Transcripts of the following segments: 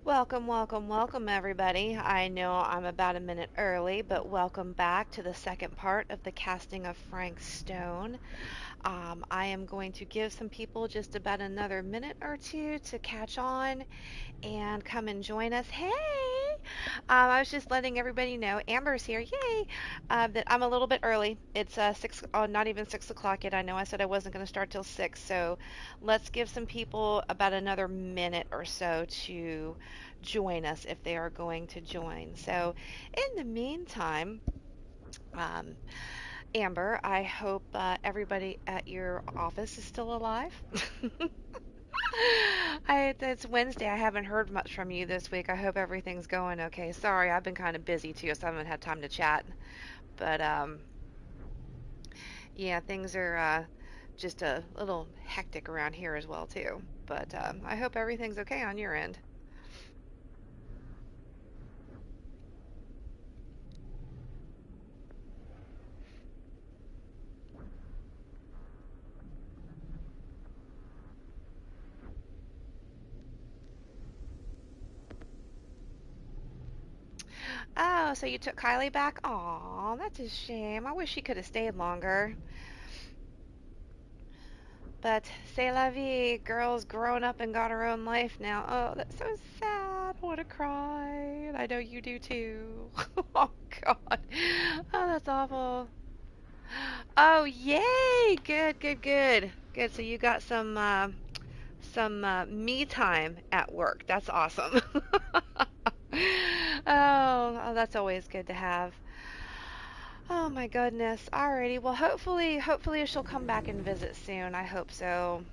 Welcome, welcome, welcome, everybody. I know I'm about a minute early, but welcome back to the second part of the casting of Frank Stone. I am going to give some people just about another minute or two to catch on and come and join us. Hey! I was just letting everybody know, Amber's here, yay! That I'm a little bit early. It's not even 6 o'clock yet. I know I said I wasn't going to start till 6, so let's give some people about another minute or so to join us if they are going to join. So, in the meantime, um, Amber, I hope everybody at your office is still alive. It's Wednesday. I haven't heard much from you this week. I hope everything's going okay. Sorry, I've been kind of busy too, so I haven't had time to chat. But yeah, things are just a little hectic around here as well too. But I hope everything's okay on your end. Oh, so you took Kylie back? Aw, that's a shame. I wish she could have stayed longer. But c'est la vie. Girl's grown up and got her own life now. Oh, that's so sad. I want to cry. And I know you do too. Oh, God. Oh, that's awful. Oh, yay. Good, good, good. Good. So you got some me time at work. That's awesome. Oh, that's always good to have. Oh my goodness. Alrighty. Well, hopefully she'll come back and visit soon. I hope so.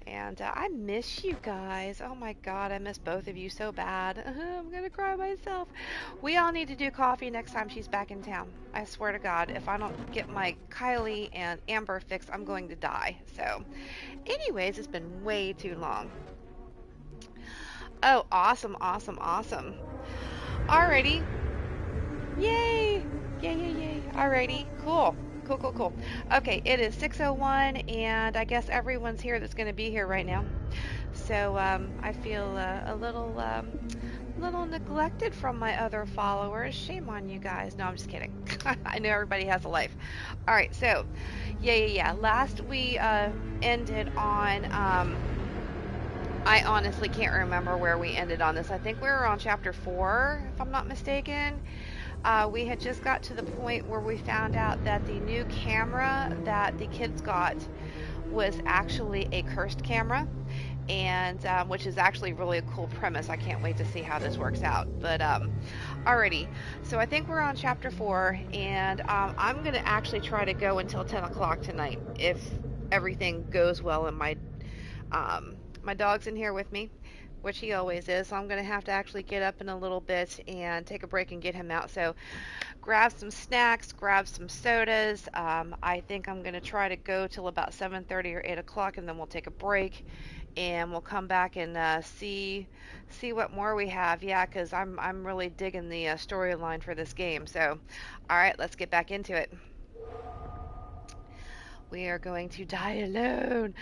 And I miss you guys. Oh my God, I miss both of you so bad. I'm gonna cry myself. We all need to do coffee next time she's back in town. I swear to God, if I don't get my Kylie and Amber fix, I'm going to die. So, anyways, it's been way too long. Oh, awesome, awesome, awesome. Alrighty. Yay! Yay, yay, yay. Alrighty. Cool. Cool, cool, cool. Okay, it is 6:01, and I guess everyone's here that's going to be here right now. So I feel little neglected from my other followers. Shame on you guys. No, I'm just kidding. I know everybody has a life. All right, so yeah. Last we ended on. I honestly can't remember where we ended on this. I think we were on chapter 4, if I'm not mistaken. We had just got to the point where we found out that the new camera that the kids got was actually a cursed camera, and which is actually really a cool premise. I can't wait to see how this works out. But alrighty, so I think we're on chapter 4, and I'm gonna actually try to go until 10 o'clock tonight if everything goes well and my dog's in here with me, which he always is. So I'm going to have to actually get up in a little bit and take a break and get him out. So grab some snacks, grab some sodas. I think I'm going to try to go till about 7:30 or 8 o'clock, and then we'll take a break and we'll come back and see what more we have. Yeah, because I'm really digging the storyline for this game. So, all right, let's get back into it. We are going to die alone.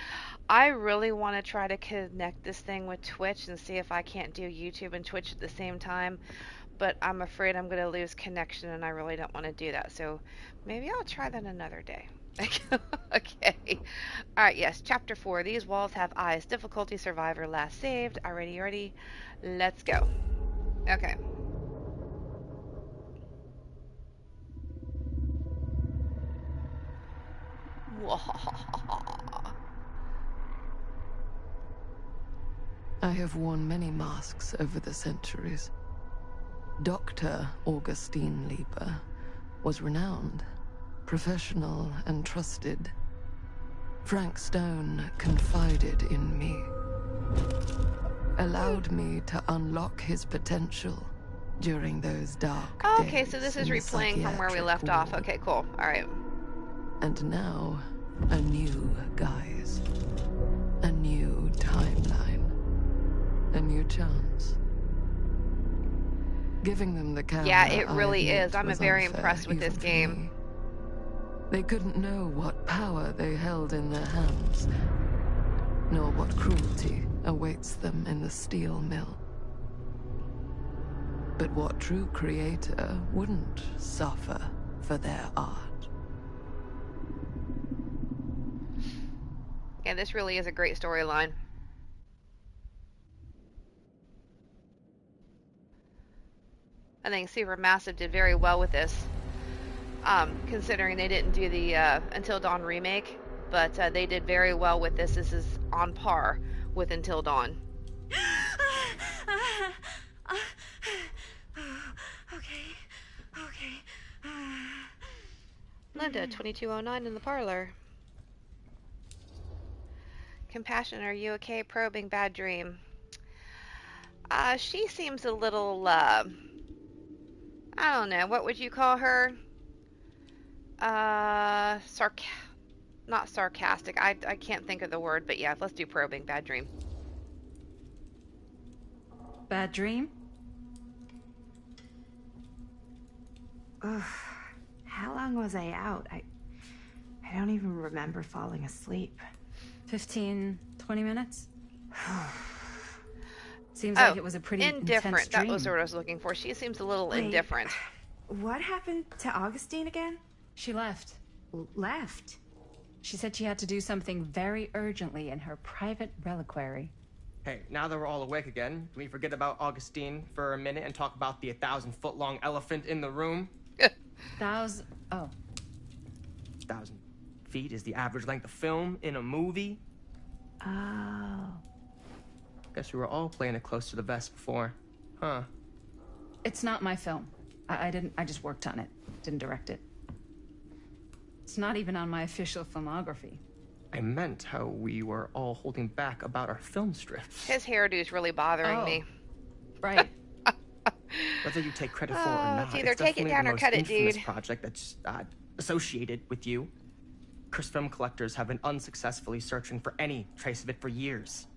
I really want to try to connect this thing with Twitch and see if I can't do YouTube and Twitch at the same time, but I'm afraid I'm going to lose connection and I really don't want to do that. So maybe I'll try that another day. Okay. All right, yes, chapter 4. These walls have eyes. Difficulty survivor last saved. Already, ready. Let's go. Okay. I have worn many masks over the centuries. Dr. Augustine Lieber was renowned, professional, and trusted. Frank Stone confided in me, allowed me to unlock his potential during those dark Okay, so days this is in the replaying from where we psychiatric left off. ward. Okay, cool. All right. And now, a new guise, a new timeline, a new chance. Giving them the camera, Yeah, it I really admit, is. I'm was very unfair impressed with even this for game. me. They couldn't know what power they held in their hands, nor what cruelty awaits them in the steel mill. But what true creator wouldn't suffer for their art? Yeah, this really is a great storyline. I think Supermassive did very well with this, considering they didn't do the Until Dawn remake, but they did very well with this. This is on par with Until Dawn. Okay. Linda, 2209 in the parlor. Compassion, are you okay? Probing bad dream. She seems a little, I don't know, what would you call her? Uh, sarc not sarcastic. I can't think of the word, but yeah, let's do probing bad dream. Bad dream? Ugh. How long was I out? I don't even remember falling asleep. 15, 20 minutes? Seems like it was a pretty indifferent. intense dream. That was what I was looking for. She seems a little indifferent. What happened to Augustine again? She left. Left? She said she had to do something very urgently in her private reliquary. Hey, now that we're all awake again, can we forget about Augustine for a minute and talk about the 1,000-foot-long elephant in the room? 1,000... Oh. 1,000 feet is the average length of film in a movie. Oh. Guess we were all playing it close to the vest before. Huh. It's not my film. I just worked on it. Didn't direct it. It's not even on my official filmography. I meant how we were all holding back about our film strips. His hairdo's really bothering me. Right. Whether you take credit for it or not, it's either take it down or cut it, dude. Project that's associated with you. Cursed film collectors have been unsuccessfully searching for any trace of it for years.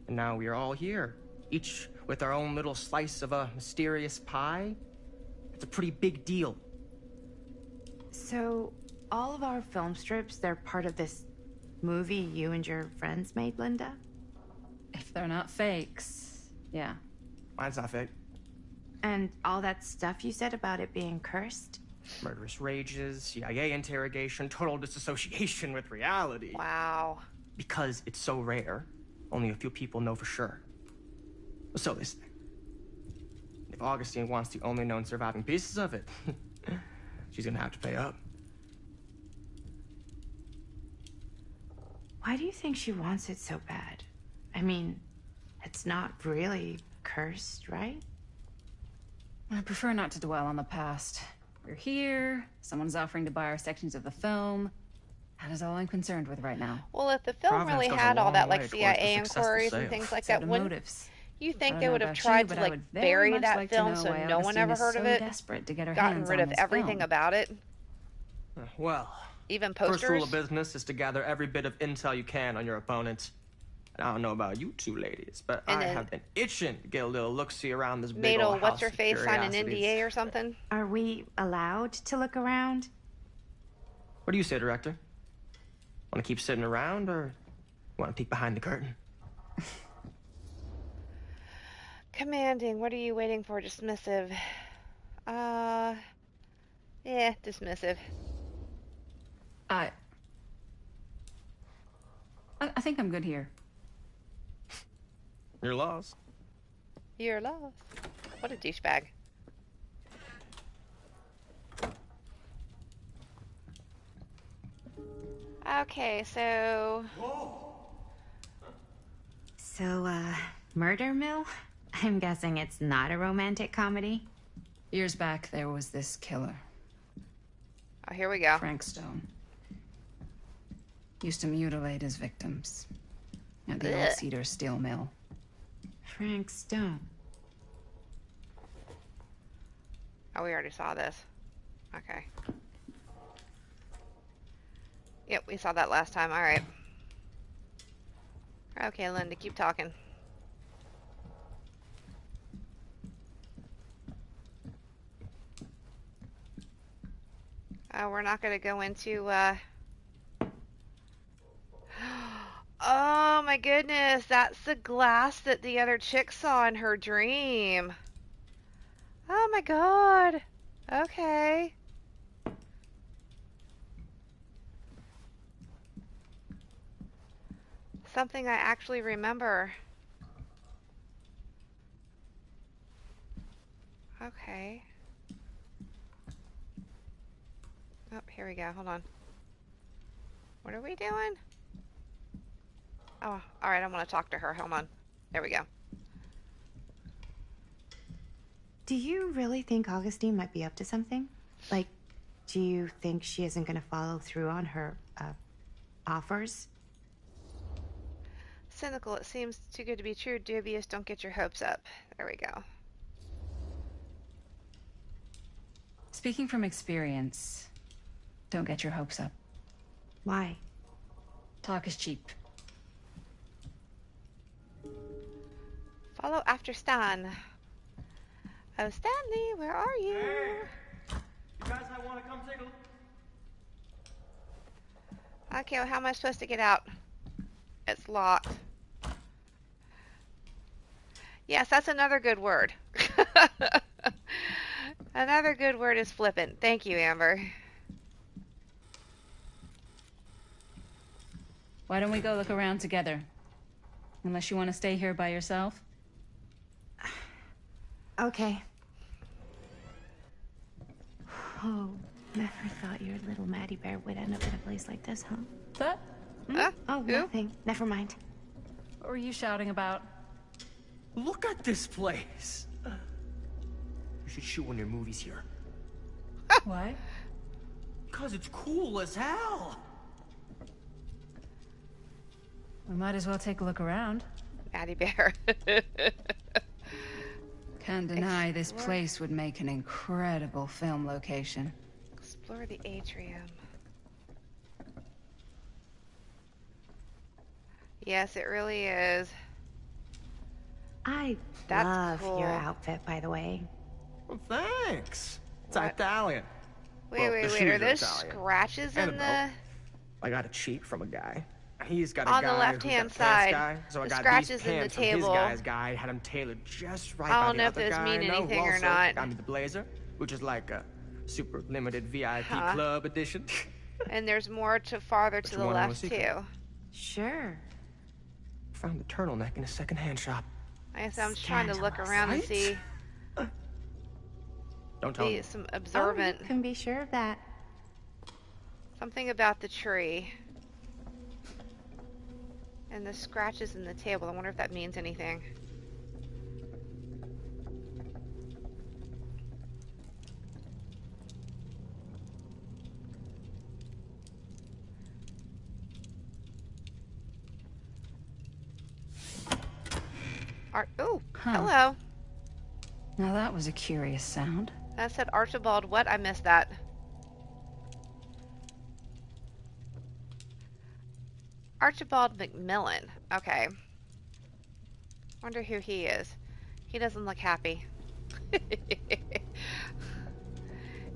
And now we are all here, each with our own little slice of a mysterious pie. It's a pretty big deal. So, all of our film strips, they're part of this movie you and your friends made, Linda? If they're not fakes, yeah. Mine's not fake. And all that stuff you said about it being cursed? Murderous rages, CIA interrogation, total disassociation with reality. Wow. Because it's so rare, only a few people know for sure. So they say. If Augustine wants the only known surviving pieces of it, she's gonna have to pay up. Why do you think she wants it so bad? I mean, it's not really cursed, right? I prefer not to dwell on the past. We're here, someone's offering to buy our sections of the film. That is all I'm concerned with right now. Well, if the film Providence really goes a had all long that, way like towards the CIA successful inquiries sale. and things like So that, do wouldn't motives. you I think don't they know would have about tried you, to but I like would very bury much that like to film know so why no one Augustine ever is heard so of it? desperate to get her Gotten hands rid on of this everything film. about it, Well, even first rule posters. of business is to gather every bit of intel you can on your opponent. And I don't know about you two ladies, but And I then- have been itching to get a little look-see around this big Made old a house what's her of face sign an curiosities. NDA or something. Are we allowed to look around? What do you say, director? Want to keep sitting around, or want to peek behind the curtain? Commanding, what are you waiting for? Dismissive. Yeah, dismissive. I think I'm good here. You're lost. You're lost. What a douchebag. Okay, so Murder Mill? I'm guessing it's not a romantic comedy? Years back, there was this killer, oh, here we go. Frank Stone. Used to mutilate his victims at the old Ugh. Cedar Steel Mill. Frank Stone. Oh, we already saw this. Okay. Yep, we saw that last time. All right. Okay, Linda, keep talking. We're not going to go into, Oh my goodness, that's the glass that the other chick saw in her dream. Oh my god. Okay. Something I actually remember. Okay. Oh, here we go. Hold on. What are we doing? Oh, alright, I want to talk to her. Hold on. There we go. Do you really think Augustine might be up to something? Like, do you think she isn't going to follow through on her, offers? Cynical. It seems too good to be true. Dubious. Don't get your hopes up. There we go. Speaking from experience, don't get your hopes up. Why? Talk is cheap. Follow after Stan. Oh, Stanley, where are you? Hey! You guys might want to come take a look. Okay, well, how am I supposed to get out? It's locked. Yes, that's another good word. Another good word is flippant. Thank you, Amber. Why don't we go look around together? Unless you want to stay here by yourself? Okay. Oh, never thought your little Maddie Bear would end up in a place like this, huh? That? Oh, who? nothing. Never mind. What were you shouting about? Look at this place. You should shoot one of your movies here. Why? Because it's cool as hell. We might as well take a look around. Maddie Bear. Can't deny this place would make an incredible film location. Explore the atrium. Yes, it really is. I That's love cool. your outfit, by the way. Well, thanks. It's What? Italian. Wait, Well, wait, the wait. Are shoes those Italian. scratches And in a the... belt. I got a cheat from a guy. He's got a On guy the left-hand who's got a pants side, guy, so I the got scratches these in the pants from his table. guy's guy, had them tailored just right I by don't the know if other those guy. mean No, anything or also not. got me the blazer, which is like a super limited VIP Huh. club edition. And there's more to farther to you the wanna know a left, secret? too. Sure. Found the turtleneck in a secondhand shop. I guess I'm just trying to look Scandalous. around and Right? see Don't tell me. some Oh, observant. you can be sure of that. Something about the tree. And the scratches in the table. I wonder if that means anything. Oh, Huh. hello. Now that was a curious sound. That said Archibald what? I missed that. Archibald McMillan. Okay. Wonder who he is. He doesn't look happy.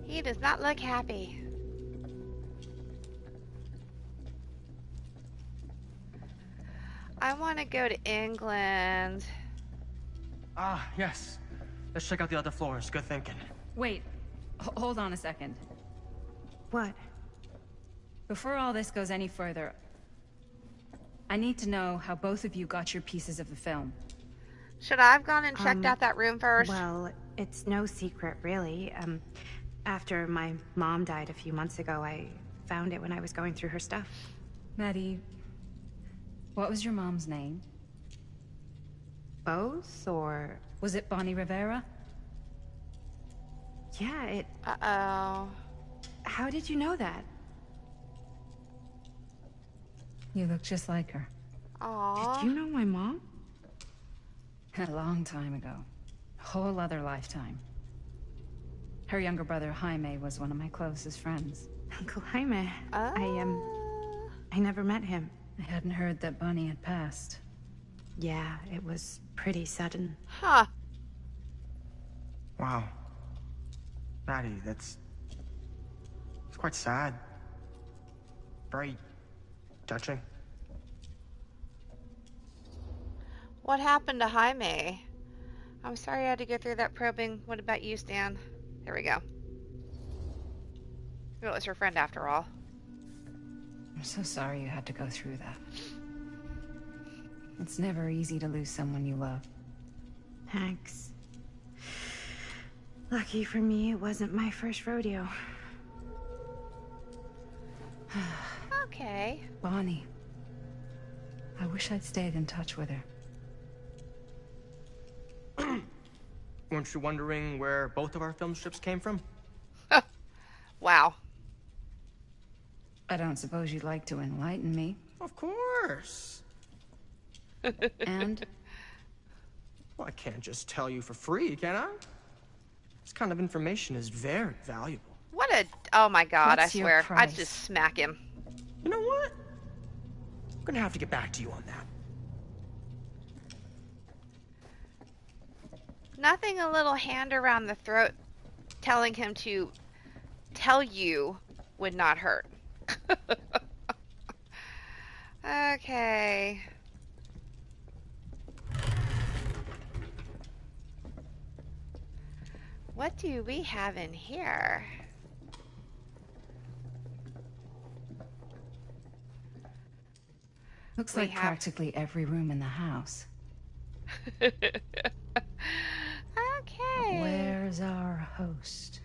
He does not look happy. I want to go to England. Ah, yes. Let's check out the other floors. Good thinking. Wait, hold on a second. What? Before all this goes any further, I need to know how both of you got your pieces of the film. Should I have gone and checked out that room first? Well, it's no secret, really. After my mom died a few months ago, I found it when I was going through her stuff. Maddie, what was your mom's name? Both, or... Was it Bonnie Rivera? Yeah, it... Uh-oh. How did you know that? You look just like her. Aww. Did you know my mom? A long time ago. A whole other lifetime. Her younger brother, Jaime, was one of my closest friends. Uncle Jaime. I never met him. I hadn't heard that Bonnie had passed. Yeah, it was pretty sudden. Huh. Wow. Maddie, it's quite sad. Very touching. What happened to Jaime? I'm sorry I had to go through that probing. What about you, Stan? There we go. It was her friend after all. I'm so sorry you had to go through that. It's never easy to lose someone you love. Thanks. Lucky for me, it wasn't my first rodeo. Okay. Bonnie. I wish I'd stayed in touch with her. Weren't you wondering where both of our film strips came from? Wow. I don't suppose you'd like to enlighten me. Of course. And? Well, I can't just tell you for free, can I? This kind of information is very valuable. What a... Oh my god, What's I your swear. price? I'd just smack him. You know what? I'm gonna have to get back to you on that. Nothing a little hand around the throat telling him to tell you would not hurt. Okay. What do we have in here? Looks We like have- practically every room in the house. Okay. Where's our host?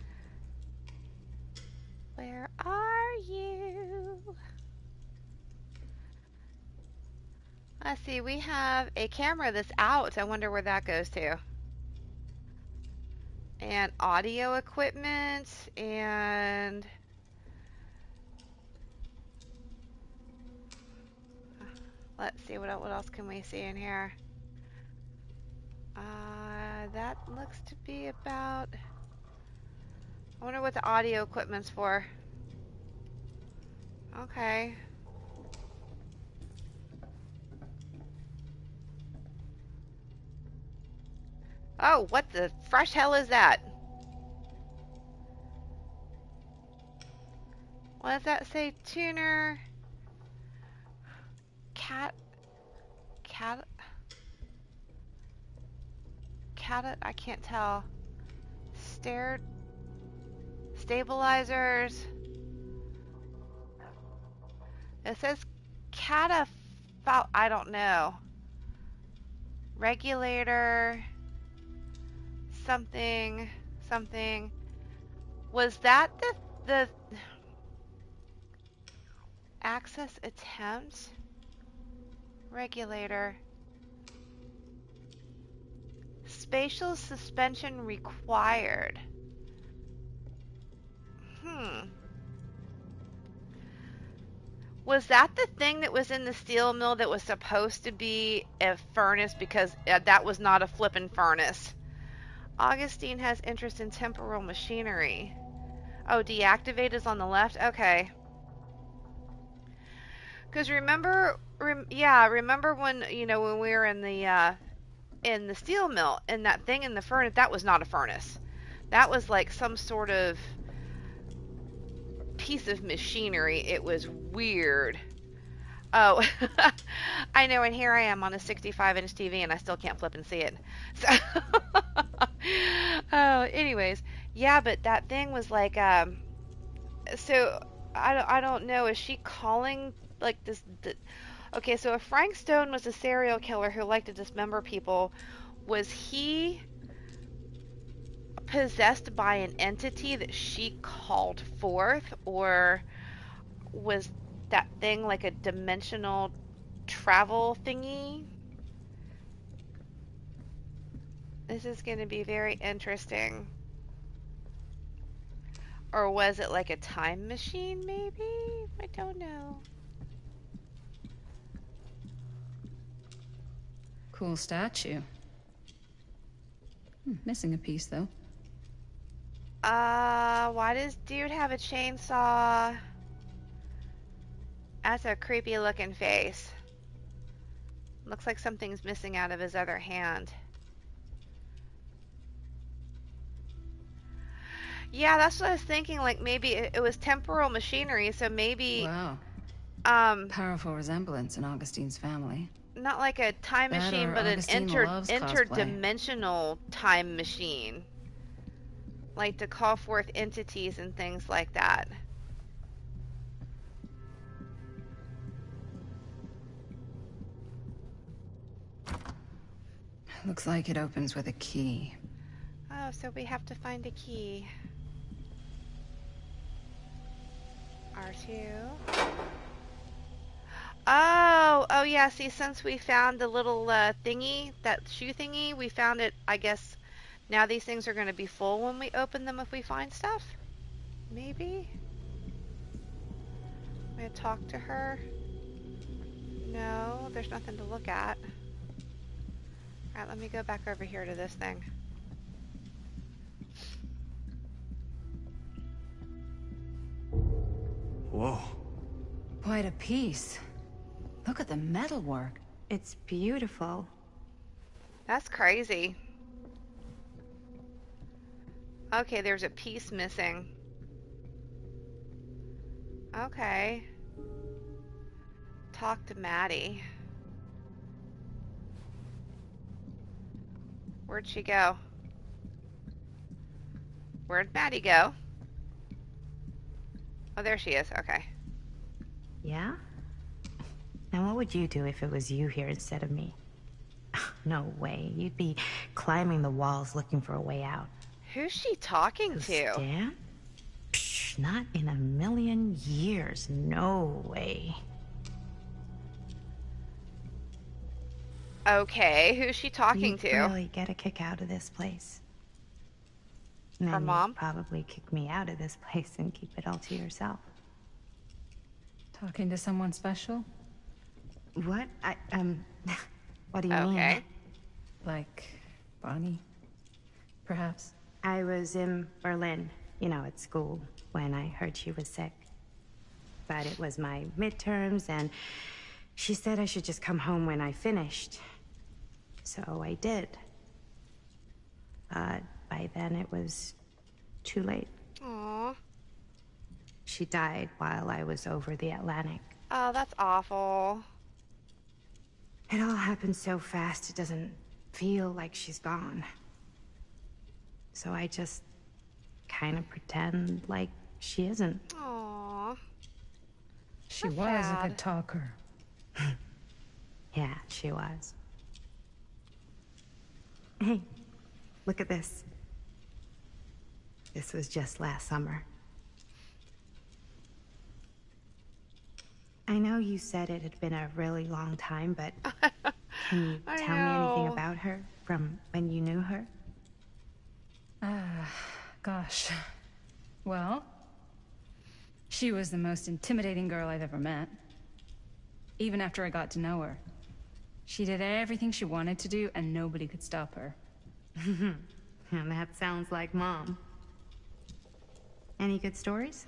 Where are you? Let's see, we have a camera that's out. I wonder where that goes to. And audio equipment and let's see what else can we see in here. That looks to be about. I wonder what the audio equipment's for. Okay. Oh, what the fresh hell is that? What does that say? Tuner. Cat. I can't tell. Stabilizers. It says I don't know. Regulator. Something. Was that the access attempt? Regulator. Spatial suspension required. Was that the thing that was in the steel mill that was supposed to be a furnace? Because that was not a flippin' furnace. Augustine has interest in temporal machinery. Oh, deactivate is on the left? Okay. Because remember when, when we were in the steel mill, and that thing in the furnace, that was not a furnace. That was like some sort of piece of machinery. It was weird. Oh, I know, and here I am on a 65-inch TV, and I still can't flip and see it. So, oh, anyways, yeah, but that thing was like, so I don't know. Is she calling like this? Okay, so if Frank Stone was a serial killer who liked to dismember people, was he possessed by an entity that she called forth, or was that thing like a dimensional travel thingy? This is going to be very interesting. Or was it like a time machine, maybe? I don't know. Cool statue. Missing a piece, though. Why does dude have a chainsaw? That's a creepy looking face. Looks like something's missing out of his other hand. Yeah, that's what I was thinking, like maybe it was temporal machinery, so maybe Wow. Powerful resemblance in Augustine's family. not like a time That machine, or but an Augustine Love's cosplay. interdimensional time machine. Like to call forth entities and things like that. Looks like it opens with a key. Oh, so we have to find a key. R2. Oh yeah, see, since we found the little thingy, that shoe thingy, we found it, I guess, now these things are going to be full when we open them if we find stuff? Maybe? I'm going to talk to her. No, there's nothing to look at. Alright, let me go back over here to this thing. Whoa. Quite a piece. Look at the metalwork. It's beautiful. That's crazy. Okay, there's a piece missing. Okay. Talk to Maddie. Where'd she go? Where'd Maddie go? Oh, there she is. Okay. Yeah? Now what would you do if it was you here instead of me? No way. You'd be climbing the walls looking for a way out. Who's she talking to? Stan? Psh, not in a million years. No way. Okay, who's she talking You'd to? really get a kick out of this place. And Her then mom? you'd probably kick me out of this place and keep it all to yourself. Talking to someone special? What? What do you mean? Okay. Like Bonnie, perhaps? I was in Berlin, at school, when I heard she was sick. But it was my midterms, and she said I should just come home when I finished. So I did. But by then it was too late. Aw. She died while I was over the Atlantic. Oh, that's awful. It all happened so fast, it doesn't feel like she's gone. So I just kind of pretend like she isn't. Aw. She That's was a sad. good talker. Yeah, she was. Hey, look at this. This was just last summer. I know you said it had been a really long time, but can you I tell me anything know. about her from when you knew her? Gosh. Well, she was the most intimidating girl I've ever met. Even after I got to know her. She did everything she wanted to do, and nobody could stop her. And that sounds like Mom. Any good stories?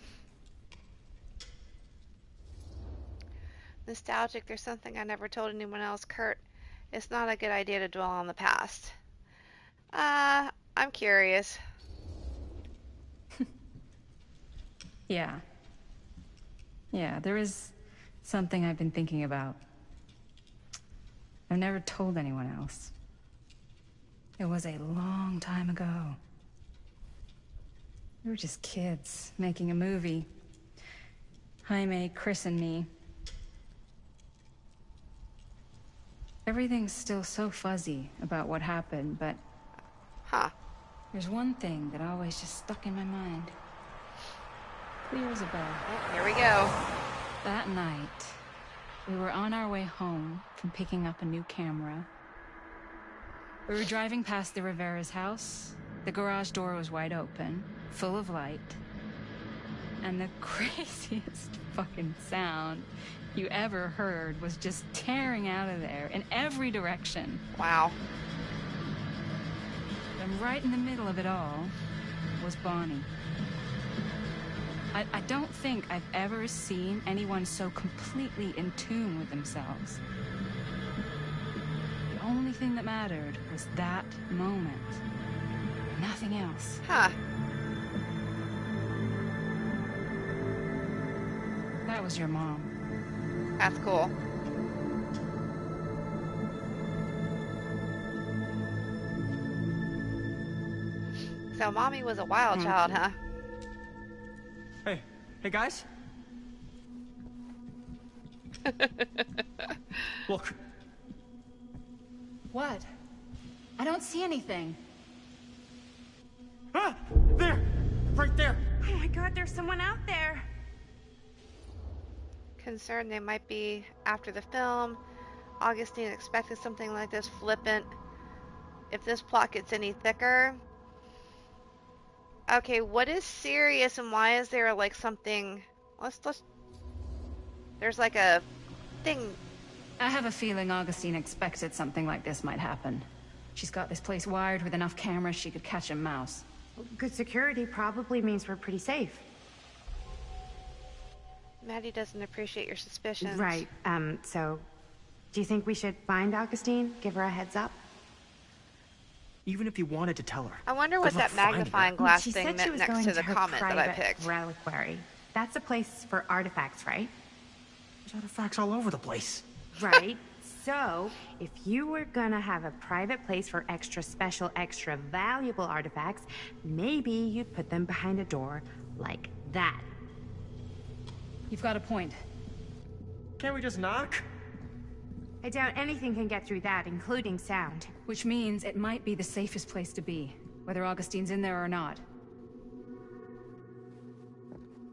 Nostalgic, there's something I never told anyone else, Kurt. It's not a good idea to dwell on the past. I'm curious. Yeah. Yeah, there is something I've been thinking about. I've never told anyone else. It was a long time ago. We were just kids, making a movie. Jaime, Chris, and me. Everything's still so fuzzy about what happened, but Huh. there's one thing that always just stuck in my mind. Clear as a bell. Oh, here we go. That night, we were on our way home from picking up a new camera. We were driving past the Rivera's house. The garage door was wide open, full of light. And the craziest fucking sound you ever heard was just tearing out of there in every direction. Wow. And right in the middle of it all was Bonnie. I don't think I've ever seen anyone so completely in tune with themselves. The only thing that mattered was that moment. Nothing else. Huh. That was your mom. That's cool. So mommy was a wild child, huh? Hey guys. Look. What? I don't see anything. Ah! There! Right there! Oh my god, there's someone out there. Concerned they might be after the film. Augustine expected something like this flippant. If this plot gets any thicker. Okay, what is serious and why is there like something? Let's. There's like a thing. I have a feeling Augustine expected something like this might happen. She's got this place wired with enough cameras she could catch a mouse. Good security probably means we're pretty safe. Maddie doesn't appreciate your suspicions. Right. So, do you think we should find Augustine? Give her a heads up? Even if you wanted to tell her. I wonder what good luck that magnifying finding glass She thing said she meant was next going to the her comment that I private picked. reliquary. That's a place for artifacts, right? There's artifacts all over the place. Right. So, if you were gonna have a private place for extra special, extra valuable artifacts, maybe you'd put them behind a door like that. You've got a point. Can't we just knock? I doubt anything can get through that, including sound. Which means it might be the safest place to be, whether Augustine's in there or not.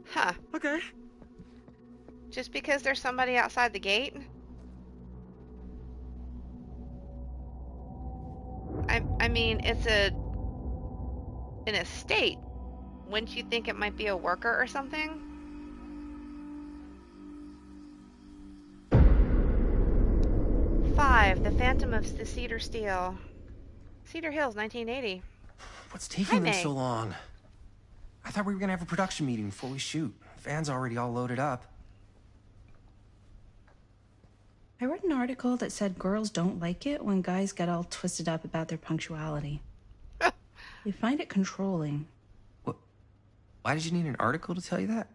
Huh. Okay. Just because there's somebody outside the gate? I mean, it's an estate. Wouldn't you think it might be a worker or something? Five, The Phantom of the Cedar Steel. Cedar Hills, 1980. What's taking them May. so long? I thought we were gonna have a production meeting before we shoot. Van's already all loaded up. I read an article that said girls don't like it when guys get all twisted up about their punctuality. They find it controlling. What? Why did you need an article to tell you that?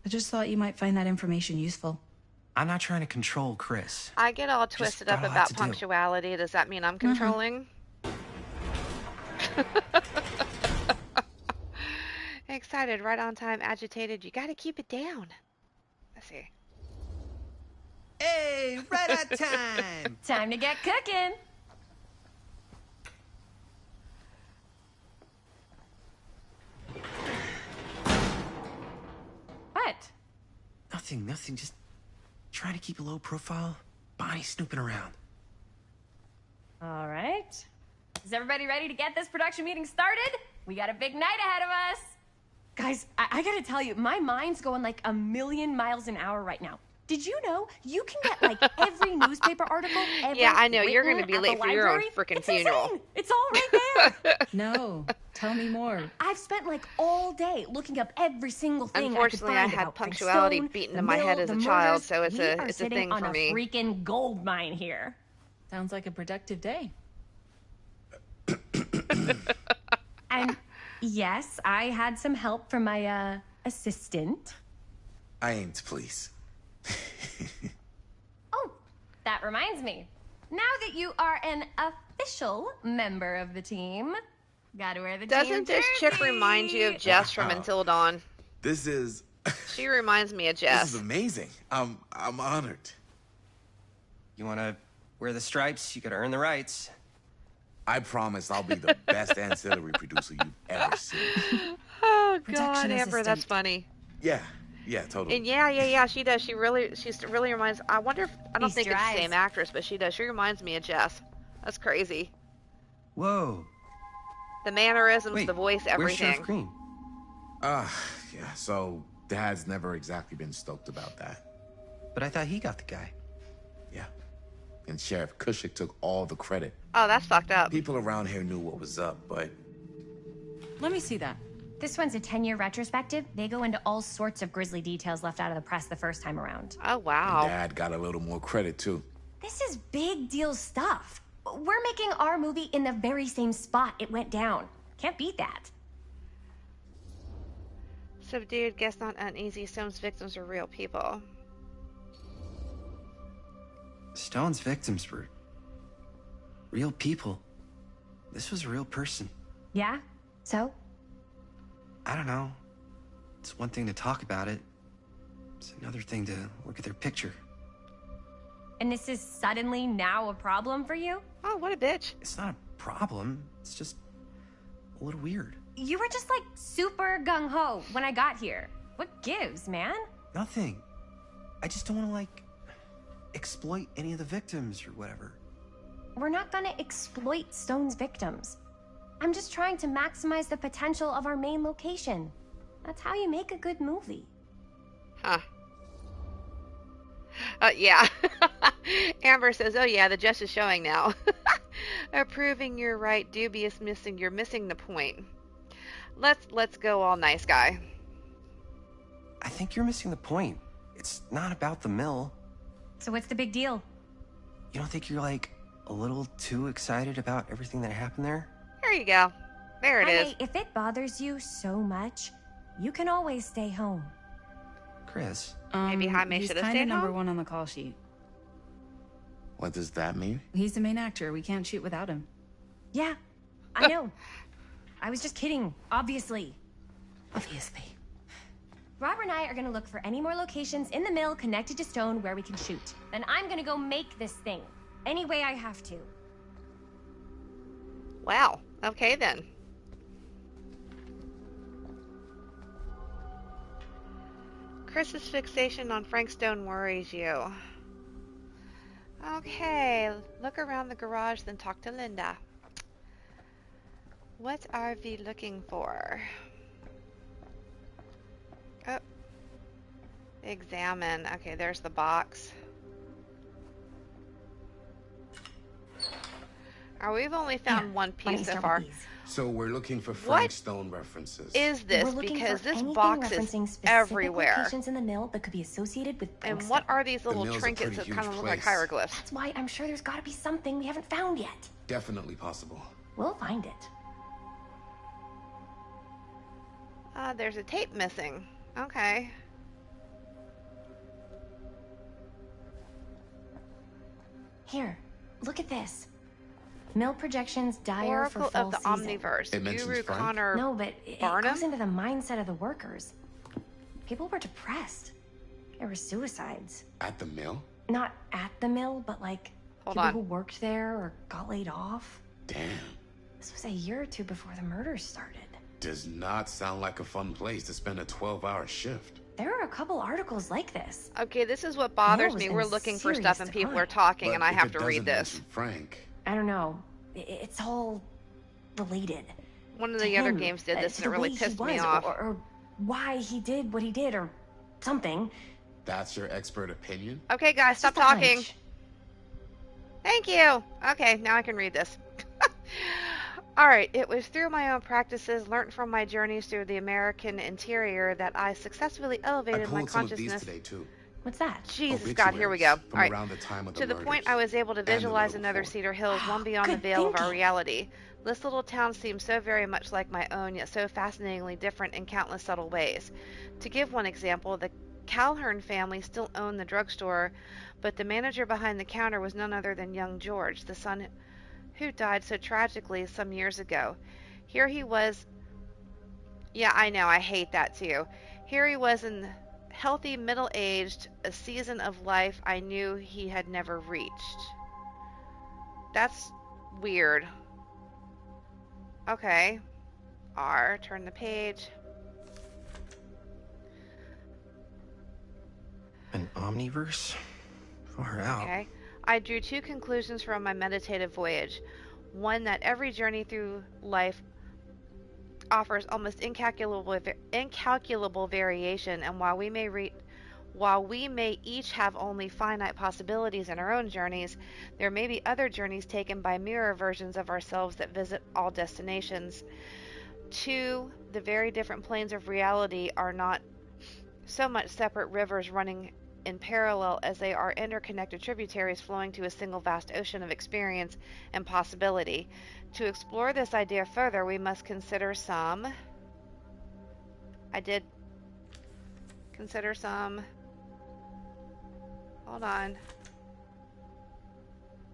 I just thought you might find that information useful. I'm not trying to control Chris. I get all twisted up got a lot about to do. punctuality. Does that mean I'm controlling? Excited, right on time, agitated. You gotta keep it down. Let's see. Hey, right on time! Time to get cooking. What? Nothing. Just trying to keep a low profile. Bonnie snooping around. All right. Is everybody ready to get this production meeting started? We got a big night ahead of us. Guys, I gotta tell you, my mind's going like a million miles an hour right now. Did you know you can get like every newspaper article ever Yeah, I know. You're written gonna be at late the for your own library? freaking It's funeral. insane. It's all right there. No, tell me more. I've spent like all day looking up every single thing Unfortunately, I I could find had about Frank punctuality Stone, beaten the in my head mill, as a the child, murders. so it's We a are thing sitting for on me. a freaking gold mine here. Sounds like a productive day. And yes, I had some help from my assistant. I aim to please. Oh, that reminds me. Now that you are an official member of the team, gotta wear the team Doesn't this chick jersey. remind you of Jess from Wow. Until Dawn? This is She reminds me of this Jess. is amazing. I'm honored. You wanna wear the stripes? You gotta earn the rights. I promise I'll be the best ancillary producer you've ever seen. Oh God, Production Amber, that's assistant. funny. Yeah, totally. And yeah, she does. She really reminds. I wonder if I don't Feast think your it's the eyes. same actress, but she does. She reminds me of Jess. That's crazy. Whoa. The mannerisms, Wait, the voice, where's Sheriff everything. Green? Yeah, so Dad's never exactly been stoked about that. But I thought he got the guy. Yeah. And Sheriff Cushik took all the credit. Oh, that's fucked up. People around here knew what was up, but Let me see that. This one's a 10-year retrospective. They go into all sorts of grisly details left out of the press the first time around. Oh wow. Dad got a little more credit too. This is big deal stuff. We're making our movie in the very same spot it went down. Can't beat that. Subdued, guess not uneasy. Stone's victims are real people. Stone's victims were real people. This was a real person. Yeah? So? I don't know. It's one thing to talk about it. It's another thing to look at their picture. And this is suddenly now a problem for you? Oh, what a bitch. It's not a problem. It's just a little weird. You were just like super gung-ho when I got here. What gives, man? Nothing. I just don't want to, like, exploit any of the victims or whatever. We're not gonna exploit Stone's victims. I'm just trying to maximize the potential of our main location. That's how you make a good movie. Huh. Yeah. Amber says, oh yeah, the just is showing now. Approving you're right, dubious missing, you're missing the point. Let's go all nice guy. I think you're missing the point. It's not about the mill. So what's the big deal? You don't think you're, like, a little too excited about everything that happened there? There you go. There it is. Honey, if it bothers you so much, you can always stay home. Chris. Maybe Jaime he's should have kinda stayed number home? one on the call sheet. What does that mean? He's the main actor. We can't shoot without him. Yeah, I know. I was just kidding, obviously. Obviously. Robert and I are gonna look for any more locations in the mill connected to Stone where we can shoot. Then I'm gonna go make this thing. Any way I have to. Wow. Okay then. Chris's fixation on Frank Stone worries you. Okay, look around the garage, then talk to Linda. What are we looking for? Oh. Examine. Okay, there's the box. Oh, we've only found one piece so far. So we're looking for What Frank Stone references. Is this? We're looking Because for this anything box is referencing specific everywhere. locations in the mill that could be associated with And Frank what Stone. are these little mill's a trinkets pretty that kind of huge look like place. hieroglyphs? That's why I'm sure there's gotta be something we haven't found yet. Definitely possible. We'll find it. There's a tape missing. Okay. Here, look at this. Mill projections dire Oracle for full of the season. Omniverse. It mentions Guru Frank? Connor No, but it Barnum? goes into the mindset of the workers. People were depressed. There were suicides. At the mill? Not at the mill, but like Hold people on. who worked there or got laid off. Damn. This was a year or two before the murders started. Does not sound like a fun place to spend a 12-hour shift. There are a couple articles like this. Okay, this is what bothers was me. in We're looking for serious stuff and people decline. are talking But and I if have it to read doesn't this. mention Frank. I don't know. It's all related. One of to the other him, games did this to and it the really way he pissed me was, off. Or why he did what he did, or something. That's your expert opinion? Okay, guys, stop Just a talking. hunch. Thank you. Okay, now I can read this. Alright, it was through my own practices, learnt from my journeys through the American interior, that I successfully I elevated my pulled some of these consciousness. today too. What's that? Jesus God, here we go. Obituaries from Alright. around the time of the To the murders. point I was able to And the visualize little another fort. Cedar Hills, one beyond the Good veil of our thinking. reality. This little town seems so very much like my own, yet so fascinatingly different in countless subtle ways. To give one example, the Calhoun family still owned the drugstore, but the manager behind the counter was none other than young George, the son who died so tragically some years ago. Here he was. Yeah, I know, I hate that too. Here he was in healthy middle-aged, a season of life I knew he had never reached. That's weird. Okay. R, turn the page. An Omniverse? Far out. Okay. I drew two conclusions from my meditative voyage. One, that every journey through life offers almost incalculable variation, and while we may each have only finite possibilities in our own journeys, there may be other journeys taken by mirror versions of ourselves that visit all destinations. Two, the very different planes of reality are not so much separate rivers running in parallel as they are interconnected tributaries flowing to a single vast ocean of experience and possibility. To explore this idea further, we must consider some... I did consider some... Hold on.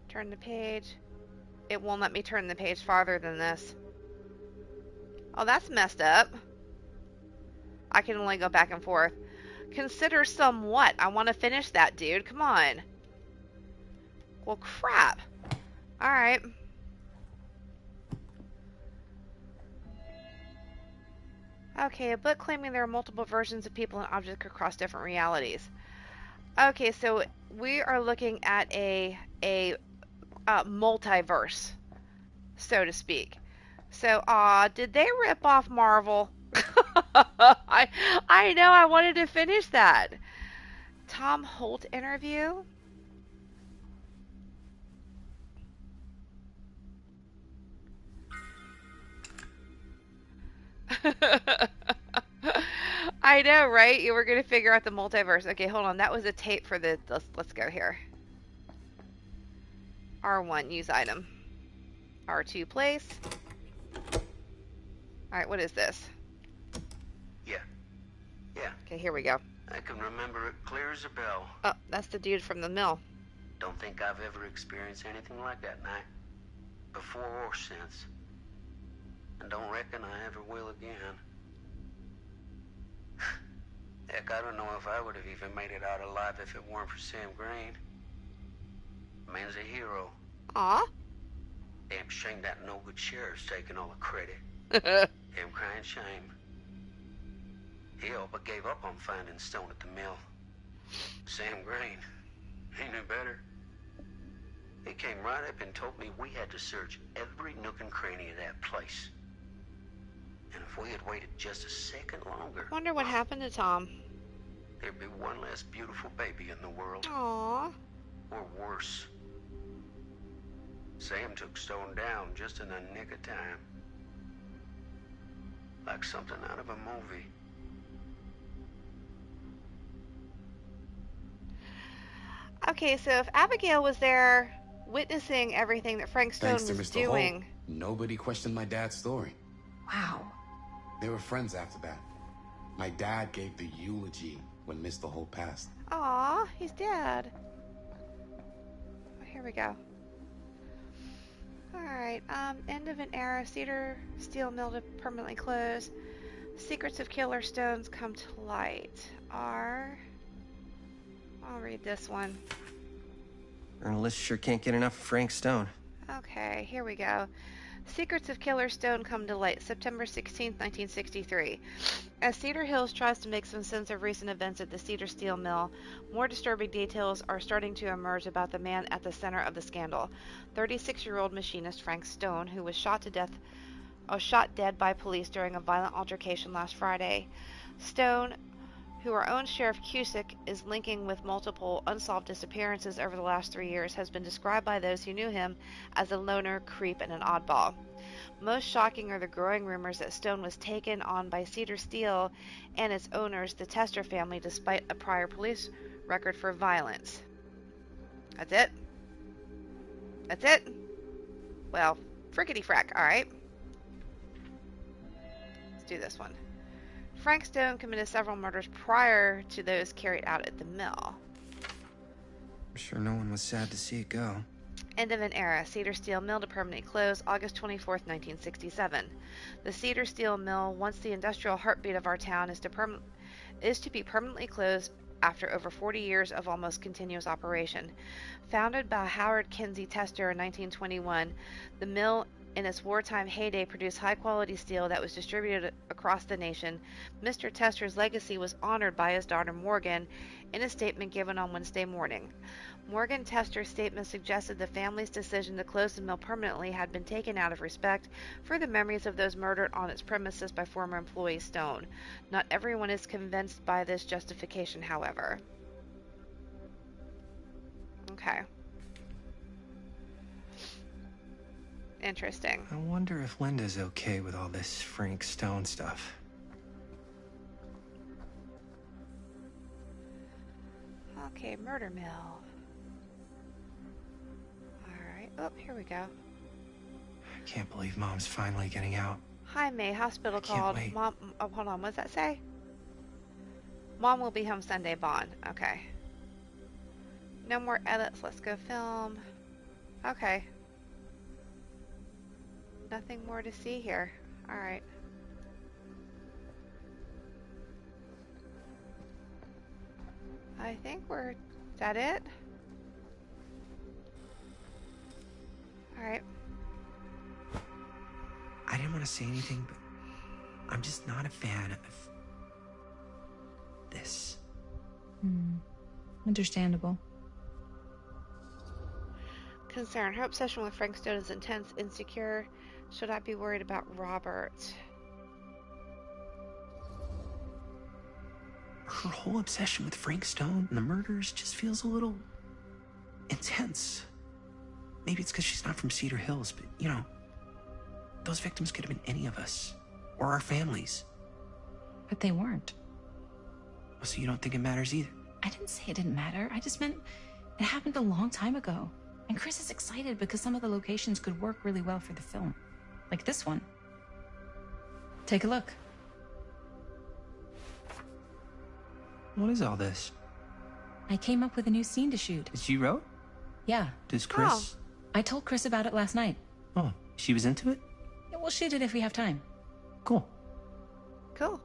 Turn the page. It won't let me turn the page farther than this. Oh, that's messed up. I can only go back and forth. Consider somewhat. I want to finish that, dude. Come on. Well, crap. Alright. Okay, a book claiming there are multiple versions of people and objects across different realities. Okay, so we are looking at a multiverse, so to speak. So, did they rip off Marvel? I know, I wanted to finish that. Tom Holt interview? I know, right? You were going to figure out the multiverse. Okay, hold on. That was a tape for the... Let's go here. R1, use item. R2, place. Alright, what is this? Yeah. Okay, here we go. I can remember it clear as a bell. Oh, that's the dude from the mill. Don't think I've ever experienced anything like that night. Before or since. And don't reckon I ever will again. Heck, I don't know if I would have even made it out alive if it weren't for Sam Green. Man's a hero. Aw. Damn shame that no-good sheriff's taking all the credit. Damn crying shame. He all but gave up on finding Stone at the mill. Sam Green, he knew better. He came right up and told me we had to search every nook and cranny of that place. And if we had waited just a second longer... Wonder what happened to Tom. There'd be one less beautiful baby in the world. Aww. Or worse. Sam took Stone down just in the nick of time. Like something out of a movie. Okay, so if Abigail was there witnessing everything that Frank Stone Thanks to was Mr. doing... Holt, nobody questioned my dad's story. Wow. They were friends after that. My dad gave the eulogy when Mr. Holt passed. Aw, he's dead. Oh, here we go. Alright, end of an era. Cedar steel mill to permanently close. Secrets of killer stones come to light. I'll read this one. Journalists sure can't get enough of Frank Stone. Okay, here we go. Secrets of Killer Stone come to light, September 16, 1963. As Cedar Hills tries to make some sense of recent events at the Cedar Steel Mill, more disturbing details are starting to emerge about the man at the center of the scandal. 36-year-old machinist Frank Stone, who was shot dead by police during a violent altercation last Friday. Stone, who our own Sheriff Cusick is linking with multiple unsolved disappearances over the last 3 years, has been described by those who knew him as a loner, creep, and an oddball. Most shocking are the growing rumors that Stone was taken on by Cedar Steel and its owners, the Tester family, despite a prior police record for violence. That's it? That's it? Well, frickety frack, alright. Let's do this one. Frank Stone committed several murders prior to those carried out at the mill. I'm sure no one was sad to see it go. End of an era. Cedar Steel Mill to permanently close, August 24th, 1967. The Cedar Steel Mill, once the industrial heartbeat of our town, is to be permanently closed after over 40 years of almost continuous operation. Founded by Howard Kinsey Tester in 1921, the mill in its wartime heyday produced high-quality steel that was distributed across the nation. Mr. Tester's legacy was honored by his daughter Morgan in a statement given on Wednesday morning. Morgan Tester's statement suggested the family's decision to close the mill permanently had been taken out of respect for the memories of those murdered on its premises by former employee Stone. Not everyone is convinced by this justification, however. Okay. Interesting. I wonder if Linda's okay with all this Frank Stone stuff. Okay, murder mill. Alright. Oh, here we go. I can't believe Mom's finally getting out. Hi, May. Hospital can't called. wait. Mom. Oh, hold on. What does that say? Mom will be home Sunday. Bond. Okay. No more edits. Let's go film. Okay. Nothing more to see here. Alright. I think we're... Is that it? Alright. I didn't want to say anything, but I'm just not a fan of this. Understandable. Concern. Her obsession with Frank Stone is intense, insecure. Should I be worried about Robert? Her whole obsession with Frank Stone and the murders just feels a little intense. Maybe it's because she's not from Cedar Hills, but, you know, those victims could have been any of us. Or our families. But they weren't. So you don't think it matters either? I didn't say it didn't matter. I just meant it happened a long time ago. And Chris is excited because some of the locations could work really well for the film. Like this one. Take a look. What is all this? I came up with a new scene to shoot. That you wrote? Yeah. Does Chris... I told Chris about it last night. Oh, she was into it? Yeah, we'll shoot it if we have time. Cool. Cool.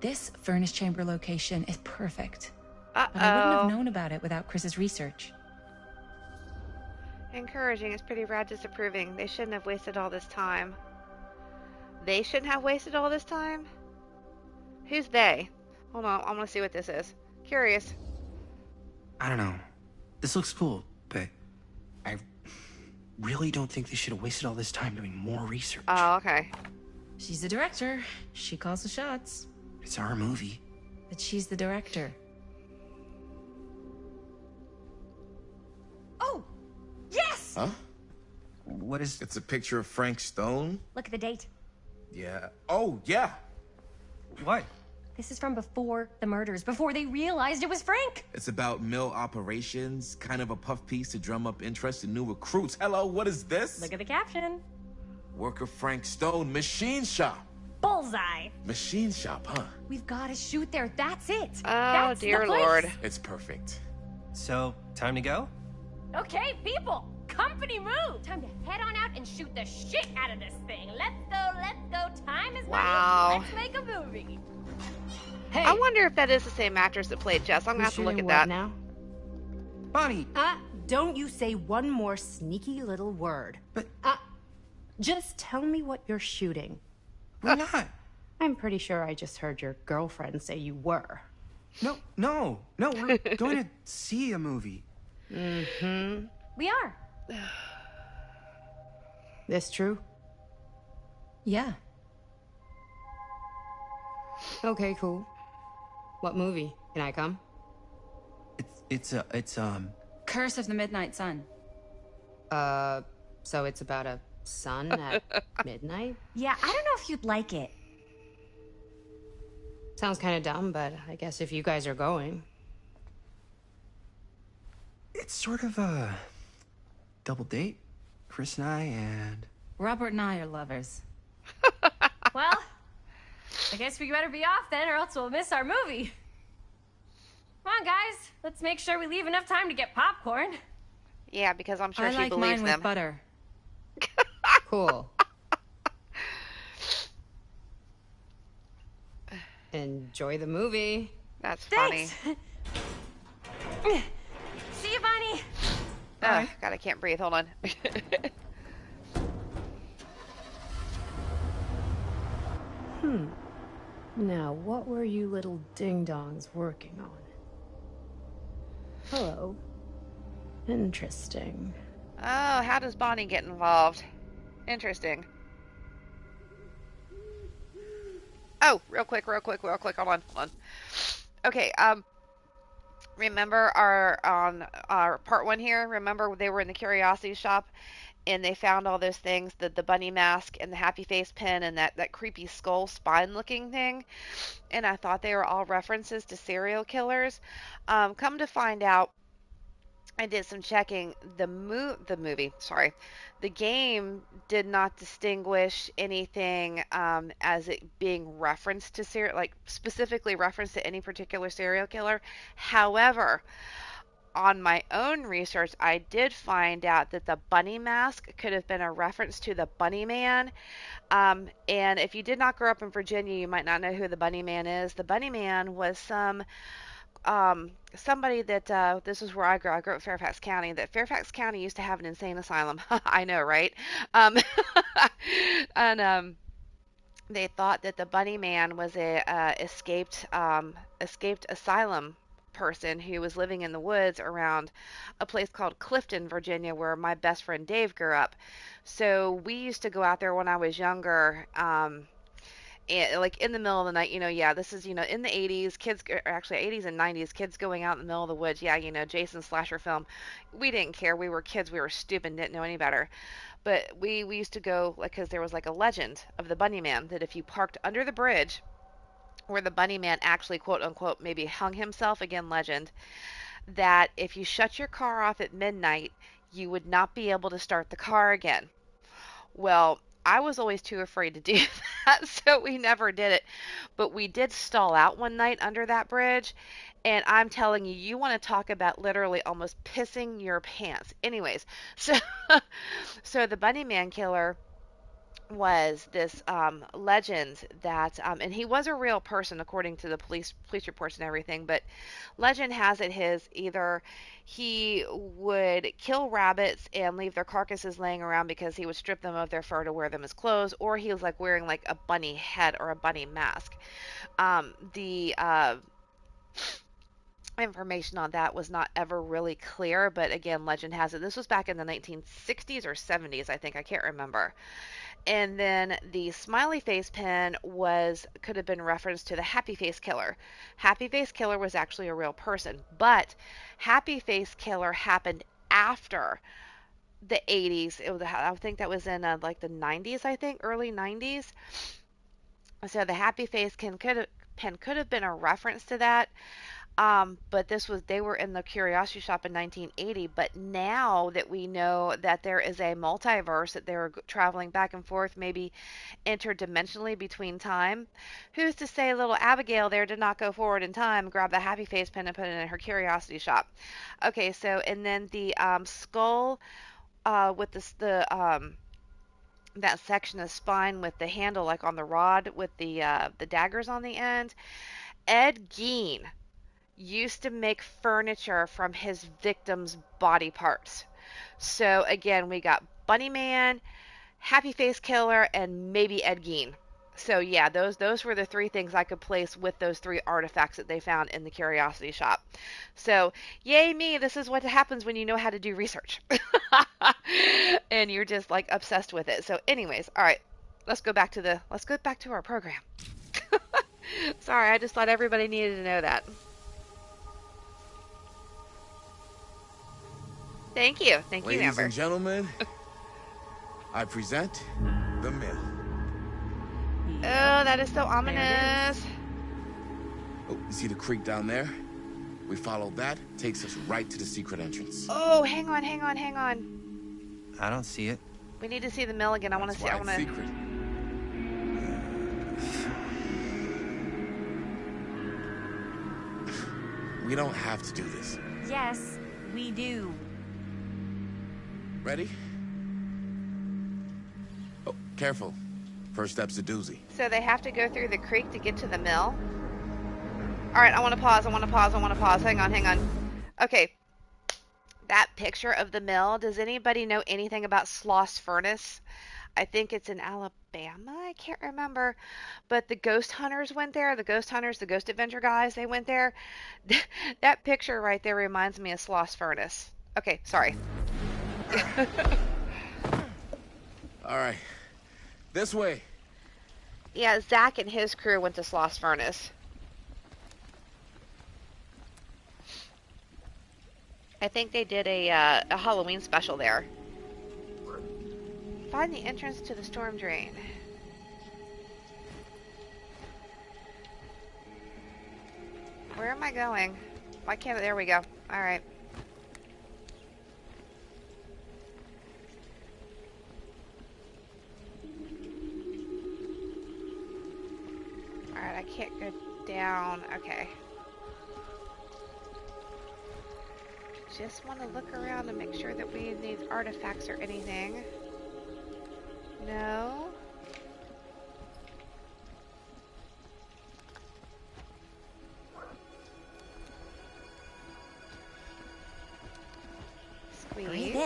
This furnace chamber location is perfect. Uh-oh. But I wouldn't have known about it without Chris's research. Encouraging is pretty rad disapproving. They shouldn't have wasted all this time. They shouldn't have wasted all this time? Who's they? Hold on, I want to see what this is. Curious. I don't know. This looks cool, but I really don't think they should have wasted all this time doing more research. Oh, okay. She's the director. She calls the shots. It's our movie. But she's the director. Oh! Yes! Huh? What is... It's a picture of Frank Stone? Look at the date. Yeah. Oh, yeah. What? This is from before the murders, before they realized it was Frank. It's about mill operations, kind of a puff piece to drum up interest in new recruits. Hello, what is this? Look at the caption. Worker Frank Stone, machine shop. Bullseye. Machine shop, huh? We've got to shoot there. That's it. Oh, That's dear the place. Lord. It's perfect. So, time to go? Okay, people. Company move. Time to head on out and shoot the shit out of this thing. Let's go, let's go. Time is Wow. money. Let's make a movie. Hey. I wonder if that is the same actress that played Jess. I'm gonna have to look at that. Now? Bonnie! Don't you say one more sneaky little word. But... just tell me what you're shooting. We're not. I'm pretty sure I just heard your girlfriend say you were. No, we're going to see a movie. Mm-hmm. We are. This true? Yeah. Okay, cool. What movie? Can I come? It's Curse of the Midnight Sun. So it's about a sun at midnight? Yeah, I don't know if you'd like it. Sounds kind of dumb, but I guess if you guys are going. It's sort of a double date. Chris and I and... Robert and I are lovers. Well, I guess we better be off then, or else we'll miss our movie. Come on, guys. Let's make sure we leave enough time to get popcorn. Yeah, because I'm sure I she like believes mine them. with butter. Cool. Enjoy the movie. That's Thanks. funny. See you, Bonnie. Oh, God, I can't breathe. Hold on. Now, what were you little ding-dongs working on? Hello. Interesting. Oh, how does Bonnie get involved? Interesting. Oh, real quick. Hold on. Okay, remember our part one here? Remember they were in the curiosity shop and they found all those things, the bunny mask and the happy face pin and that creepy skull spine looking thing? And I thought they were all references to serial killers. Come to find out, I did some checking. The game did not distinguish anything as it being referenced to specifically referenced to any particular serial killer. However, on my own research, I did find out that the bunny mask could have been a reference to the Bunny Man. And if you did not grow up in Virginia, you might not know who the Bunny Man is. The Bunny Man was some somebody that this is where I grew. I grew up in Fairfax County. That Fairfax County used to have an insane asylum. I know, right? Um, and they thought that the Bunny Man was a escaped asylum person who was living in the woods around a place called Clifton, Virginia, where my best friend Dave grew up. So we used to go out there when I was younger. Like in the middle of the night, yeah, this is, in the 80s, kids, or actually 80s and 90s, kids going out in the middle of the woods. Yeah, Jason slasher film. We didn't care. We were kids. We were stupid, didn't know any better. But we used to go, like, because there was like a legend of the Bunny Man that if you parked under the bridge where the Bunny Man actually, quote unquote, maybe hung himself, again, legend, that if you shut your car off at midnight, you would not be able to start the car again. Well, I was always too afraid to do that, so we never did it. But we did stall out one night under that bridge, and I'm telling you, you want to talk about literally almost pissing your pants. Anyways, so so the Bunny Man killer was this legend that, and he was a real person according to the police reports and everything. But legend has it his either he would kill rabbits and leave their carcasses laying around because he would strip them of their fur to wear them as clothes, or he was like wearing like a bunny head or a bunny mask. The information on that was not ever really clear, but again, legend has it this was back in the 1960s or 70s, I think. I can't remember. And then the smiley face pen could have been referenced to the happy face killer. Happy face killer was actually a real person, but happy face killer happened after the 80s. I think that was in like the 90s, I think, early 90s. So the happy face pen could have been a reference to that. But they were in the curiosity shop in 1980. But now that we know that there is a multiverse, that they were traveling back and forth, maybe interdimensionally between time, who's to say little Abigail there did not go forward in time, grab the happy face pen and put it in her curiosity shop? Okay, so, and then the skull with that section of spine with the handle like on the rod with the daggers on the end. Ed Gein used to make furniture from his victims' body parts. So again, we got Bunny Man, Happy Face Killer, and maybe Ed Gein. So yeah, those were the three things I could place with those three artifacts that they found in the curiosity shop. So yay me, this is what happens when you know how to do research. And you're just like obsessed with it. So anyways, all right, let's go back to our program. Sorry, I just thought everybody needed to know that. Thank you, Amber. Ladies and gentlemen, I present the myth. Oh, that is so ominous. Oh, you see the creek down there? We follow that, takes us right to the secret entrance. Oh, hang on. I don't see it. We need to see the mill again. I want to see. Secret. We don't have to do this. Yes, we do. Ready? Oh, careful. First step's a doozy. So they have to go through the creek to get to the mill? Alright, I want to pause. Hang on. Okay. That picture of the mill, does anybody know anything about Sloss Furnace? I think it's in Alabama. I can't remember. But the ghost hunters went there. The ghost adventure guys, they went there. That picture right there reminds me of Sloss Furnace. Okay, sorry. All right. This way. Yeah, Zach and his crew went to Sloss Furnace. I think they did a Halloween special there. Find the entrance to the storm drain. Where am I going? Why can't... There we go. Alright. Alright, I can't go down. Okay. Just want to look around to make sure that we need artifacts or anything. No.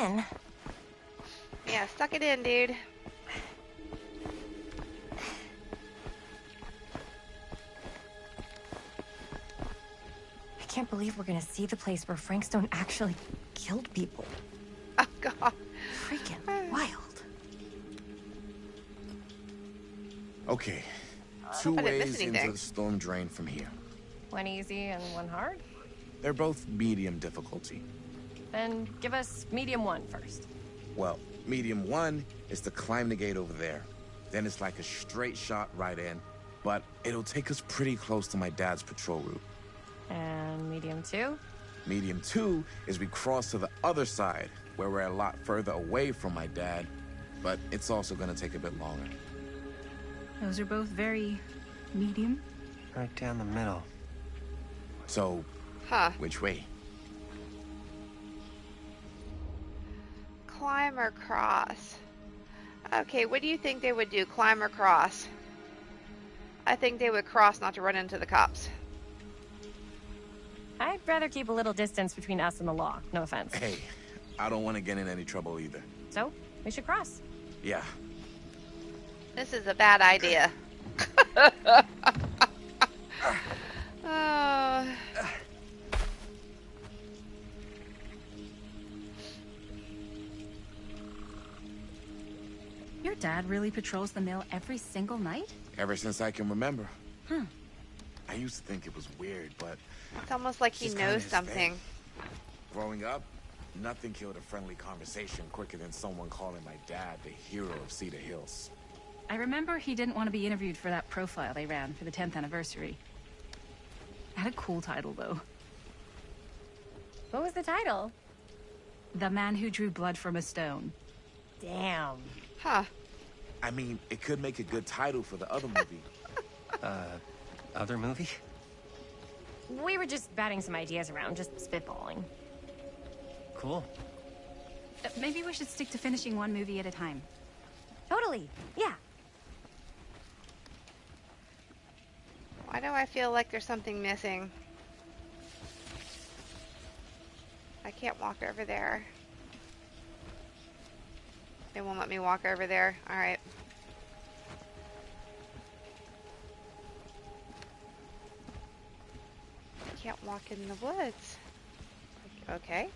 in. Yeah, suck it in, dude. I can't believe we're gonna see the place where Frank Stone actually killed people. Oh, God. Freaking wild. Okay, I two hope I didn't miss ways into anything. the storm drain from here. One easy and one hard? They're both medium difficulty. Then give us medium one first. Well, medium one is to climb the gate over there. Then it's like a straight shot right in, but it'll take us pretty close to my dad's patrol route. And medium two? Medium two is we cross to the other side, where we're a lot further away from my dad, but it's also gonna take a bit longer. Those are both very medium. Right down the middle. So, which way? Climb or cross? Okay, what do you think they would do? Climb or cross? I think they would cross not to run into the cops. I'd rather keep a little distance between us and the law. No offense. Hey, I don't want to get in any trouble either. So, we should cross. Yeah. This is a bad idea. Oh. Your dad really patrols the mill every single night? Ever since I can remember. Huh. I used to think it was weird, but It's almost like he just kinda knows his something. thing. Growing up, nothing killed a friendly conversation quicker than someone calling my dad the hero of Cedar Hills. I remember he didn't want to be interviewed for that profile they ran for the 10th anniversary. Had a cool title, though. What was the title? The Man Who Drew Blood from a Stone. Damn. Huh. I mean, it could make a good title for the other movie. Other movie? We were just batting some ideas around, just spitballing. Cool. Maybe we should stick to finishing one movie at a time. Totally. Yeah. Why do I feel like there's something missing? I can't walk over there. They won't let me walk over there. Alright. I can't walk in the woods. Okay.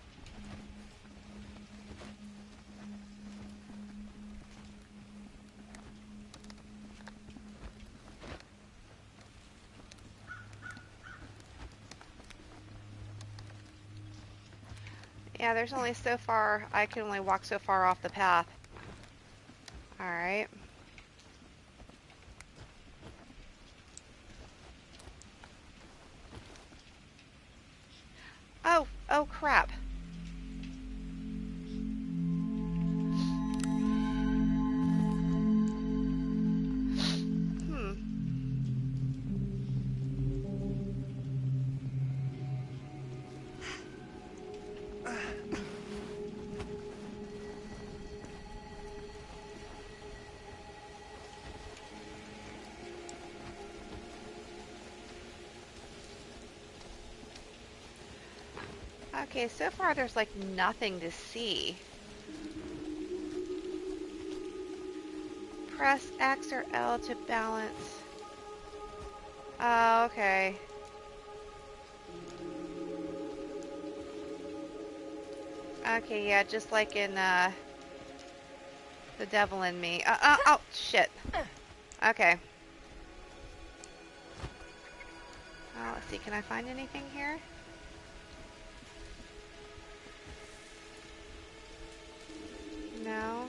Yeah, there's only so far. I can only walk so far off the path. Alright. Oh crap. Okay, so far there's like nothing to see. Press X or L to balance. Oh, okay. Okay, yeah, just like in The Devil in Me. Oh, shit. Okay. Let's see, can I find anything here? No.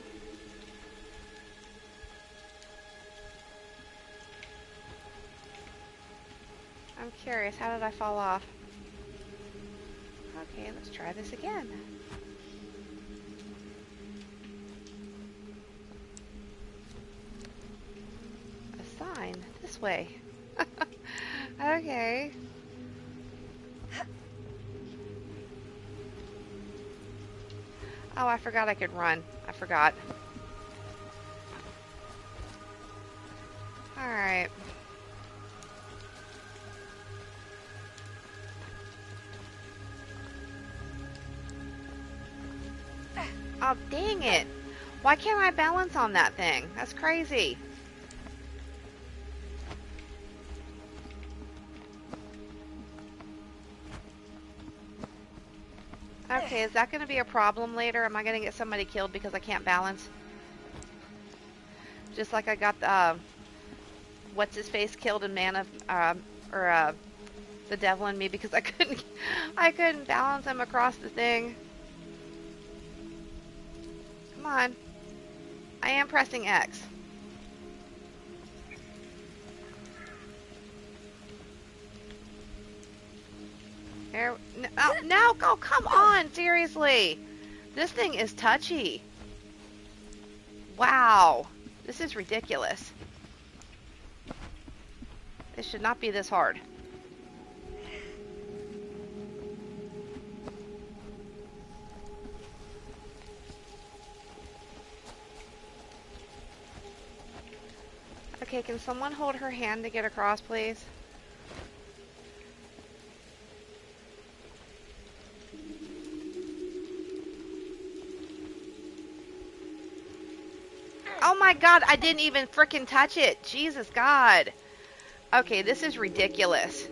I'm curious, how did I fall off? Okay, let's try this again. A sign, this way. Okay. Oh, I forgot I could run. I forgot. Alright. Oh, dang it. Why can't I balance on that thing? That's crazy. Okay, is that going to be a problem later? Am I going to get somebody killed because I can't balance? Just like I got the, what's his face killed in Man of, the Devil in Me because I couldn't balance him across the thing. Come on. I am pressing X. There, no, no, oh, come on, seriously. This thing is touchy. Wow. This is ridiculous. This should not be this hard. Okay, can someone hold her hand to get across, please? Oh my god, I didn't even frickin' touch it. Jesus God. Okay, this is ridiculous.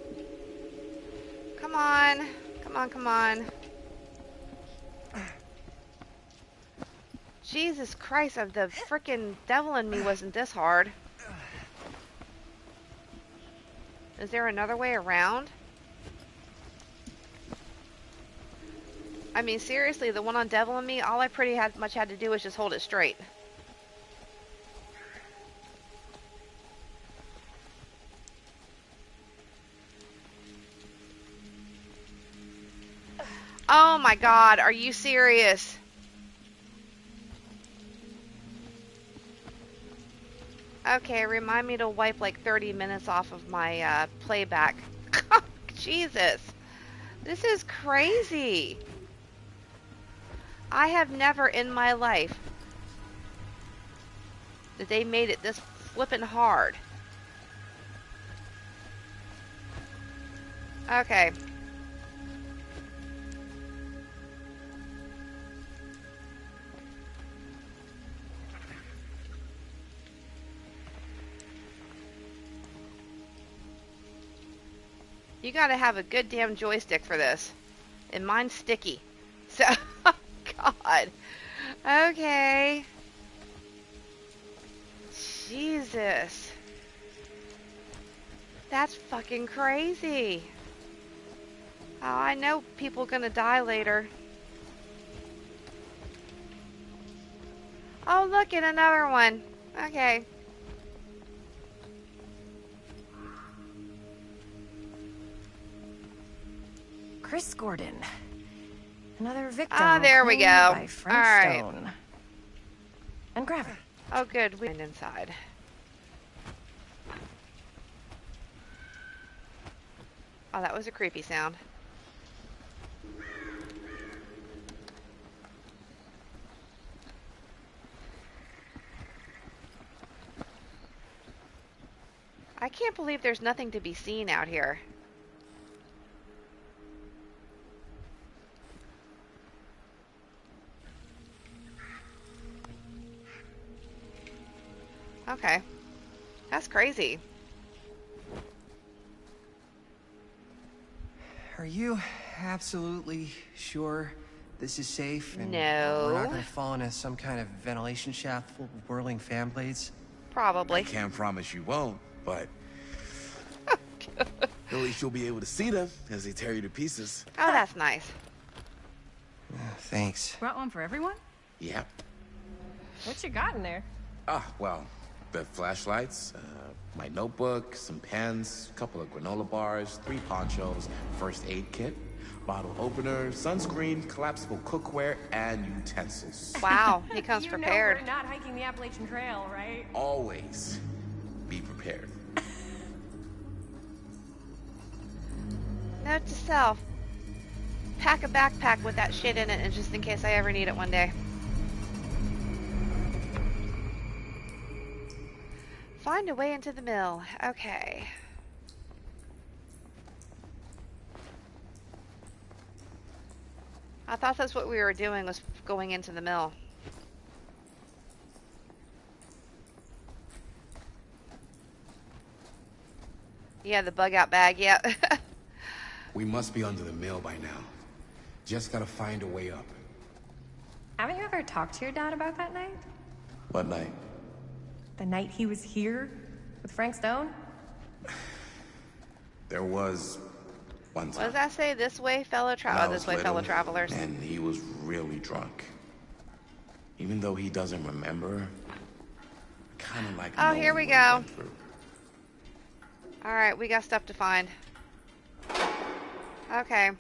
Come on. Come on, come on. Jesus Christ, of the frickin' Devil in Me wasn't this hard. Is there another way around? I mean, seriously, the one on Devil in Me, all I pretty much had to do was just hold it straight. Oh my god, are you serious? Okay, remind me to wipe like 30 minutes off of my playback. Jesus. This is crazy. I have never in my life that they made it this flippin' hard. Okay. You gotta have a good damn joystick for this. And mine's sticky. So, oh god. Okay. Jesus. That's fucking crazy. Oh, I know people gonna die later. Oh, look at another one. Okay. Chris Gordon. Another victim. Ah, there we claimed go. By Frank All right. Stone. And gravity. Oh, good. We went inside. Oh, that was a creepy sound. I can't believe there's nothing to be seen out here. Okay. That's crazy. Are you absolutely sure this is safe? And No. we're not gonna fall into some kind of ventilation shaft full of whirling fan blades? Probably. I can't promise you won't, but at least you'll be able to see them as they tear you to pieces. Oh, that's nice. Thanks. Brought one for everyone? Yep. What you got in there? Ah, well, the flashlights, my notebook, some pens, a couple of granola bars, 3 ponchos, first aid kit, bottle opener, sunscreen, collapsible cookware, and utensils. Wow, he comes you prepared. know we're not hiking the Appalachian Trail, right? Always be prepared. Note to self. Pack a backpack with that shit in it, and just in case I ever need it one day. Find a way into the mill. Okay. I thought that's what we were doing, was going into the mill. Yeah, the bug out bag, yeah. We must be under the mill by now. Just gotta find a way up. Haven't you ever talked to your dad about that night? What night? The night he was here with Frank Stone? There was one What time. does that say? This way, fellow this way, fellow travelers. And he was really drunk. Even though he doesn't remember, I kind of like. Oh, here we go. All right, we got stuff to find. Okay.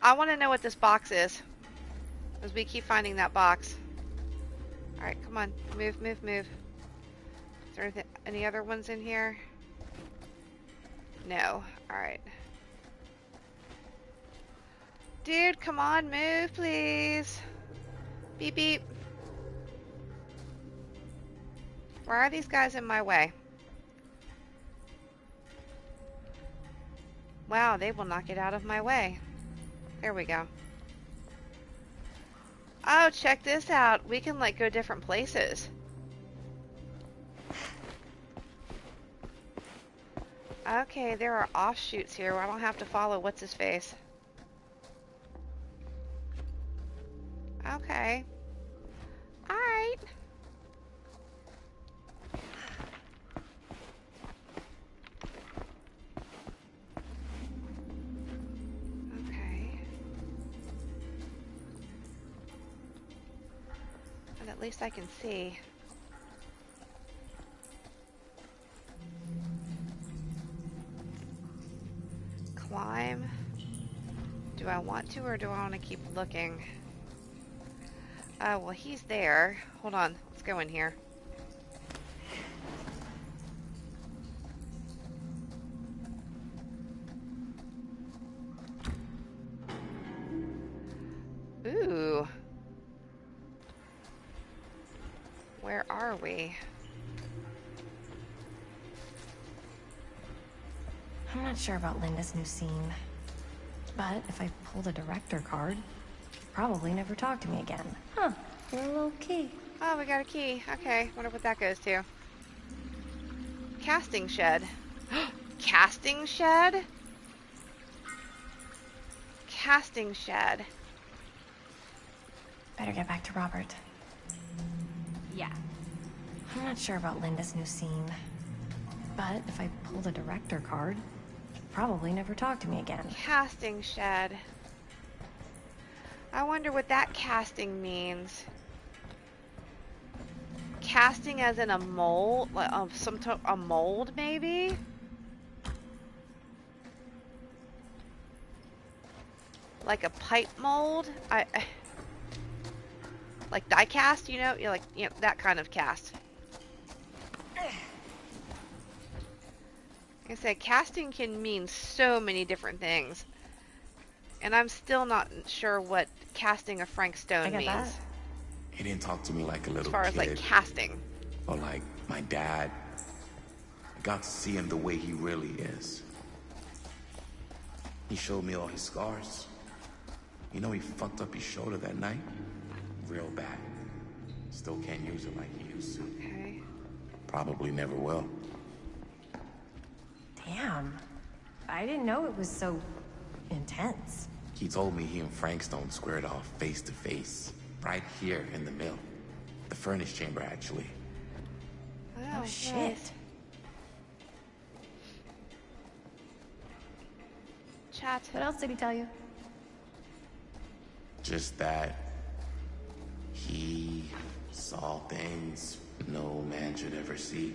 I want to know what this box is. Because we keep finding that box. Alright, come on. Move, move, move. Is there any other ones in here? No. Alright. Dude, come on, move, please. Beep, beep. Why are these guys in my way? Wow, they will not get out of my way. There we go. Oh, check this out. We can, like, go different places. Okay, there are offshoots here where I don't have to follow what's-his-face. Okay. Alright. At least I can see. Climb. Do I want to, or do I want to keep looking? Well, he's there. Hold on. Let's go in here. Ooh. Where are we? I'm not sure about Linda's new scene. But if I pull the director card, she'll probably never talk to me again. Huh. You're a little key. Oh, we got a key. Okay. Wonder what that goes to. Casting shed. Casting shed? Casting shed. Better get back to Robert. Yeah. I'm not sure about Linda's new scene. But if I pull the director card, she'll probably never talk to me again. Casting shed. I wonder what that casting means. Casting as in a mold, like a mold maybe? Like a pipe mold? Like die cast, you know, that kind of cast. Like I said, casting can mean so many different things. And I'm still not sure what casting a Frank Stone means. That. He didn't talk to me like a little as far kid. As like casting. Or like my dad. I got to see him the way he really is. He showed me all his scars. You know he fucked up his shoulder that night? Real bad. Still can't use it like he used to. Okay. Probably never will. Damn. I didn't know it was so intense. He told me he and Frank Stone squared off face to face. Right here in the mill. The furnace chamber, actually. Oh, shit. Nice. Chat. What else did he tell you? Just that he saw things no man should ever see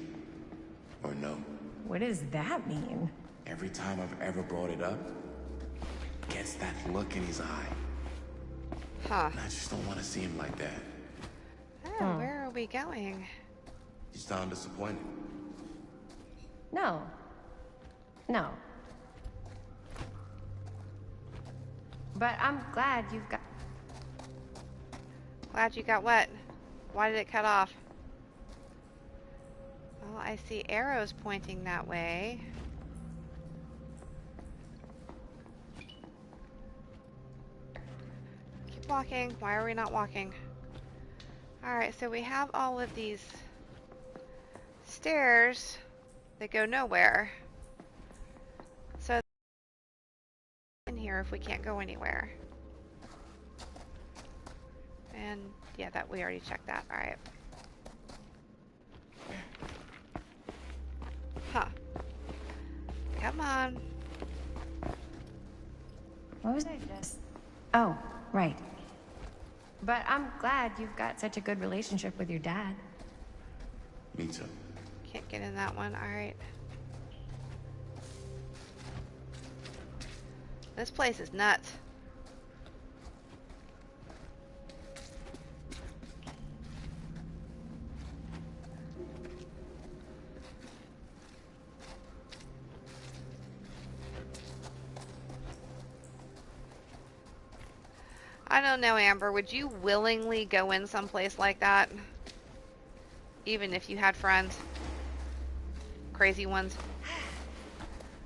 or know. What does that mean? Every time I've ever brought it up, gets that look in his eye. Huh. And I just don't want to see him like that. Oh, where are we going? You sound disappointed. No. No. But I'm glad you've got... Glad you got what? Why did it cut off? Well, I see arrows pointing that way. Keep walking. Why are we not walking? Alright, so we have all of these stairs that go nowhere. here if we can't go anywhere? And yeah, that we already checked that. All right. Huh. Come on. What was I just... Oh, right. But I'm glad you've got such a good relationship with your dad. Me too. Can't get in that one. All right. This place is nuts. I don't know, Amber. Would you willingly go in someplace like that? Even if you had friends? Crazy ones?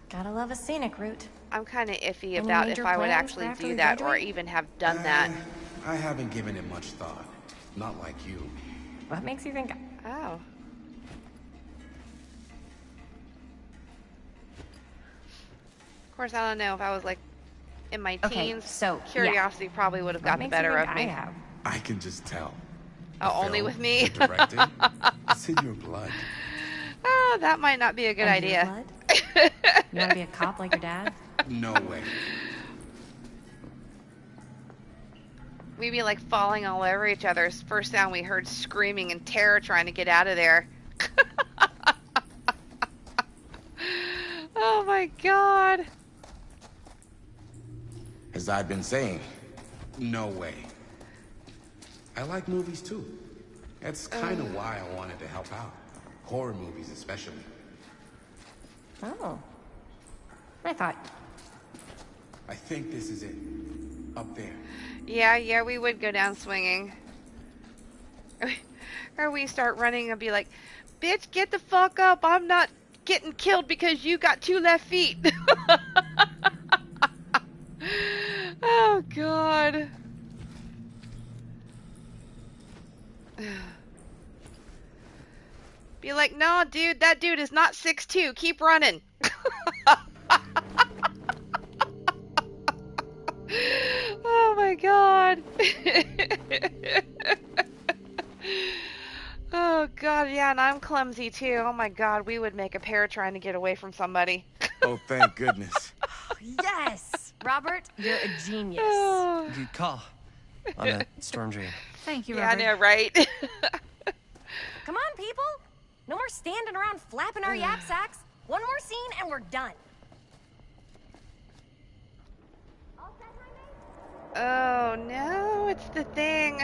Gotta love a scenic route. I'm kind of iffy Any about if major I would plans actually for after do we that or graduate? even have done that. I haven't given it much thought. Not like you. What makes you think... Oh. Of course, I don't know if I was like in my Okay, teens. so, curiosity probably would have What got the makes you better think of me. I have? I can just tell. Oh, The only film, with me? the directing, it's in your blood. Oh, that might not be a good Under your idea. blood? You want to be a cop like your dad? No way. We'd be like falling all over each other. First sound we heard screaming and terror trying to get out of there. Oh my god. As I've been saying, no way. I like movies too. That's kind of why I wanted to help out. Horror movies especially. Oh. I thought... I think this is it. Up there. Yeah, we would go down swinging. Or we start running and be like, bitch, get the fuck up. I'm not getting killed because you got 2 left feet. Oh, God. Be like, no, dude, that dude is not 6'2". Keep running. Oh my god. Oh god, yeah, and I'm clumsy too. Oh my god, we would make a pair trying to get away from somebody. Oh, thank goodness. Yes! Robert, you're a genius. Good call on that storm drain. Thank you, Yeah, I Robert. know, right? Come on, people! No more standing around flapping our yap sacks. One more scene and we're done. Oh no, it's the thing.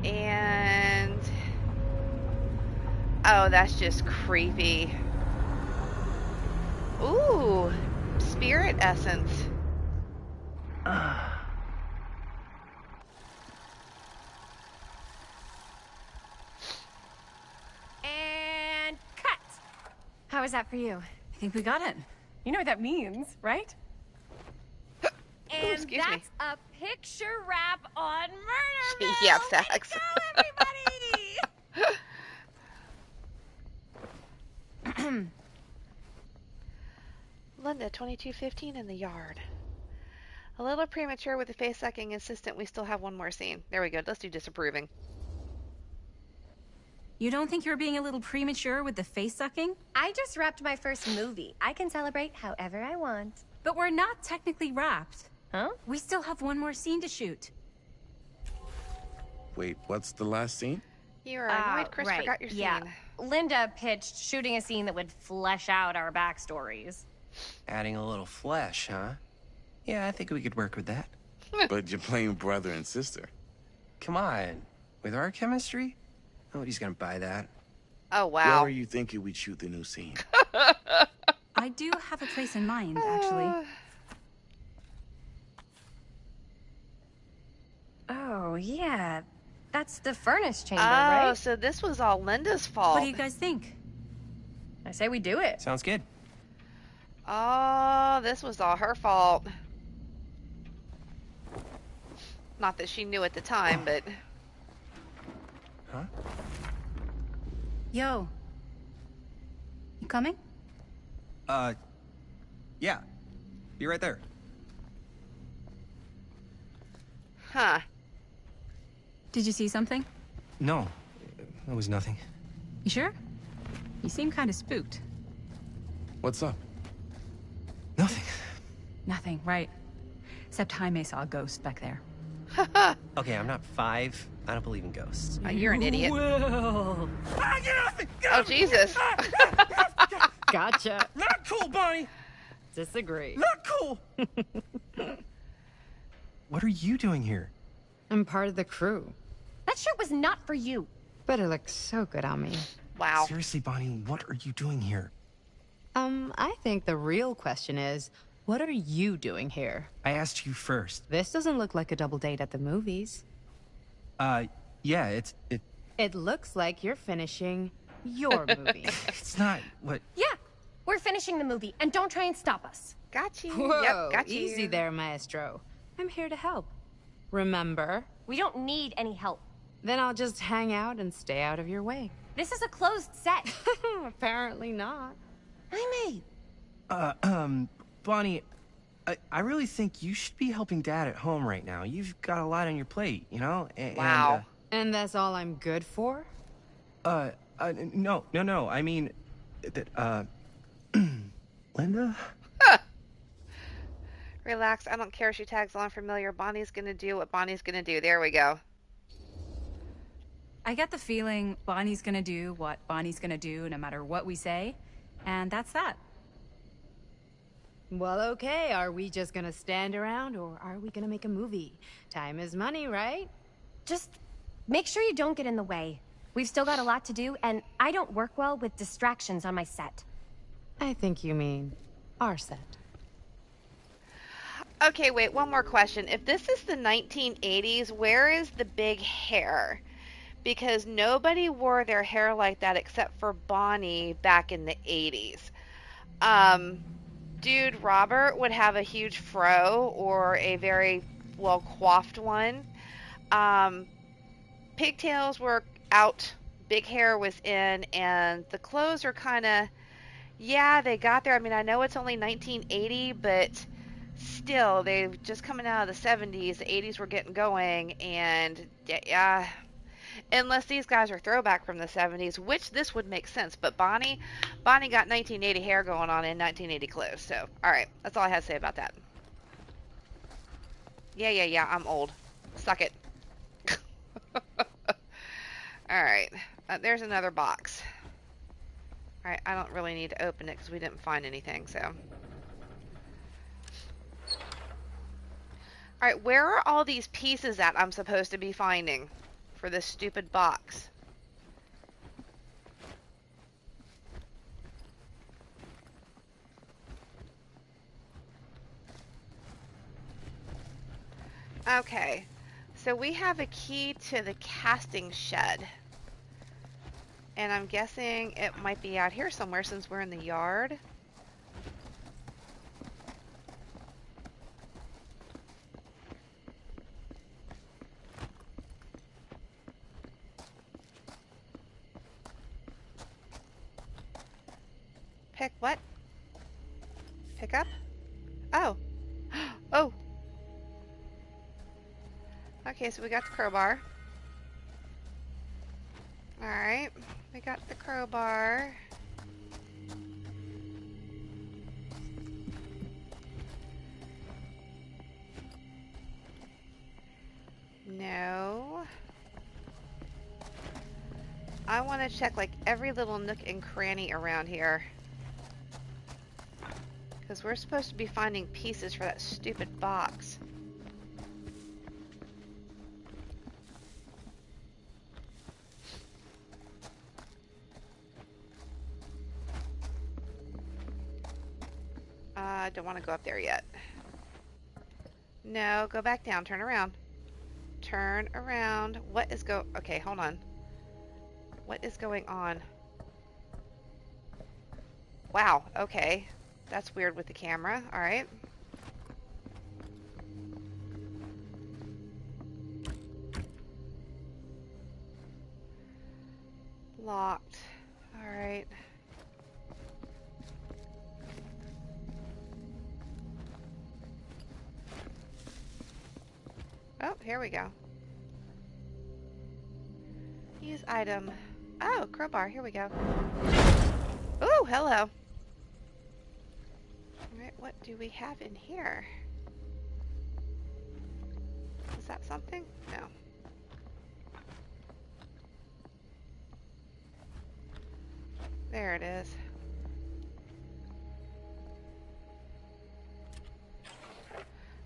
And oh, that's just creepy. Ooh, spirit essence. And cut! How was that for you? I think we got it. You know what that means, right? And excuse me. that's a picture wrap on Murder. Yeah, facts. Everybody! Linda, 2215 in the yard. A little premature with the face sucking insistent we still have one more scene. There we go. Let's do disapproving. You don't think you're being a little premature with the face sucking? I just wrapped my first movie. I can celebrate however I want. But we're not technically wrapped. Huh? We still have one more scene to shoot. Wait, what's the last scene? You are annoyed Chris right. forgot your scene. Yeah. Linda pitched shooting a scene that would flesh out our backstories. Adding a little flesh, huh? Yeah, I think we could work with that. But you're playing brother and sister. Come on. With our chemistry, nobody's gonna buy that. Oh, Where wow. were you thinking we'd shoot the new scene? I do have a place in mind, actually. Oh, yeah. That's the furnace chamber, Oh, right? so this was all Linda's fault. What do you guys think? I say we do it. Sounds good. Oh, this was all her fault. Not that she knew at the time, but... Huh? Yo. You coming? Yeah. Be right there. Huh. Did you see something? No, it was nothing. You sure? You seem kind of spooked. What's up? Nothing. Nothing, right. Except Jaime saw a ghost back there. Okay, I'm not 5. I don't believe in ghosts. You're an idiot. Whoa. Ah, get off me! Get Oh, off me! Jesus. Gotcha. Not cool, Bonnie! Disagree. Not cool! What are you doing here? I'm part of the crew. That shirt was not for you. But it looks so good on me. Wow. Seriously, Bonnie, what are you doing here? I think the real question is, what are you doing here? I asked you first. This doesn't look like a double date at the movies. Yeah, It looks like you're finishing your movie. it's not what... Yeah, we're finishing the movie, and don't try and stop us. Got you. Whoa, Yep, got you. easy there, maestro. I'm here to help. Remember? We don't need any help. Then I'll just hang out and stay out of your way. This is a closed set. Apparently not. Jaime. Bonnie, I really think you should be helping Dad at home right now. You've got a lot on your plate, you know? Wow. And that's all I'm good for? No. I mean, that, Linda? Relax. I don't care if she tags along familiar. Bonnie's gonna do what Bonnie's gonna do. There we go. I get the feeling Bonnie's gonna do what Bonnie's gonna do no matter what we say, and that's that. Well, okay. Are we just gonna stand around, or are we gonna make a movie? Time is money, right? Just make sure you don't get in the way. We've still got a lot to do, and I don't work well with distractions on my set. I think you mean our set. Okay, wait, one more question. If this is the 1980s, where is the big hair? Because nobody wore their hair like that except for Bonnie back in the 80s. Dude Robert would have a huge fro or a very well coiffed one. Pigtails were out, big hair was in, and the clothes are kind of, yeah, they got there. I mean, I know it's only 1980, but still, they've just coming out of the 70s, the 80s were getting going, and yeah, unless these guys are throwback from the 70s, which this would make sense. But Bonnie got 1980 hair going on in 1980 clothes. So, all right, that's all I had to say about that. Yeah, I'm old. Suck it. All right, there's another box. All right, I don't really need to open it because we didn't find anything, so. All right, where are all these pieces that I'm supposed to be finding for this stupid box? Okay, so we have a key to the casting shed. And I'm guessing it might be out here somewhere since we're in the yard. Pick what? Pick up? Oh. Oh. Okay, so we got the crowbar. Alright, we got the crowbar. No. I want to check like every little nook and cranny around here. Because we're supposed to be finding pieces for that stupid box. I don't want to go up there yet. No, go back down. Turn around. Turn around. What is Okay, hold on. What is going on? Wow, okay. That's weird with the camera. Alright. Locked. Oh, here we go. Use item. Oh, crowbar. Here we go. Oh, hello. Alright, what do we have in here? Is that something? No. There it is.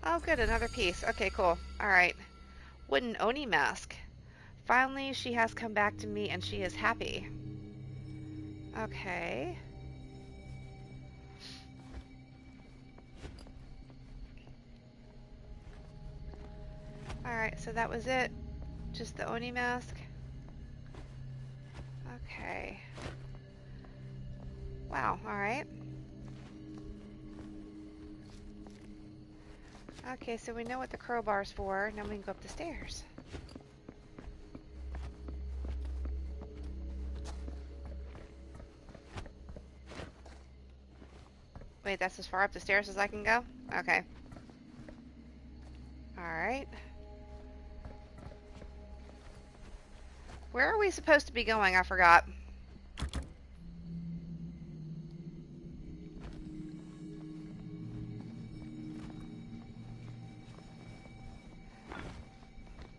Oh, good. Another piece. Okay, cool. Alright. Wooden Oni mask. Finally, she has come back to me and she is happy. Okay. Alright, so that was it. Just the Oni mask. Okay. Wow, alright. Okay, so we know what the crowbar's for. Now we can go up the stairs. Wait, that's as far up the stairs as I can go? Okay. Alright. Where are we supposed to be going? I forgot.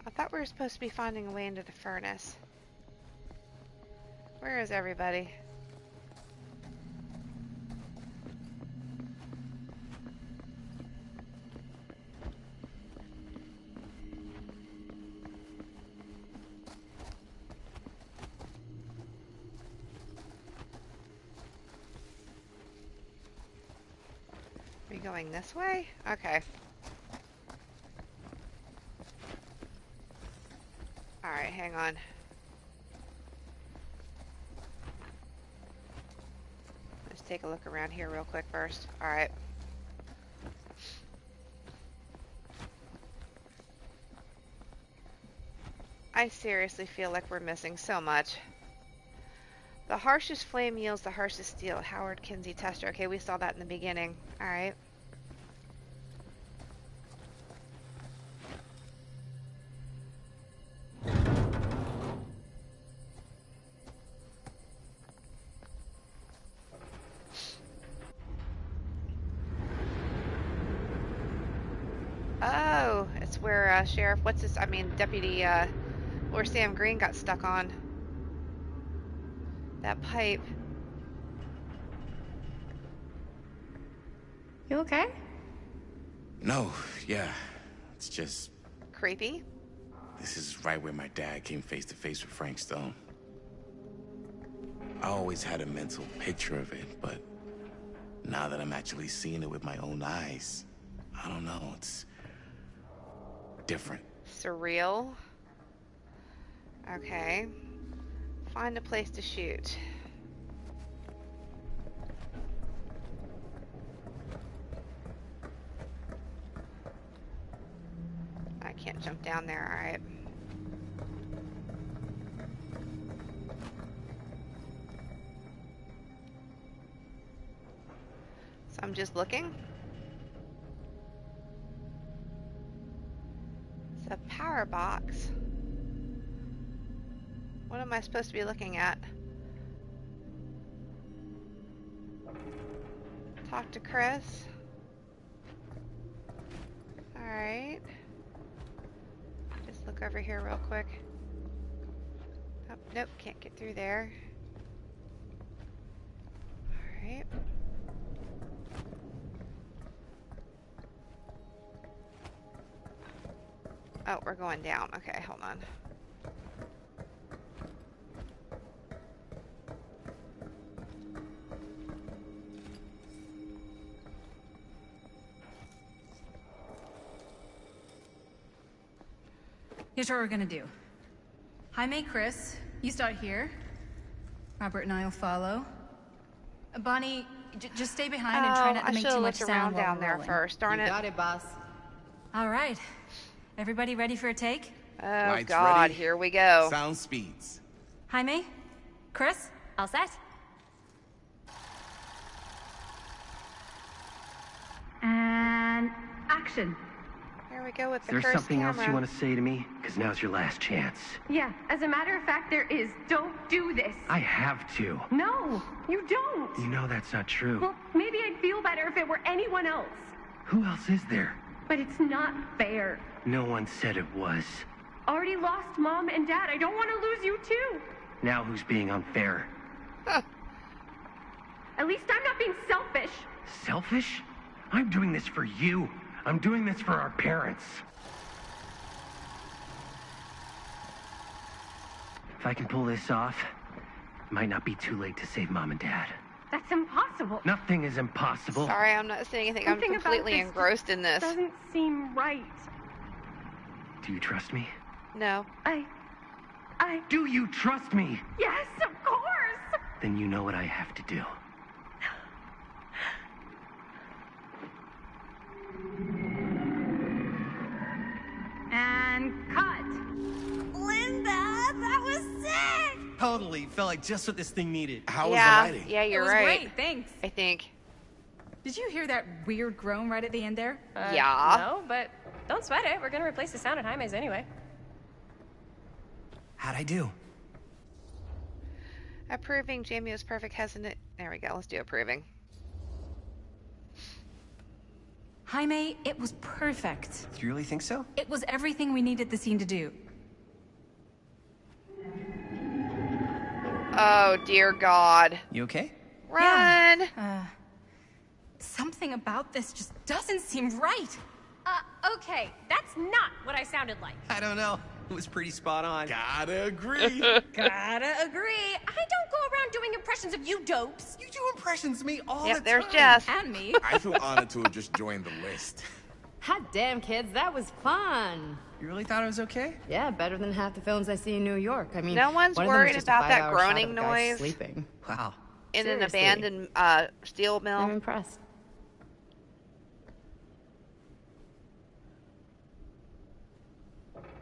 I thought we were supposed to be finding a way into the furnace. Where is everybody? Are we going this way? Okay. Alright, hang on. Let's take a look around here real quick first. Alright. I seriously feel like we're missing so much. The harshest flame yields the harshest steel. Howard Kinsey Tester. Okay, we saw that in the beginning. Alright. Oh, it's where Sheriff, Deputy, where Sam Green got stuck on. That pipe. You okay? No, yeah. It's just... Creepy. This is right where my dad came face to face with Frank Stone. I always had a mental picture of it, but now that I'm actually seeing it with my own eyes, I don't know, it's different. Surreal. Okay. Find a place to shoot. I can't jump down there, alright. So I'm just looking. It's a power box. What am I supposed to be looking at? Talk to Chris. Alright. Just look over here real quick. Oh, nope, can't get through there. Alright. Oh, we're going down. Okay, hold on. Here's what we're gonna do. Jaime, Chris, you start here. Robert and I will follow. Bonnie, just stay behind and try not to make too much sound down there first. Darn it. You got it, boss. All right. Everybody ready for a take? Oh, Lights God, ready. here we go. Sound speeds. Jaime? Chris? All set? And action. Here There we go with Is the there cursed something camera. else you want to say to me? Because now's your last chance. Yeah, as a matter of fact, there is. Don't do this. I have to. No, you don't. You know that's not true. Well, maybe I'd feel better if it were anyone else. Who else is there? But it's not fair. No one said it was. Already lost Mom and Dad. I don't want to lose you too. Now who's being unfair? At least I'm not being selfish. Selfish? I'm doing this for you. I'm doing this for our parents. If I can pull this off, it might not be too late to save Mom and Dad. That's impossible. Nothing is impossible. Sorry, I'm not saying anything. I'm Something about completely this engrossed in this. Doesn't seem right. Do you trust me? No. Do you trust me? Yes, of course. Then you know what I have to do. And cut. Linda, that was sick! Totally. Felt like just what this thing needed. How was Yeah, the lighting? yeah, you're It was right. great, thanks. I think. Did you hear that weird groan right at the end there? Yeah. No, but don't sweat it. We're gonna replace the sound at Jaime's anyway. How'd I do? Approving. Jamie was perfect. Hasn't it? There we go. Let's do approving. Jaime, it was perfect. Do you really think so? It was everything we needed the scene to do. Oh, dear God. You okay? Run! Something about this just doesn't seem right. Okay, that's not what I sounded like. I don't know. It was pretty spot on. Gotta agree. Gotta agree. I don't go around doing impressions of you dopes. You do impressions of me all the Yep, time. there's Jess. And me. I feel honored to have just joined the list. Hot damn, kids, that was fun. You really thought it was okay? Yeah, better than half the films I see in New York. I mean, No one's one of them was worried just a about that 5-hour shot groaning of a guy noise. Sleeping. Wow. In an Seriously. abandoned steel mill. I'm impressed.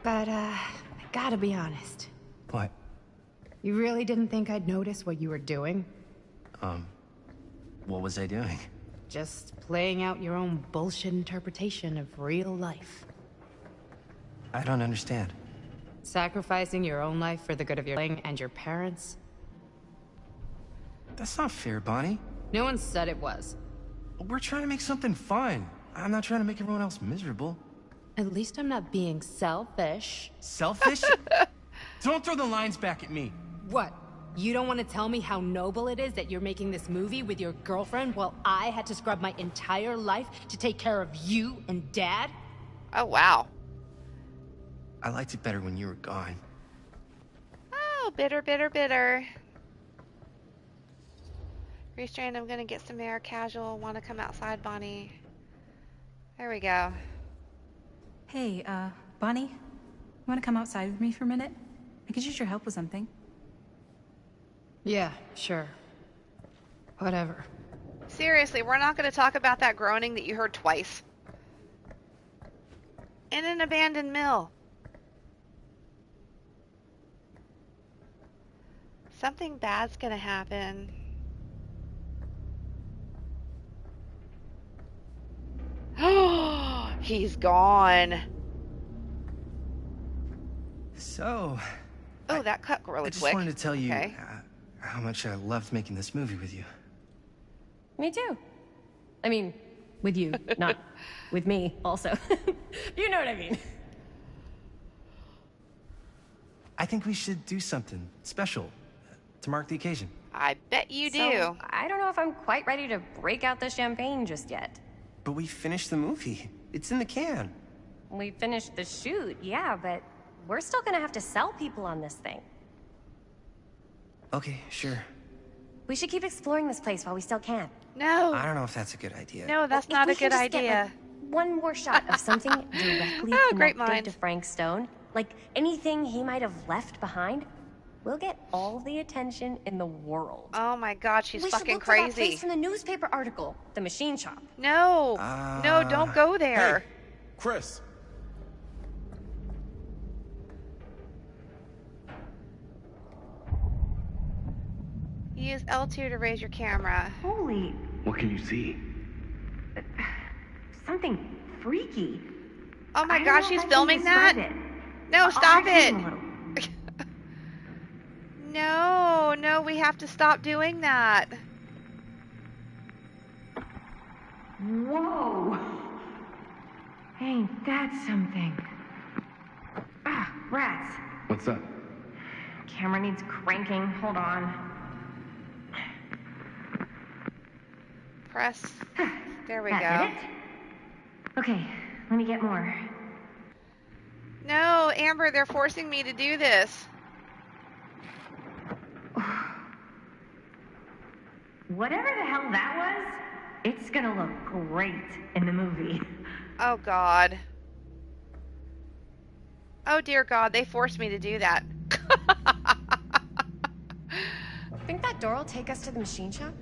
But, I gotta be honest. What? You really didn't think I'd notice what you were doing? What was I doing? Just playing out your own bullshit interpretation of real life. I don't understand. Sacrificing your own life for the good of your thing and your parents? That's not fair, Bonnie. No one said it was. We're trying to make something fun. I'm not trying to make everyone else miserable. At least I'm not being selfish. Selfish? Don't throw the lines back at me. What? You don't want to tell me how noble it is that you're making this movie with your girlfriend while I had to scrub my entire life to take care of you and Dad? Oh, wow. I liked it better when you were gone. Oh, bitter, bitter, bitter. Restrained, I'm gonna get some air. Casual, want to come outside, Bonnie. There we go. Hey, Bonnie, you want to come outside with me for a minute? I could use your help with something. Yeah, sure. Whatever. Seriously, we're not gonna talk about that groaning that you heard twice. In an abandoned mill. Something bad's gonna happen. He's gone. So, Oh, that cut really I just quick. wanted to tell you Okay. how much I loved making this movie with you. Me too. I mean, with you, not with me, also. You know what I mean. I think we should do something special to mark the occasion. I bet you do. So, I don't know if I'm quite ready to break out the champagne just yet. But we finished the movie. It's in the can. We finished the shoot, yeah, but we're still gonna have to sell people on this thing. Okay, sure. We should keep exploring this place while we still can. No. I don't know if that's a good idea. No, that's If not we a can good just get, idea. like, one more shot of something directly Oh, great connected mind. to Frank Stone, like anything he might have left behind, we'll get all the attention in the world. Oh my god, she's we should fucking look for that crazy. place from the newspaper article, the machine shop. No. No, don't go there. Hey, Chris. Use L2 to raise your camera. Holy, What can you see? something freaky. Oh my I don't gosh, know she's if I can filming that? describe it. No, stop I've it. seen a little. No, no, we have to stop doing that. Whoa! Ain't that something? Ah, rats. What's up? Camera needs cranking. Hold on. Press. There we That go. did it? Okay, let me get more. No, Amber, they're forcing me to do this. Whatever the hell that was, it's gonna look great in the movie. Oh, God. Oh, dear God, they forced me to do that. Think that door will take us to the machine shop?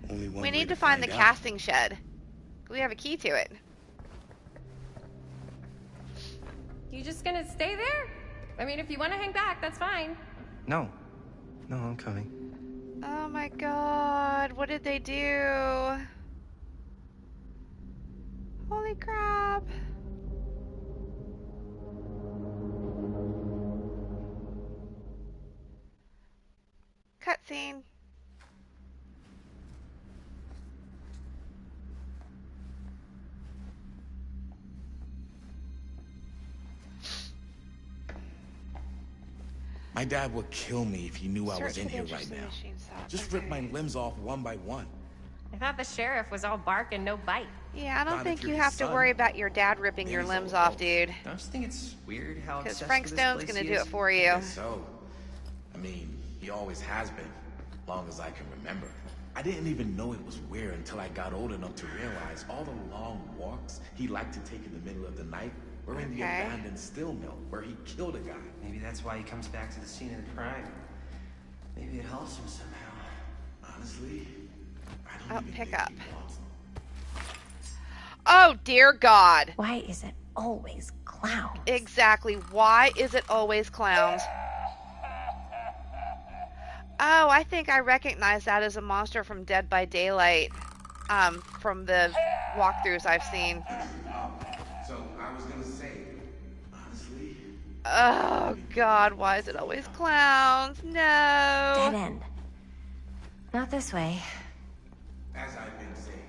Only one We way need to to find the out. casting shed. We have a key to it. You just gonna stay there? I mean, if you want to hang back, that's fine. No. No, I'm coming. Oh my God, what did they do? Holy crap. Cutscene. My dad would kill me if he knew I was Search in for the here right interesting now. machine shop. Just rip my limbs off one by one. I thought the sheriff was all bark and no bite. Yeah, I don't Not think if you you're have his to son. worry about your dad ripping Then your he's all limbs off, close. dude. Don't you think it's weird how Because obsessed Frank with this Stone's place gonna he do is? it for you. Guess so. I mean, he always has been, long as I can remember. I didn't even know it was weird until I got old enough to realize all the long walks he liked to take in the middle of the night were in the Okay. abandoned steel mill where he killed a guy. Maybe that's why he comes back to the scene of the crime. Maybe it helps him somehow. Honestly, I Oh, don't even pick think up. he wants them. Oh, dear God. Why is it always clowns? Exactly. Why is it always clowns? Oh, I think I recognize that as a monster from Dead by Daylight. From the walkthroughs I've seen. So I was gonna say, honestly, Oh, God, why is it always clowns? Dead No. end. Not this way. as I've been saying,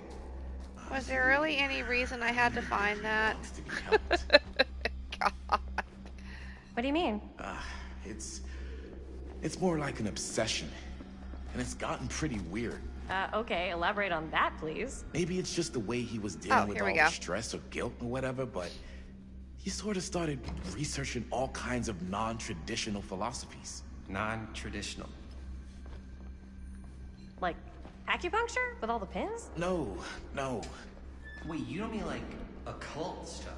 Was there really any reason I had to find that? wants to be helped. God. What do you mean? It's more like an obsession, and it's gotten pretty weird. Okay, elaborate on that, please. Maybe it's just the way he was dealing Oh, with here all we the go. stress or guilt or whatever, but he sort of started researching all kinds of non-traditional philosophies. Non-traditional. Like acupuncture with all the pins? No. Wait, you don't mean like occult stuff?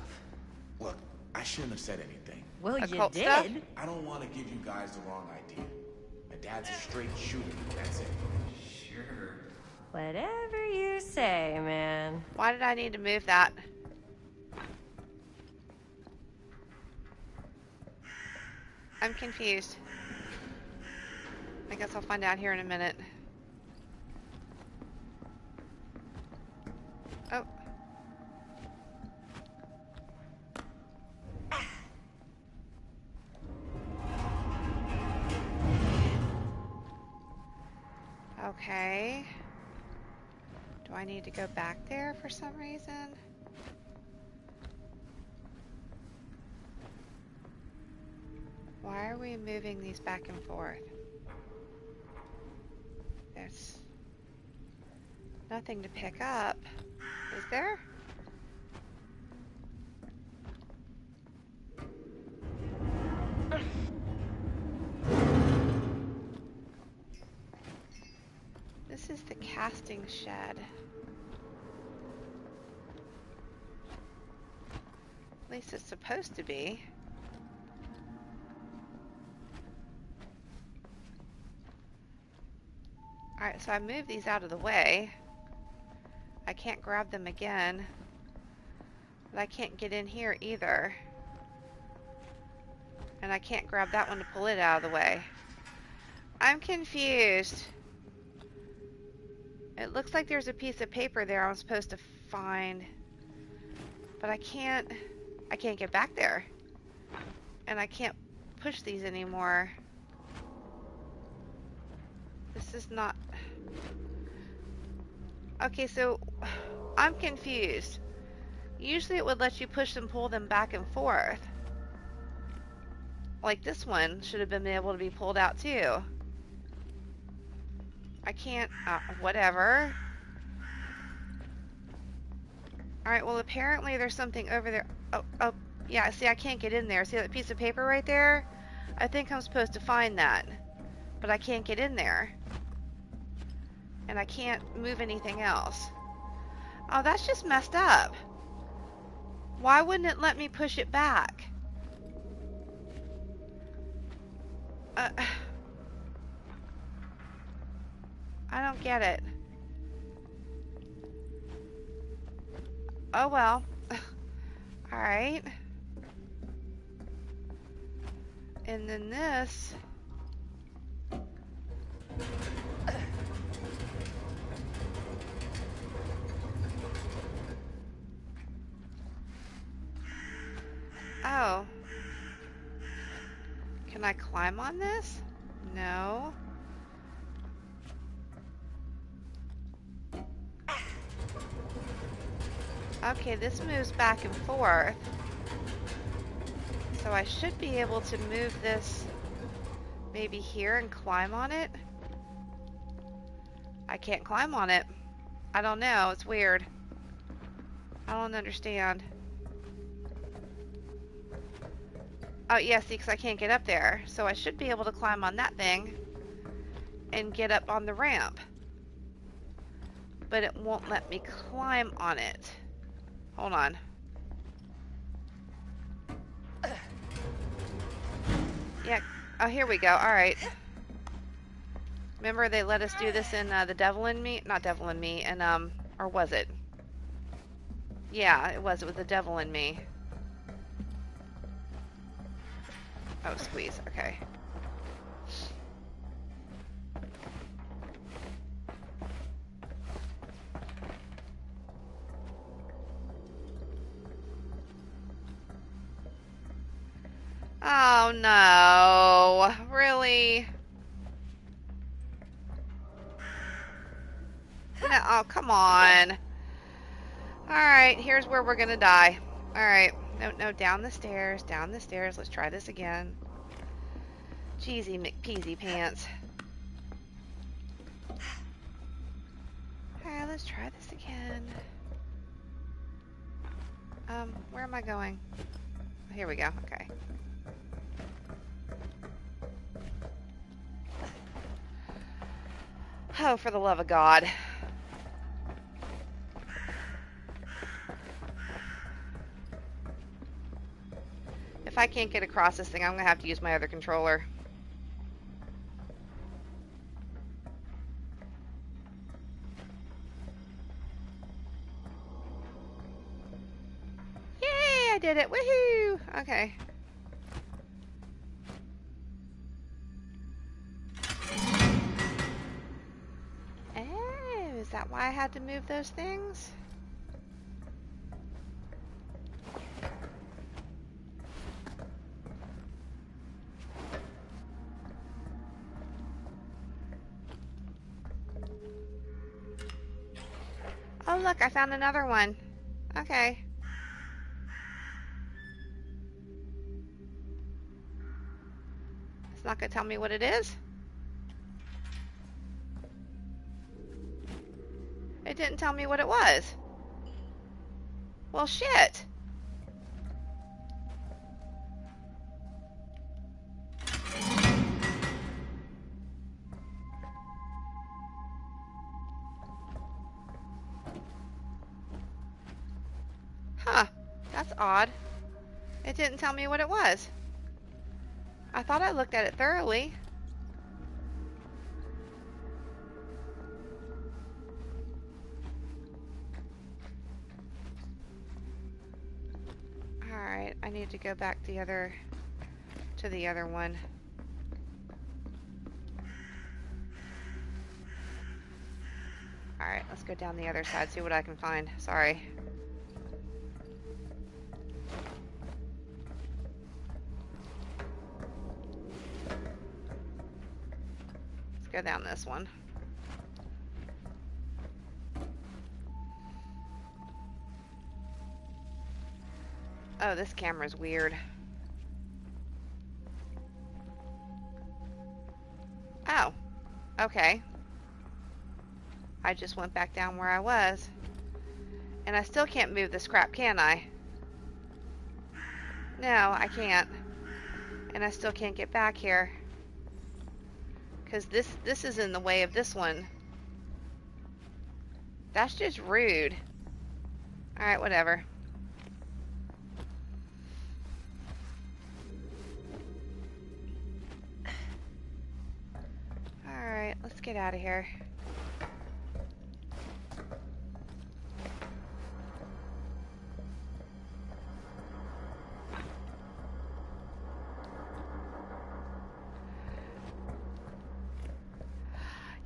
Look, I shouldn't have said anything. Well, you Occult did. stuff? I don't want to give you guys the wrong idea. My dad's a straight shooter, that's it. Sure. Whatever you say, man. Why did I need to move that? I'm confused. I guess I'll find out here in a minute. Oh. Okay. Do I need to go back there for some reason? Why are we moving these back and forth? There's nothing to pick up. Is there? This is the casting shed. At least it's supposed to be. Alright, so I moved these out of the way. I can't grab them again. But I can't get in here either. And I can't grab that one to pull it out of the way. I'm confused. It looks like there's a piece of paper there I'm supposed to find. But I can't get back there. And I can't push these anymore. This is not... Okay, so I'm confused. Usually it would let you push and pull them back and forth. Like this one should have been able to be pulled out too. I can't, whatever. Alright, well apparently there's something over there. Oh, yeah, see I can't get in there. See that piece of paper right there? I think I'm supposed to find that. But I can't get in there. And I can't move anything else. Oh, that's just messed up. Why wouldn't it let me push it back? I don't get it. Oh well. Alright. And then this. Oh. Can I climb on this? No. Okay, this moves back and forth. So I should be able to move this maybe here and climb on it. I can't climb on it. I don't know. It's weird. I don't understand. Oh, yeah, see, because I can't get up there. So I should be able to climb on that thing and get up on the ramp. But it won't let me climb on it. Hold on. Yeah. Oh, here we go. Alright. Remember they let us do this in The Devil in Me? Not Devil in Me. And, or was it? Yeah, it was. It was The Devil in Me. Oh, squeeze. Okay. Oh, no. Really? No, oh, come on. Alright, here's where we're gonna die. Alright. No, down the stairs. Down the stairs. Let's try this again. Cheesy McPeasy pants. Alright, let's try this again. Where am I going? Here we go. Okay. Oh, for the love of God. If I can't get across this thing, I'm gonna have to use my other controller. Yay, I did it. Woohoo! Okay. Oh, is that why I had to move those things? Oh, look, I found another one. Okay. It's not going to tell me what it is? It didn't tell me what it was. Well, shit. Huh. That's odd. It didn't tell me what it was. I thought I looked at it thoroughly. Alright, I need to go back to the other one. Alright, let's go down the other side, see what I can find. Sorry. go down this one. Oh, this camera's weird. Oh, okay. I just went back down where I was. And I still can't move the scrap, can I? No, I can't. And I still can't get back here. Because this is in the way of this one. That's just rude. Alright, whatever. Alright, let's get out of here.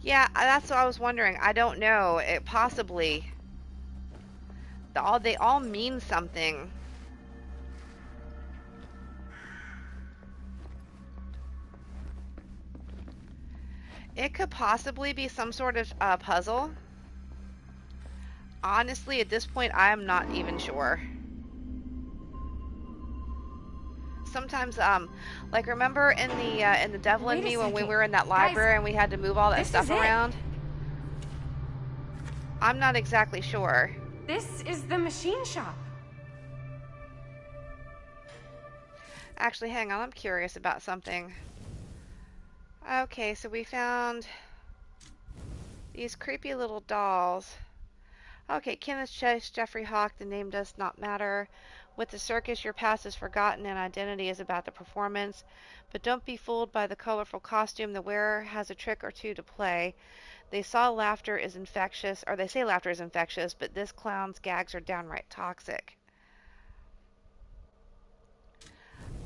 Yeah, that's what I was wondering. I don't know. It possibly. They all mean something. It could possibly be some sort of puzzle. Honestly, at this point, I am not even sure. Sometimes, like remember in the Devil in Me when we were in that library and we had to move all that stuff around? I'm not exactly sure. This is the machine shop. Actually, hang on, I'm curious about something. Okay, so we found these creepy little dolls. Okay, Kenneth Chase, Jeffrey Hawk, the name does not matter. With the circus, your past is forgotten and identity is about the performance. But don't be fooled by the colorful costume. The wearer has a trick or two to play. They say laughter is infectious, but this clown's gags are downright toxic.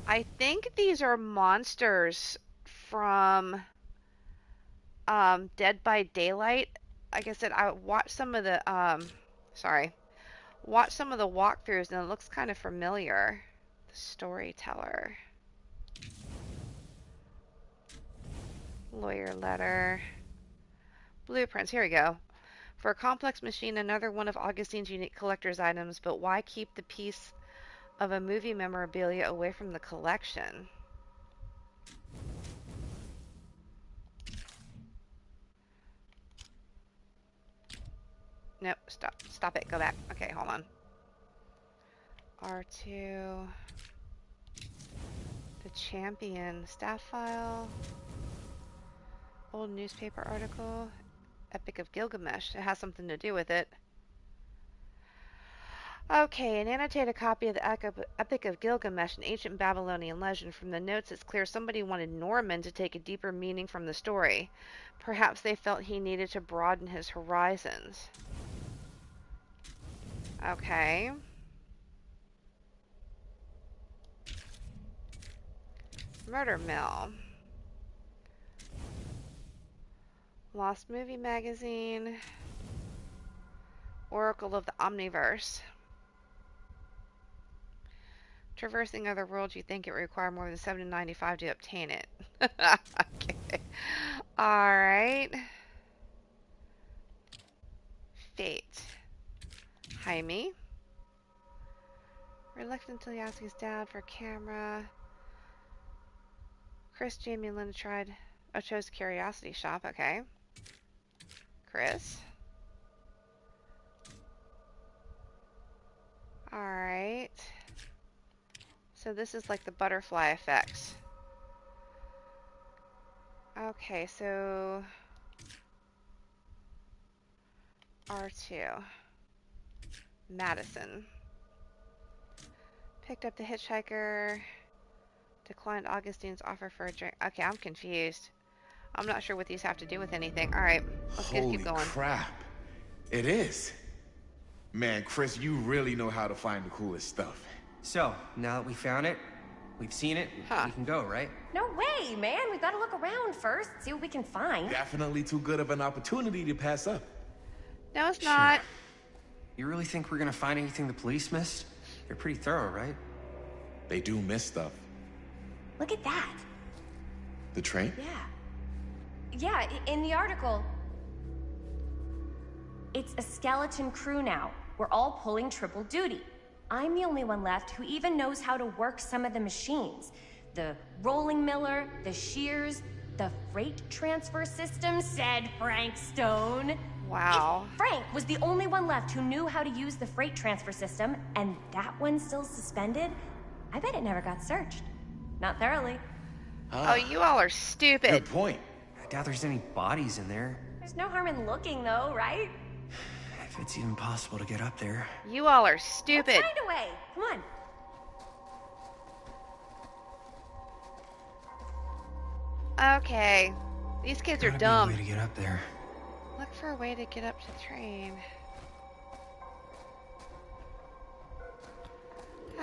I think these are monsters from Dead by Daylight. Like I said, I watched some of the watched some of the walkthroughs and it looks kind of familiar. The storyteller. Lawyer letter. Blueprints. Here we go. For a complex machine, another one of Augustine's unique collector's items, but why keep the piece of a movie memorabilia away from the collection? Nope, stop it, go back. Okay, hold on. R2. The Champion staff file. Old newspaper article. Epic of Gilgamesh. It has something to do with it. Okay, an annotated copy of the Epic of Gilgamesh, an ancient Babylonian legend. From the notes, it's clear somebody wanted Norman to take a deeper meaning from the story. Perhaps they felt he needed to broaden his horizons. Okay. Murder Mill. Lost Movie Magazine. Oracle of the Omniverse. Traversing other worlds, you think it would require more than $7.95 to obtain it. Okay. Alright. Fate. Jaime. Reluctant to ask his dad for a camera. Chris, Jamie, and Linda chose Curiosity Shop. Okay. Chris. Alright. So this is like the butterfly effects. Okay, so R2. Madison. Picked up the hitchhiker. Declined Augustine's offer for a drink. Okay, I'm confused. I'm not sure what these have to do with anything. Alright, let's just keep going. Holy crap. It is. Man, Chris, you really know how to find the coolest stuff. So, now that we found it, we've seen it, we can go, right? No way, man. We've got to look around first, see what we can find. Definitely too good of an opportunity to pass up. No, it's not. You really think we're gonna find anything the police missed? They're pretty thorough, right? They do miss stuff. Look at that. The train? Yeah. Yeah, in the article. It's a skeleton crew now. We're all pulling triple duty. I'm the only one left who even knows how to work some of the machines. The rolling miller, the shears, the freight transfer system, said Frank Stone. Wow. If Frank was the only one left who knew how to use the freight transfer system, and that one's still suspended, I bet it never got searched. Not thoroughly. Oh, you all are stupid. Good point. I doubt there's any bodies in there. There's no harm in looking, though, right? If it's even possible to get up there. You all are stupid. Let's find a way. Come on. Okay. These kids are Gotta dumb. be a way to get up there. Look for a way to get up to the train.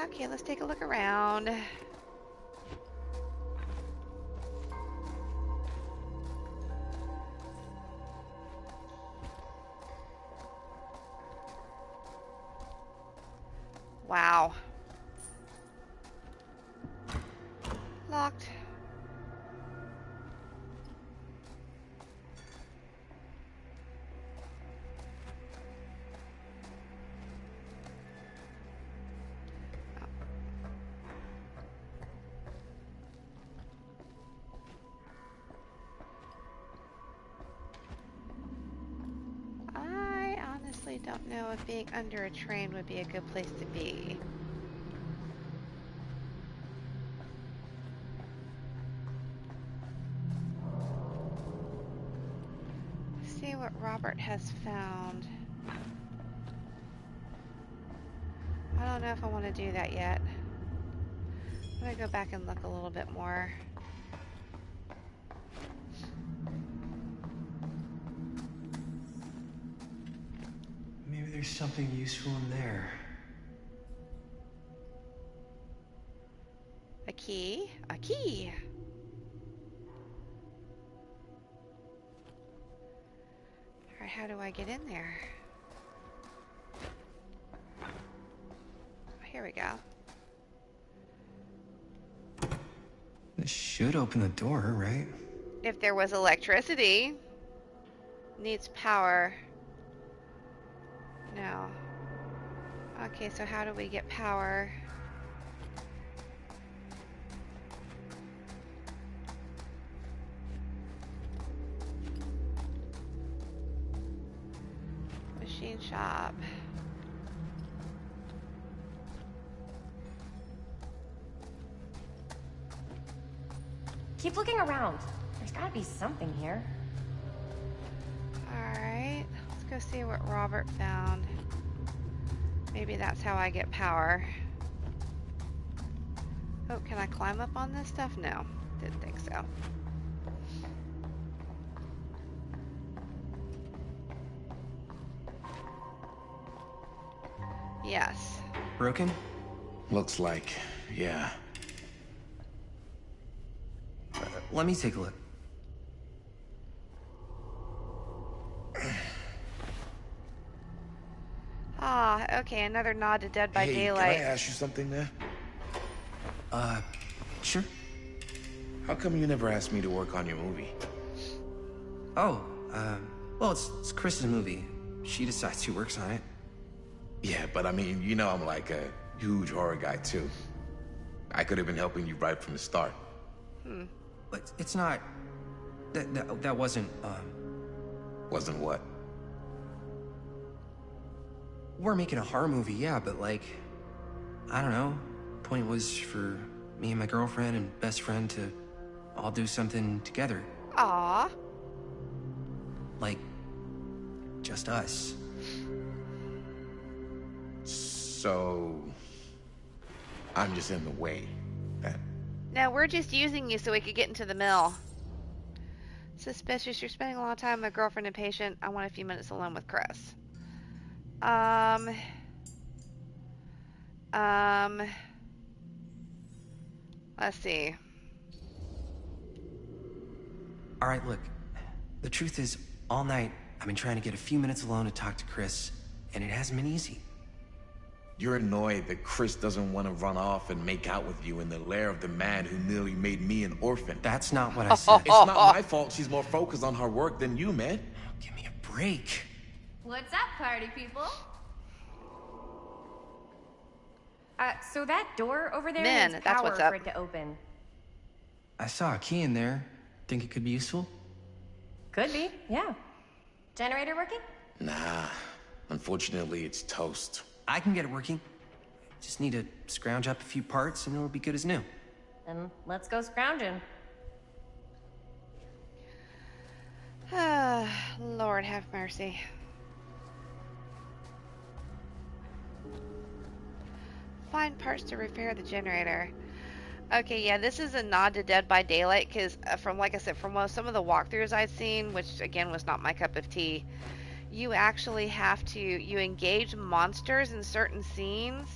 Okay, let's take a look around. Wow. Locked. I honestly don't know if being under a train would be a good place to be. See what Robert has found. I don't know if I want to do that yet. I'm gonna go back and look a little bit more. Maybe there's something useful in there. A key? A key! Alright, how do I get in there? Here we go. This should open the door, right? If there was electricity. Needs power. No. Okay, so how do we get power? Machine shop. Keep looking around. There's gotta be something here. Alright, let's go see what Robert found. Maybe that's how I get power. Oh, can I climb up on this stuff? No, didn't think so. Yes. Broken? Looks like, yeah. Let me take a look. Ah, okay, another nod to Dead by Hey, Daylight. can I ask you something there? Sure. How come you never asked me to work on your movie? Oh, well, it's Chris's movie. She decides who works on it. Yeah, but I mean, you know I'm like a huge horror guy too. I could have been helping you right from the start. But it's not... That wasn't, Wasn't what? We're making a horror movie, yeah, but like... I don't know. Point was for me and my girlfriend and best friend to all do something together. Aw. Like... just us. So... I'm just in the way, then. No, we're just using you so we could get into the mill. Suspicious. You're spending a lot of time with a girlfriend and patient. I want a few minutes alone with Chris. Let's see. Alright, look. The truth is, all night, I've been trying to get a few minutes alone to talk to Chris, and it hasn't been easy. You're annoyed that Chris doesn't want to run off and make out with you in the lair of the man who nearly made me an orphan. That's not what I said. It's not my fault she's more focused on her work than you, man. Give me a break. What's up, party people? So that door over there Man, needs that's power what's up. for it to open. I saw a key in there. Think it could be useful? Could be, yeah. Generator working? Nah. Unfortunately, it's toast. I can get it working. Just need to scrounge up a few parts and it'll be good as new. Then let's go scrounging. Lord have mercy. Find parts to repair the generator. Okay, yeah, this is a nod to Dead by Daylight because from, like I said, from some of the walkthroughs I'd seen, which again was not my cup of tea, you actually have to, you engage monsters in certain scenes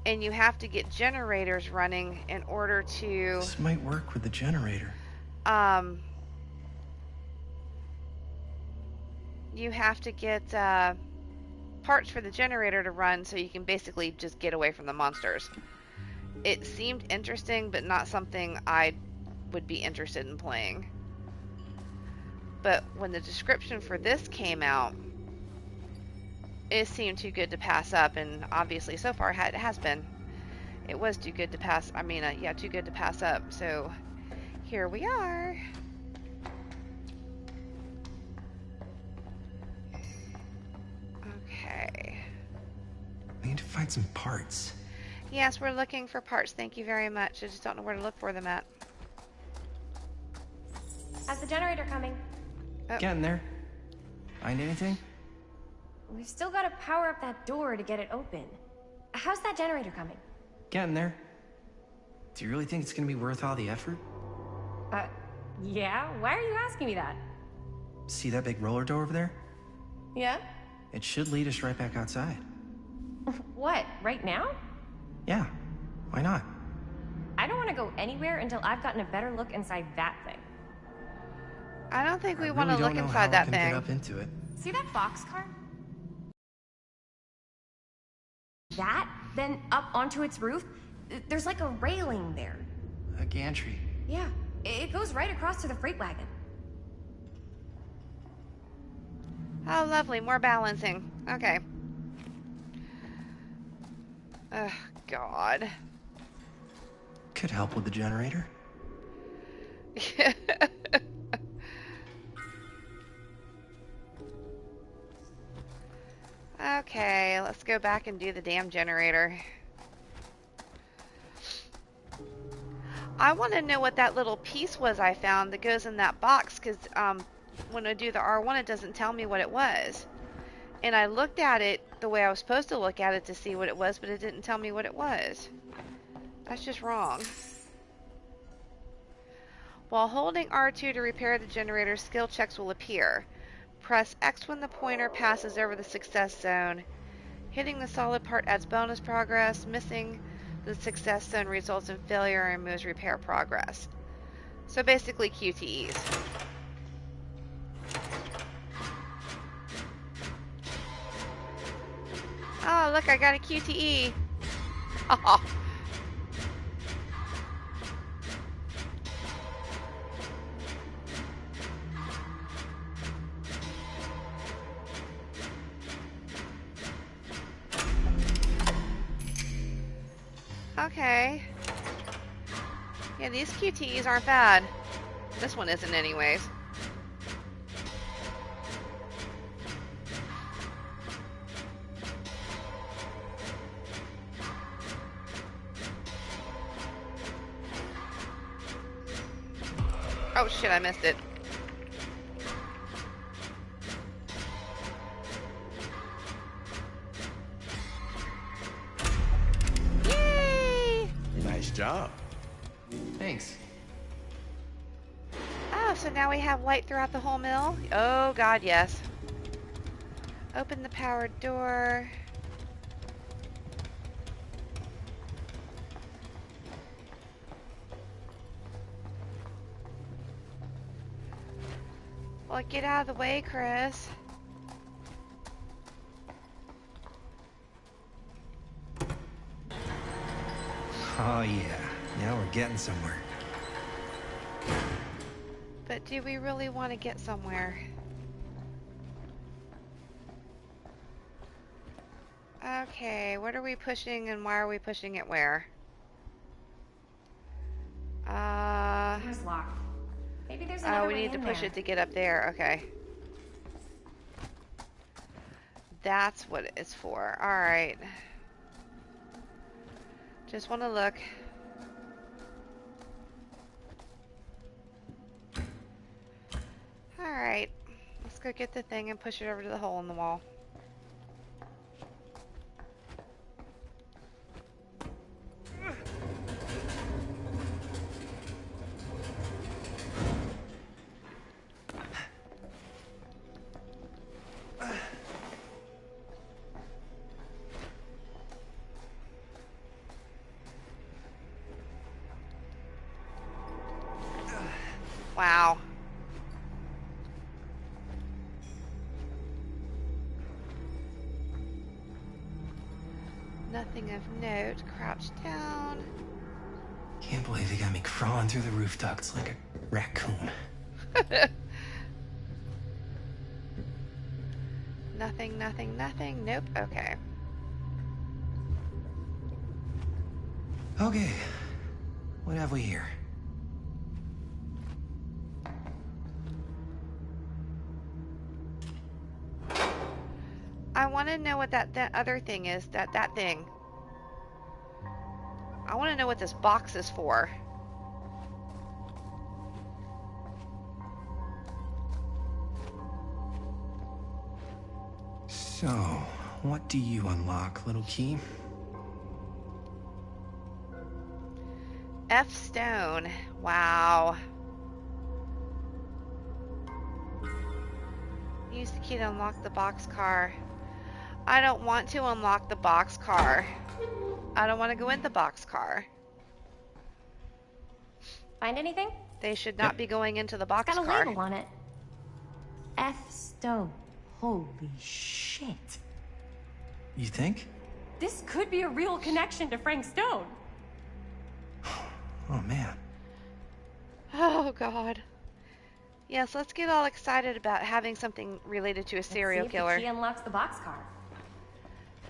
and you have to get generators running in order to... This might work with the generator. You have to get parts for the generator to run so you can basically just get away from the monsters. It seemed interesting, but not something I would be interested in playing. But when the description for this came out, it seemed too good to pass up, and obviously so far it has been. It was too good to pass, yeah, too good to pass up, so here we are. Okay. I need to find some parts. Yes, we're looking for parts, thank you very much. I just don't know where to look for them at. How's the generator coming? Oh. Getting there. Find anything? We've still got to power up that door to get it open. How's that generator coming? Getting there. Do you really think it's gonna be worth all the effort? Yeah? Why are you asking me that? See that big roller door over there? Yeah? It should lead us right back outside. What, right now? Yeah, why not? I don't want to go anywhere until I've gotten a better look inside that thing. I don't think we I want to really look don't know inside how that I can thing. get up into it. See that boxcar? That? Then up onto its roof? There's like a railing there. A gantry. Yeah, it goes right across to the freight wagon. Oh, lovely. More balancing. Okay. Ugh, God. Could help with the generator. Okay, let's go back and do the damn generator. I want to know what that little piece was I found that goes in that box, because when I do the R1 it doesn't tell me what it was. And I looked at it the way I was supposed to look at it to see what it was, but it didn't tell me what it was. That's just wrong. While holding R2 to repair the generator, skill checks will appear. Press X when the pointer passes over the success zone. Hitting the solid part adds bonus progress. Missing the success zone results in failure and removes repair progress. So basically QTEs. Oh, look, I got a QTE. Oh. Okay. Yeah, these QTEs aren't bad. This one isn't anyways. Oh shit, I missed it. Yay! Nice job. Thanks. Oh, so now we have light throughout the whole mill? Oh god, yes. Open the powered door. Well, get out of the way, Chris. Oh, yeah. Now we're getting somewhere. But do we really want to get somewhere? Okay, what are we pushing and why are we pushing it where? Door's locked. Maybe there's another Oh, we way need to in push there. it to get up there. Okay. That's what it's for. Alright. Just want to look. Alright. Let's go get the thing and push it over to the hole in the wall. Wow. Nothing of note. Crouch down. Can't believe they got me crawling through the roof ducts like a raccoon. Nothing, nothing, nothing. Nope. Okay. Okay. What have we here? I want to know what that other thing is. That thing. I want to know what this box is for. So, what do you unlock, little key? F stone. Wow. Use the key to unlock the box car. I don't want to unlock the box car. I don't want to go in the box car. Find anything? They should not be going into the box It's got a car. label on it. F Stone. Holy shit. You think? This could be a real connection to Frank Stone. Oh, man. Oh, God. Yes, let's get all excited about having something related to a serial Let's see killer. if the key unlocks the box car.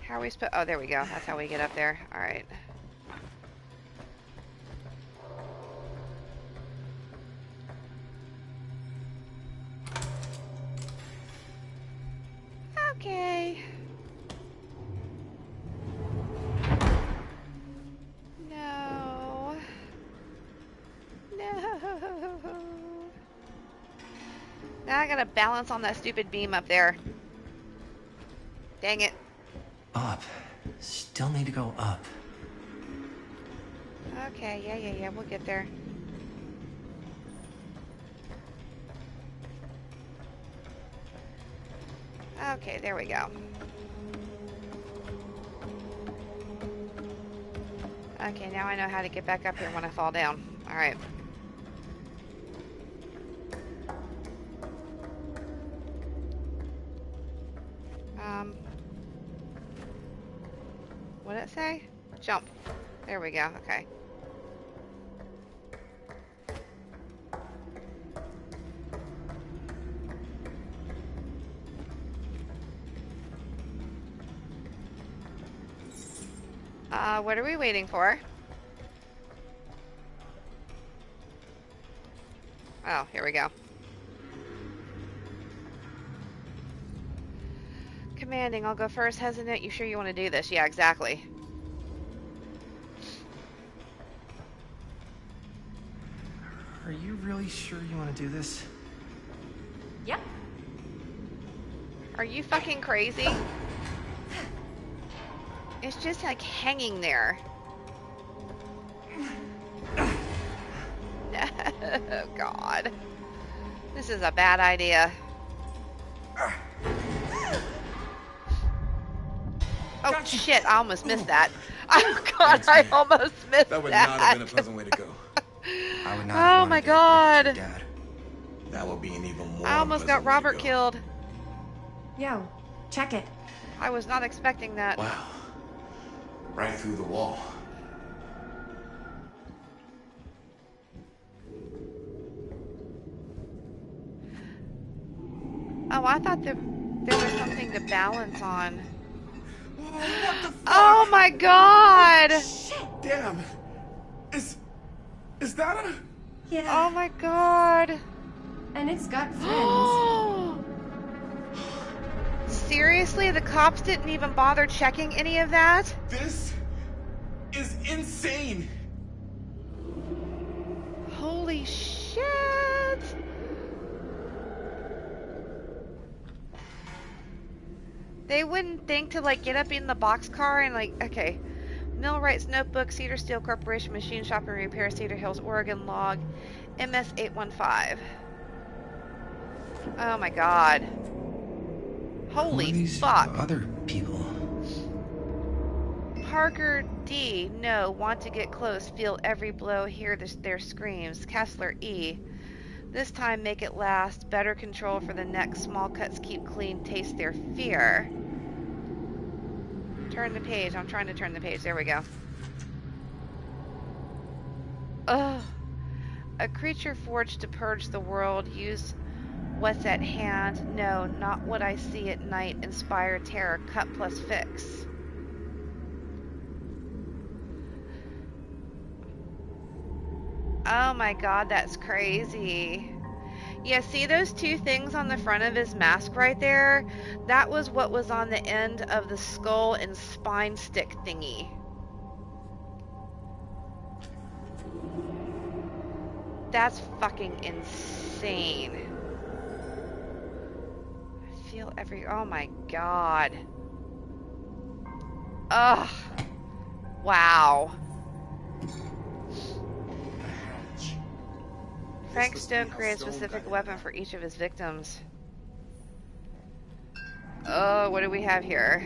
How are we supposed... Oh, there we go. That's how we get up there. All right. Okay. No. No. Now I gotta balance on that stupid beam up there. Dang it. Up. Still need to go up. Okay, yeah, we'll get there. Okay, there we go. Okay, now I know how to get back up here when I fall down. Alright. What did it say? Jump. There we go, okay. What are we waiting for? Oh, here we go. Commanding, I'll go first. Hesitant, you sure you want to do this? Yeah, exactly. Are you really sure you want to do this? Yep. Are you fucking crazy? It's just like hanging there. Oh, God. This is a bad idea. Oh, shit. I almost missed that. Oh, God. I almost missed that. That would not have been a pleasant way to go. I would not have Oh, my wanted to hurt your God. dad. That would be an even more I almost got unpleasant way to Robert go. killed. Yo, check it. I was not expecting that. Wow. Right through the wall. Oh, I thought there was something to balance on. What the fuck? Oh my god! Damn. Is that a... Yeah. Oh my god. And it's got friends. Seriously? The cops didn't even bother checking any of that? This is insane. Holy shit. They wouldn't think to like get up in the boxcar and like, okay. Millwright's Notebook, Cedar Steel Corporation, Machine Shop and Repair, Cedar Hills, Oregon, log MS-815. Oh my god. Holy these fuck. other people? Parker D. No. Want to get close. Feel every blow. Hear their screams. Kessler E. This time make it last. Better control for the next. Small cuts keep clean. Taste their fear. Turn the page. I'm trying to turn the page. There we go. Ugh. A creature forged to purge the world. Use what's at hand. No, not what I see at night. Inspire terror. Cut plus fix. Oh my god, that's crazy. Yeah, see those two things on the front of his mask right there? That was what was on the end of the skull and spine stick thingy. That's fucking insane. I feel oh my god. Ugh. Wow. Frank Stone created a specific weapon for each of his victims. Oh, what do we have here?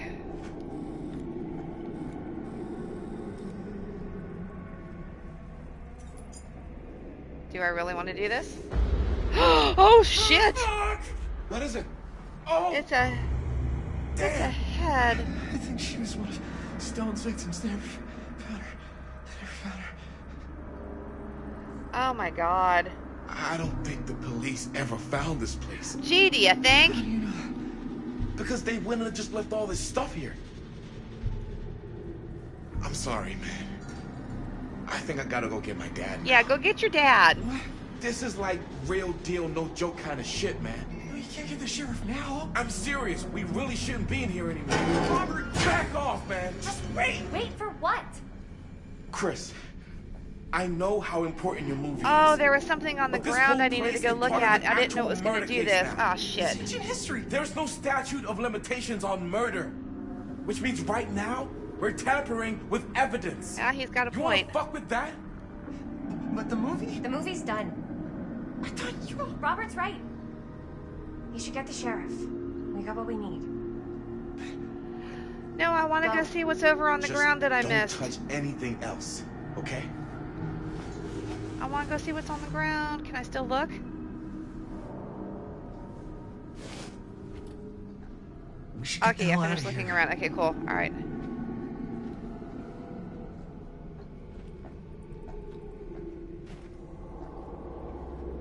Do I really want to do this? Oh shit! What is it? Oh! It's a head. I think she was one of Stone's victims. They never found her. Oh my god. I don't think the police ever found this place. Gee, do you think? How do you know that? Because they went and just left all this stuff here. I'm sorry, man. I think I gotta go get my dad now. Yeah, go get your dad. What? This is like real deal, no joke kind of shit, man. No, you can't get the sheriff now. I'm serious. We really shouldn't be in here anymore. Robert, back off, man. Just wait. Wait for what? Chris, I know how important your movie is. Oh, there was something on the But this ground whole I needed to place go is look part of at. an I didn't know it actual was going to murder do case this. now. Ah, shit. It's ancient history. There's no statute of limitations on murder, which means right now we're tampering with evidence. Yeah, he's got a You point. wanna fuck with that? But the movie? The movie's done. I thought you... Robert's right. You should get the sheriff. We got what we need. No, I want to go see what's over on the Just ground that I don't missed. touch anything else, okay? I want to go see what's on the ground. Can I still look? We should get Okay, the yeah, hell out finished of looking here. around. Okay, cool. All right.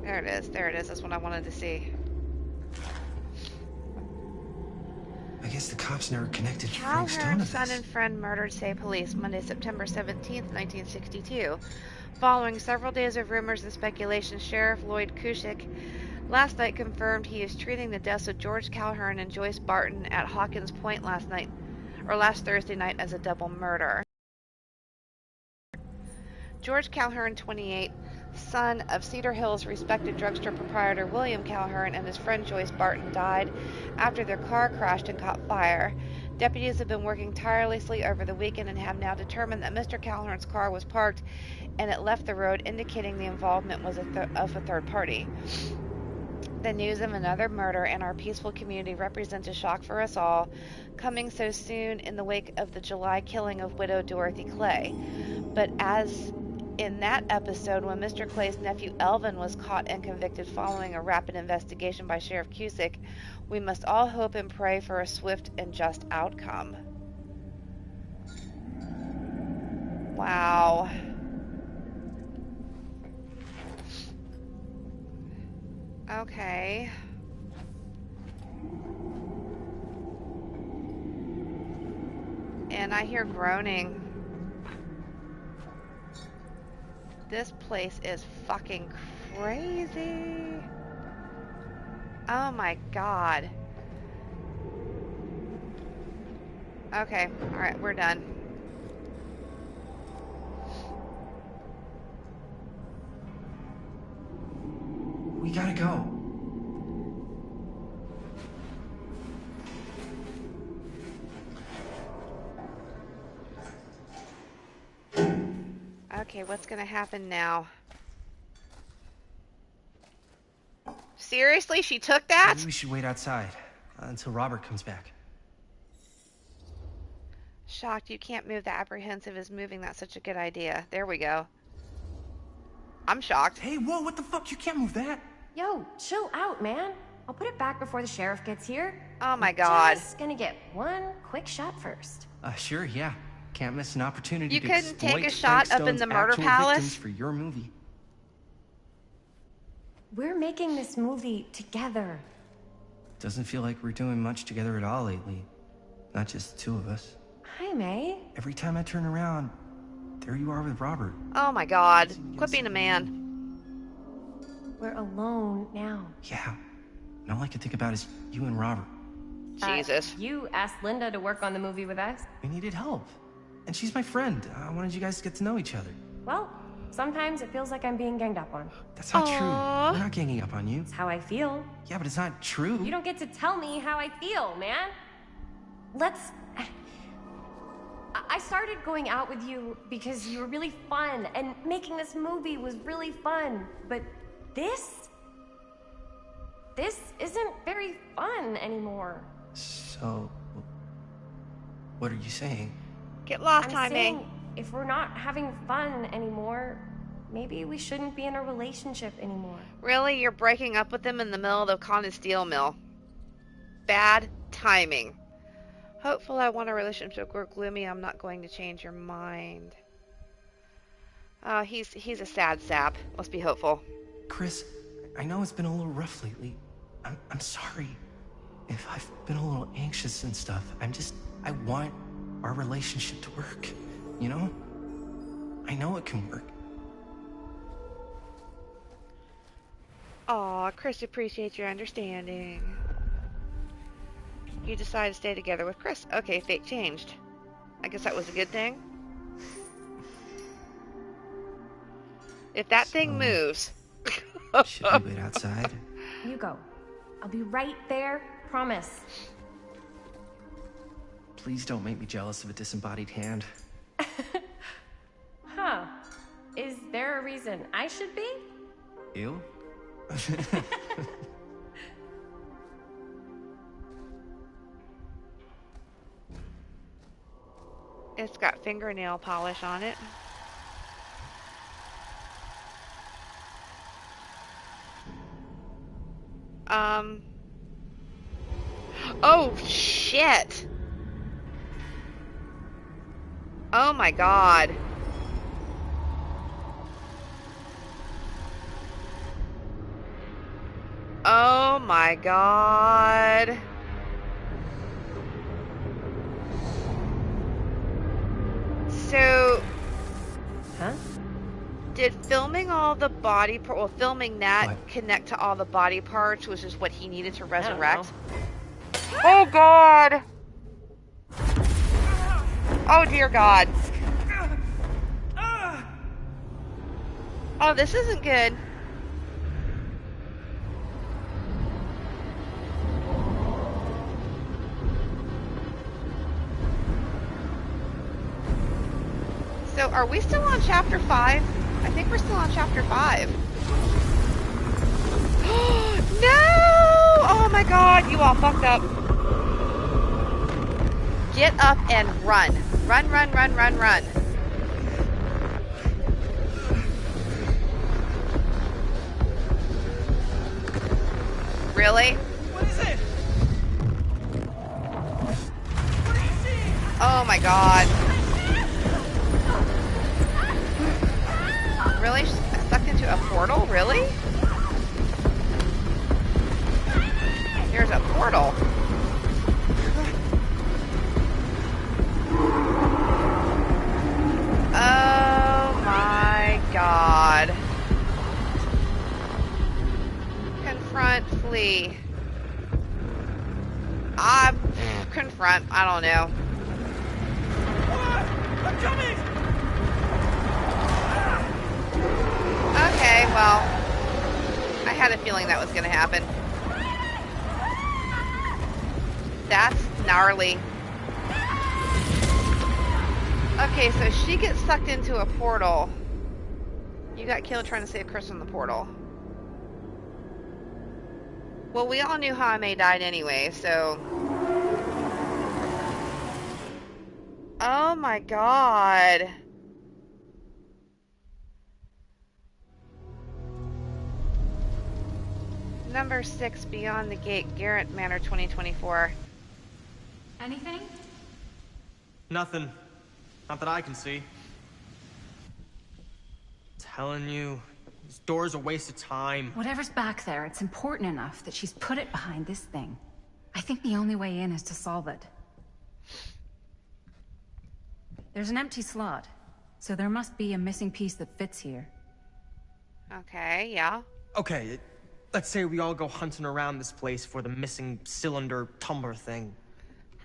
There it is. There it is. That's what I wanted to see. I guess the cops never connected Frank Stone to Calhoun's son this. and friend murdered, say police, Monday, September 17th, 1962. Following several days of rumors and speculation, Sheriff Lloyd Kushik last night confirmed he is treating the deaths of George Calhoun and Joyce Barton at Hawkins Point last Thursday night as a double murder. George Calhoun, 28, son of Cedar Hills respected drugstore proprietor William Calhoun, and his friend Joyce Barton died after their car crashed and caught fire. Deputies have been working tirelessly over the weekend and have now determined that Mr. Calhoun's car was parked and it left the road, indicating the involvement was of a third party. The news of another murder in our peaceful community represents a shock for us all, coming so soon in the wake of the July killing of widow Dorothy Clay. But as in that episode when Mr. Clay's nephew Elvin was caught and convicted following a rapid investigation by Sheriff Cusick, we must all hope and pray for a swift and just outcome. Wow. Okay. and I hear groaning. This place is fucking crazy. Oh my god. Okay, alright, we're done. We gotta go. Okay, what's gonna happen now? Seriously? She took that? Maybe we should wait outside until Robert comes back. Shocked you can't move. The apprehensive is moving. That's such a good idea. There we go. I'm shocked. Hey, whoa, what the fuck? You can't move that. Yo, chill out, man. I'll put it back before the sheriff gets here. Oh my god. Just gonna get one quick shot first. Sure, yeah. Can't miss an opportunity You to couldn't exploit take a shot up in Frankstone's the murder actual palace? victims for your movie. We're making this movie together. Doesn't feel like we're doing much together at all lately. Not just the two of us. Hi, May. Every time I turn around, there you are with Robert. Oh my god. Quit being a man. We're alone now. Yeah. And all I can think about is you and Robert. Jesus. You asked Linda to work on the movie with us. We needed help. And she's my friend. I wanted you guys to get to know each other. Well, sometimes it feels like I'm being ganged up on. That's not true. We're not ganging up on you. It's how I feel. Yeah, but it's not true. You don't get to tell me how I feel, man. Let's... I started going out with you because you were really fun, and making this movie was really fun. But this isn't very fun anymore. So, what are you saying? Get lost, I'm Jaime. saying if we're not having fun anymore, maybe we shouldn't be in a relationship anymore. Really? You're breaking up with him in the middle of the cotton steel mill. Bad timing. Hopeful I want a relationship. We're gloomy. I'm not going to change your mind. Oh, he's a sad sap. Let's be hopeful. Chris, I know it's been a little rough lately. I'm sorry if I've been a little anxious and stuff. I want our relationship to work, you know? I know it can work. Aw, Chris appreciates your understanding. You decided to stay together with Chris. Okay, fate changed. I guess that was a good thing. If that thing moves... Should we wait outside? You go. I'll be right there, promise. Please don't make me jealous of a disembodied hand. Huh. Is there a reason I should be? You? It's got fingernail polish on it. Oh, shit! Oh my god. Oh my god. So... Huh? Did filming all the body parts, well, filming that connect to all the body parts, which is what he needed to resurrect? Oh god! Oh dear god. Oh, this isn't good. So, are we still on chapter 5? I think we're still on chapter 5. No! Oh my god, you all fucked up. Get up and run. Run, run, run, run, run. Really? What is it? What do you see? Oh my god. Really? Stuck into a portal? Really? There's a portal. god. Confront, flee. Confront, I don't know. I'm coming! Okay, well, I had a feeling that was gonna happen. That's gnarly. Okay, so she gets sucked into a portal. You got killed trying to save Chris from the portal. Well, we all knew how May died anyway, so... Oh my god. Number 6, Beyond the Gate, Garrett Manor 2024. Anything? Nothing. Not that I can see. Telling you, this door's a waste of time. Whatever's back there, it's important enough that she's put it behind this thing. I think the only way in is to solve it. There's an empty slot, so there must be a missing piece that fits here. Okay, yeah. Okay, let's say we all go hunting around this place for the missing cylinder tumbler thing.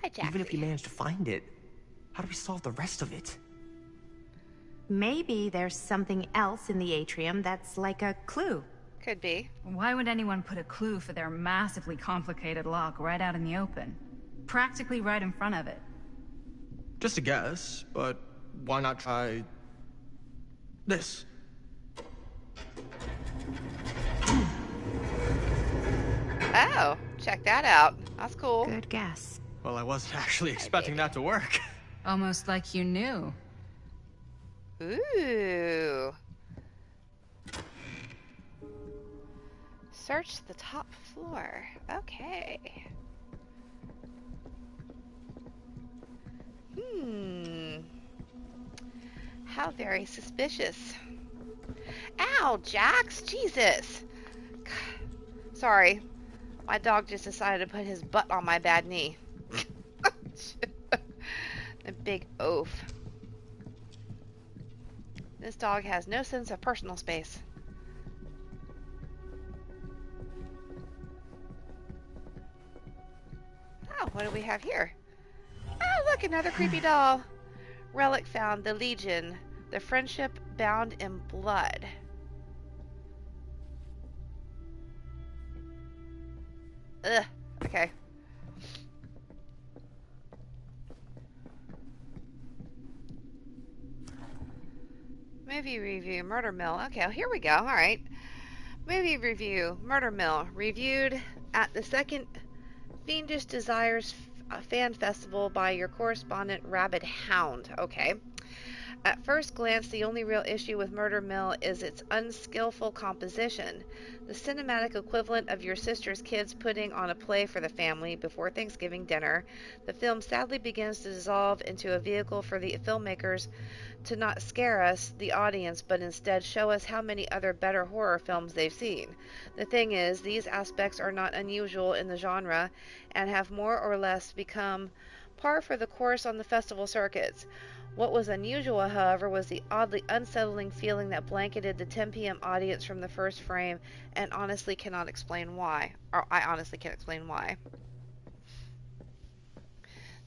Hi, Jack. Even if we manage to find it, how do we solve the rest of it? Maybe there's something else in the atrium that's like a clue. Could be. Why would anyone put a clue for their massively complicated lock right out in the open? Practically right in front of it. Just a guess, but why not try this? Oh, check that out. That's cool. Good guess. Well, I wasn't actually expecting that to work. Almost like you knew. Ooh. Search the top floor. Okay. How very suspicious. Ow, Jax! Jesus! Sorry. My dog just decided to put his butt on my bad knee. A big oaf. This dog has no sense of personal space. Oh, what do we have here? Oh, look, another creepy doll. Relic found, the Legion, the friendship bound in blood. Ugh, okay. Movie review, Murder Mill. Okay, well, here we go. All right. Movie review, Murder Mill. Reviewed at the second Fiendish Desires Fan Festival by your correspondent, Rabid Hound. Okay. At first glance, the only real issue with Murder Mill is its unskillful composition. The cinematic equivalent of your sister's kids putting on a play for the family before Thanksgiving dinner, the film sadly begins to dissolve into a vehicle for the filmmakers to not scare us, the audience, but instead show us how many other better horror films they've seen. The thing is, these aspects are not unusual in the genre and have more or less become par for the course on the festival circuits. What was unusual, however, was the oddly unsettling feeling that blanketed the 10 p.m. audience from the first frame, and honestly cannot explain why. Or I honestly can't explain why.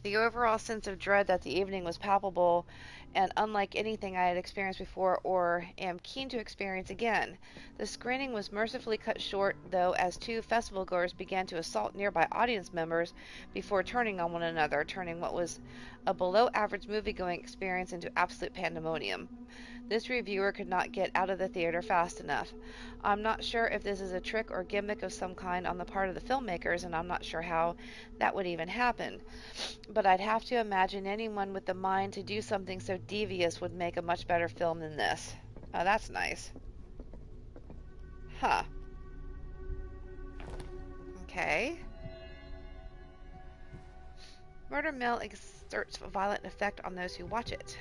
The overall sense of dread that the evening was palpable and unlike anything I had experienced before or am keen to experience again. The screening was mercifully cut short, though, as two festival goers began to assault nearby audience members before turning on one another, turning what was a below-average movie-going experience into absolute pandemonium. This reviewer could not get out of the theater fast enough. I'm not sure if this is a trick or gimmick of some kind on the part of the filmmakers, and I'm not sure how that would even happen. But I'd have to imagine anyone with the mind to do something so devious would make a much better film than this. Oh, that's nice. Huh. Okay. Murder Mill exerts a violent effect on those who watch it.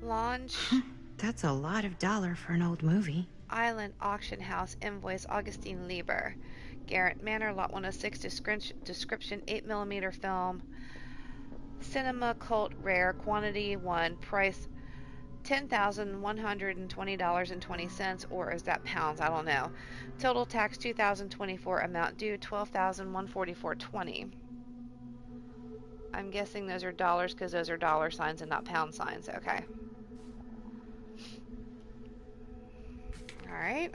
Launch. That's a lot of dollar for an old movie. Island Auction House invoice Augustine Lieber. Garrett Manor, Lot 106, description 8mm film. Cinema Cult Rare, quantity 1, price $10,120.20, or is that pounds? I don't know. Total tax 2024, amount due 12,144.20. I'm guessing those are dollars because those are dollar signs and not pound signs. Okay. All right.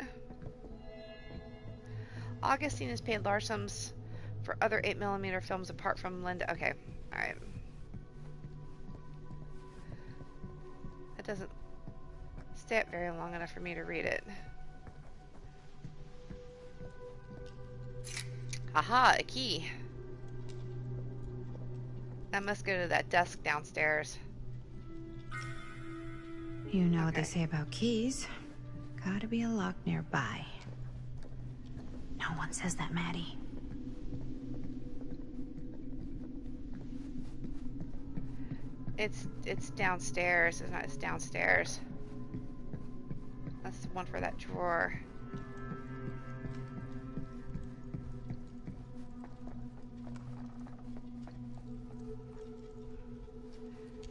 Augustine has paid large sums for other 8mm films apart from Linda. Okay. All right. That doesn't stay up very long enough for me to read it. Aha, a key. I must go to that desk downstairs. You know what they say about keys. Gotta be a lock nearby. No one says that, Maddie. It's downstairs. It's downstairs. That's the one for that drawer.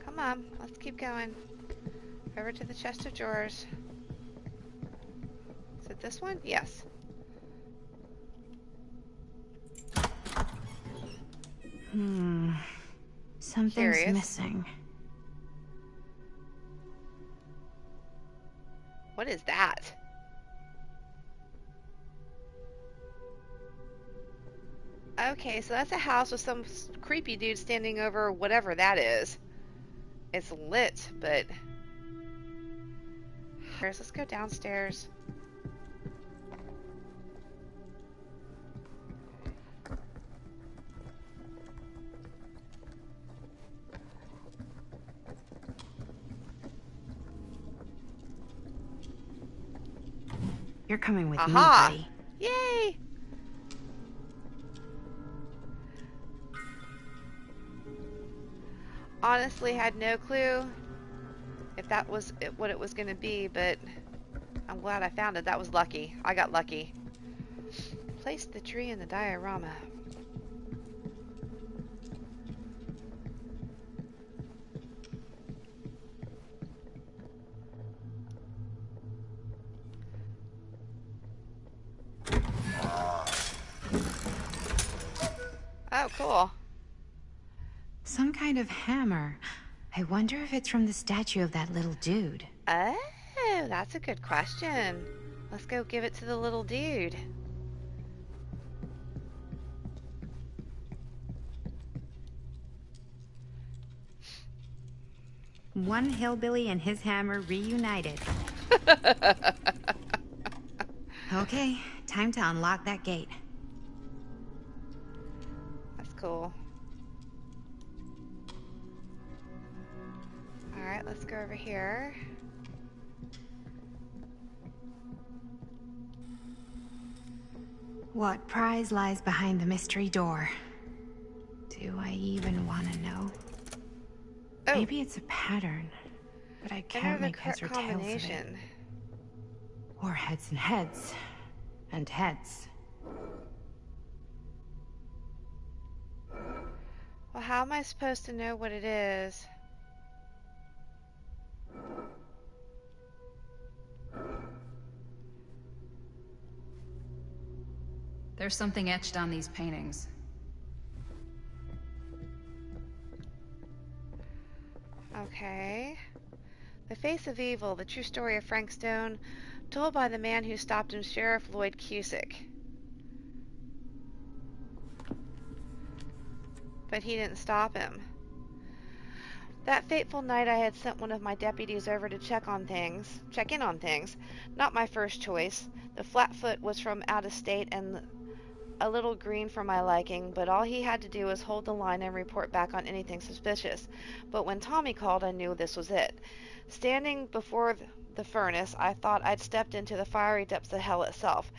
Come on, let's keep going. Over to the chest of drawers. Is it this one? Yes. Something's Curious. missing. What is that? Okay, so that's a house with some creepy dude standing over whatever that is. It's lit, but... Let's go downstairs. You're coming with Aha! me, buddy. Yay! Honestly, had no clue if that was what it was going to be, but I'm glad I found it. That was lucky. I got lucky. Place the tree in the diorama. Oh, cool. Some kind of hammer. I wonder if it's from the statue of that little dude. Oh, that's a good question. Let's go give it to the little dude. One hillbilly and his hammer reunited. Okay, time to unlock that gate. That's cool. Alright, let's go over here. What prize lies behind the mystery door? Do I even want to know? Oh. Maybe it's a pattern, but I can't make heads or tails of it. Or heads and heads. And heads. Well, how am I supposed to know what it is? There's something etched on these paintings. Okay. The Face of Evil, the true story of Frank Stone, told by the man who stopped him, Sheriff Lloyd Cusick. But he didn't stop him. That fateful night I had sent one of my deputies over to check in on things. Not my first choice. The Flatfoot was from out of state and a little green for my liking, but all he had to do was hold the line and report back on anything suspicious. But when Tommy called, I knew this was it. Standing before the furnace, I thought I'd stepped into the fiery depths of hell itself.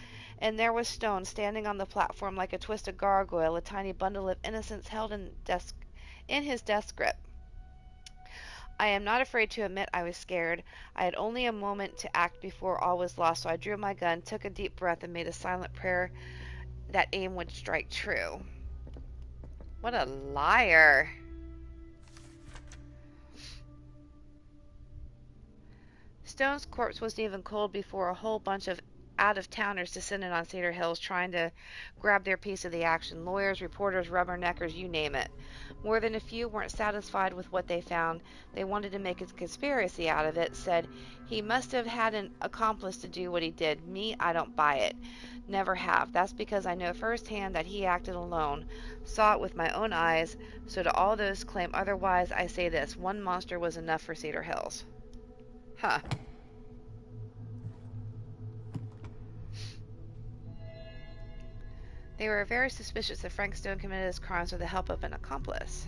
And there was Stone standing on the platform like a twisted gargoyle, a tiny bundle of innocence held in his death grip. I am not afraid to admit I was scared. I had only a moment to act before all was lost, so I drew my gun, took a deep breath, and made a silent prayer that aim would strike true. What a liar. Stone's corpse wasn't even cold before a whole bunch of out-of-towners descended on Cedar Hills trying to grab their piece of the action. Lawyers, reporters, rubberneckers, you name it. More than a few weren't satisfied with what they found. They wanted to make a conspiracy out of it, said he must have had an accomplice to do what he did. Me, I don't buy it. Never have. That's because I know firsthand that he acted alone. Saw it with my own eyes. So to all those claim otherwise, I say this. One monster was enough for Cedar Hills. Huh. They were very suspicious that Frank Stone committed his crimes with the help of an accomplice.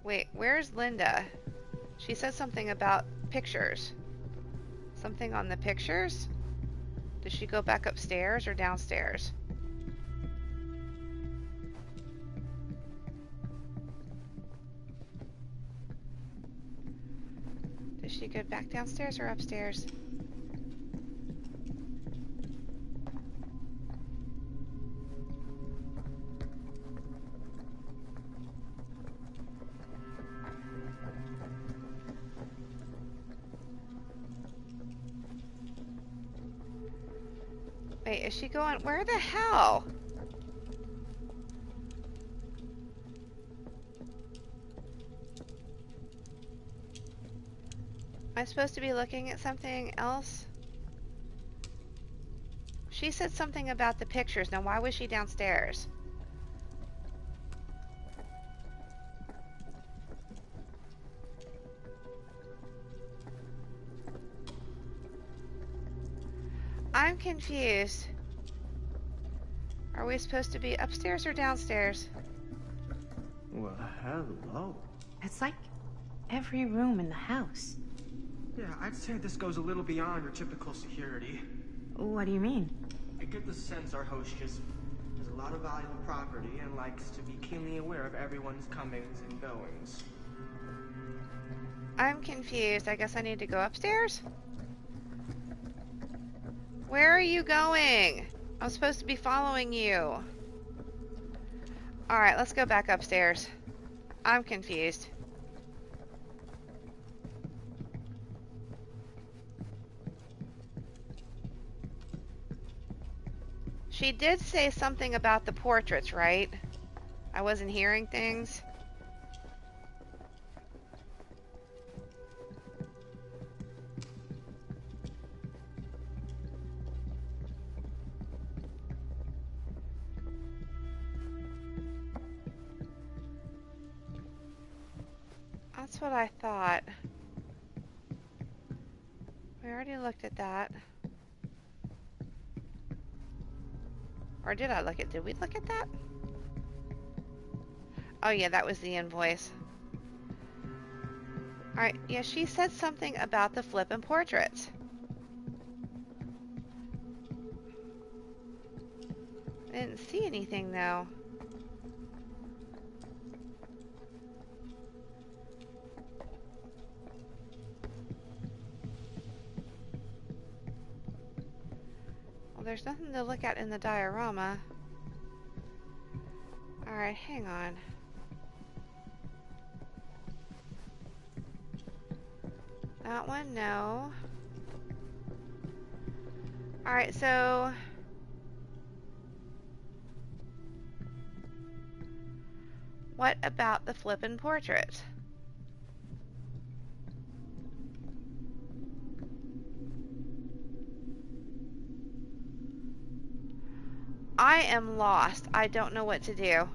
Wait, where's Linda? She said something about pictures. Something on the pictures? Did she go back upstairs or downstairs? Did she go back downstairs or upstairs? Wait, is she going? Where the hell? Am I supposed to be looking at something else? She said something about the pictures. Now, why was she downstairs? I'm confused. Are we supposed to be upstairs or downstairs? Well, hello. It's like every room in the house. Yeah, I'd say this goes a little beyond your typical security. What do you mean? I get the sense our host just has a lot of valuable property and likes to be keenly aware of everyone's comings and goings. I'm confused. I guess I need to go upstairs? Where are you going? I'm supposed to be following you. Alright, let's go back upstairs. I'm confused. She did say something about the portraits, right? I wasn't hearing things. That's what I thought. We already looked at that. Or did I look at? Did we look at that? Oh yeah, that was the invoice. Alright, yeah, she said something about the flippin' portraits. I didn't see anything though. Well, there's nothing to look at in the diorama. Alright, hang on. That one, no. Alright, so... what about the flippin' portrait? I am lost. I don't know what to do.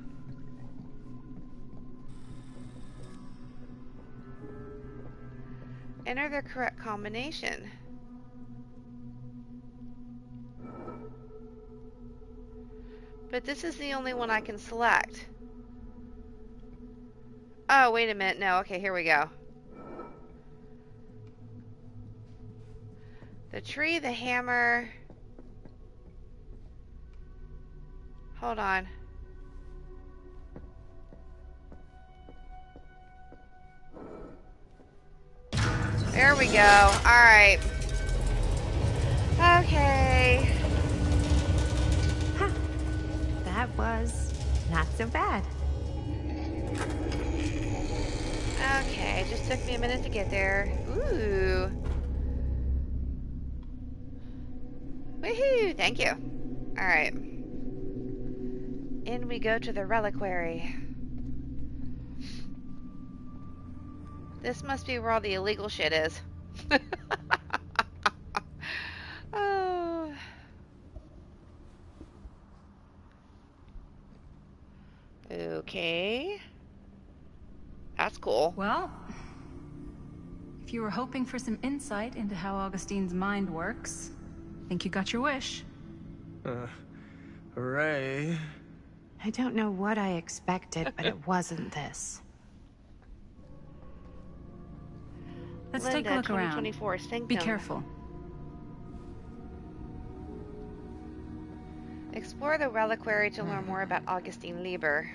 Enter the correct combination. But this is the only one I can select. Oh, wait a minute. No, okay, here we go. The tree, the hammer... Hold on. There we go. Alright. Okay. Huh. That was not so bad. Okay, just took me a minute to get there. Ooh. Woohoo! Thank you. Alright. In we go to the reliquary. This must be where all the illegal shit is. Oh. Okay. That's cool. Well, if you were hoping for some insight into how Augustine's mind works, I think you got your wish. Hooray. I don't know what I expected, but it wasn't this. Let's Linda, take a look around. 2024 Sanctum. Be careful. Explore the reliquary to learn more about Augustine Lieber.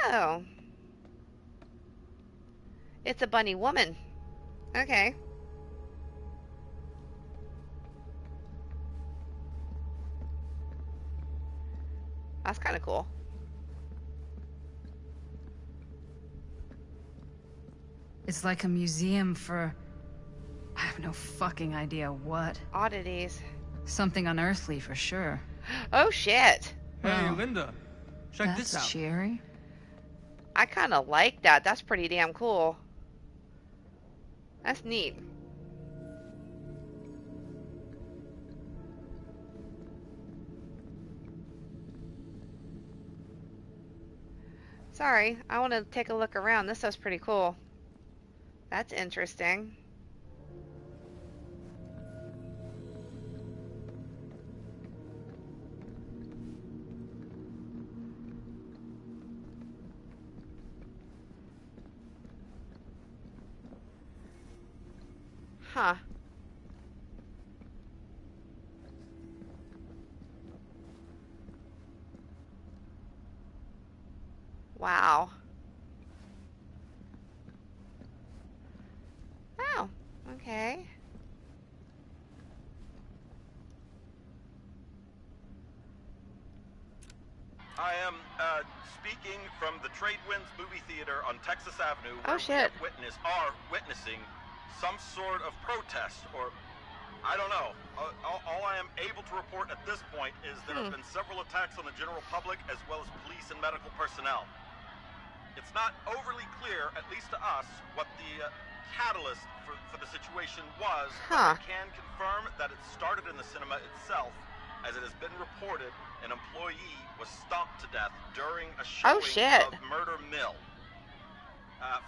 Oh. It's a bunny woman. Okay. That's kind of cool. It's like a museum for... I have no fucking idea what. Oddities. Something unearthly for sure. Oh shit. Hey, Oh. Linda. Check this out. That's cheery. I kind of like that. That's pretty damn cool. That's neat. Sorry, I want to take a look around. This stuff's pretty cool. That's interesting. Huh. Wow. Oh, okay. I am speaking from the Trade Winds movie theater on Texas Avenue, Oh, where shit. we are witnessing some sort of protest, or I don't know. All I am able to report at this point is there have been several attacks on the general public as well as police and medical personnel. It's not overly clear, at least to us, what the catalyst for the situation was, but I can confirm that it started in the cinema itself, as it has been reported an employee was stomped to death during a showing of Murder Mill.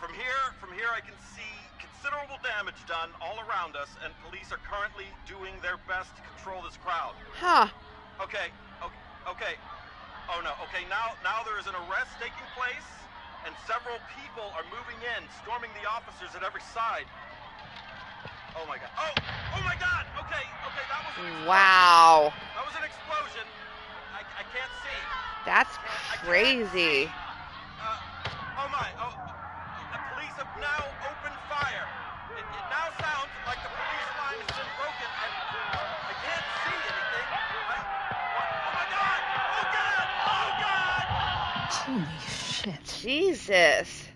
From here I can see considerable damage done all around us, and police are currently doing their best to control this crowd. Okay. Oh no, okay, now there is an arrest taking place, and several people are moving in, storming the officers at every side. Oh my god. Oh my god! Okay, that was an explosion. Wow. That was an explosion. I can't see. That's crazy. Oh my, the police have now opened fire. It now sounds like the police line has been broken, and I can't see anything. Oh my god! Oh god! Holy shit. Jesus.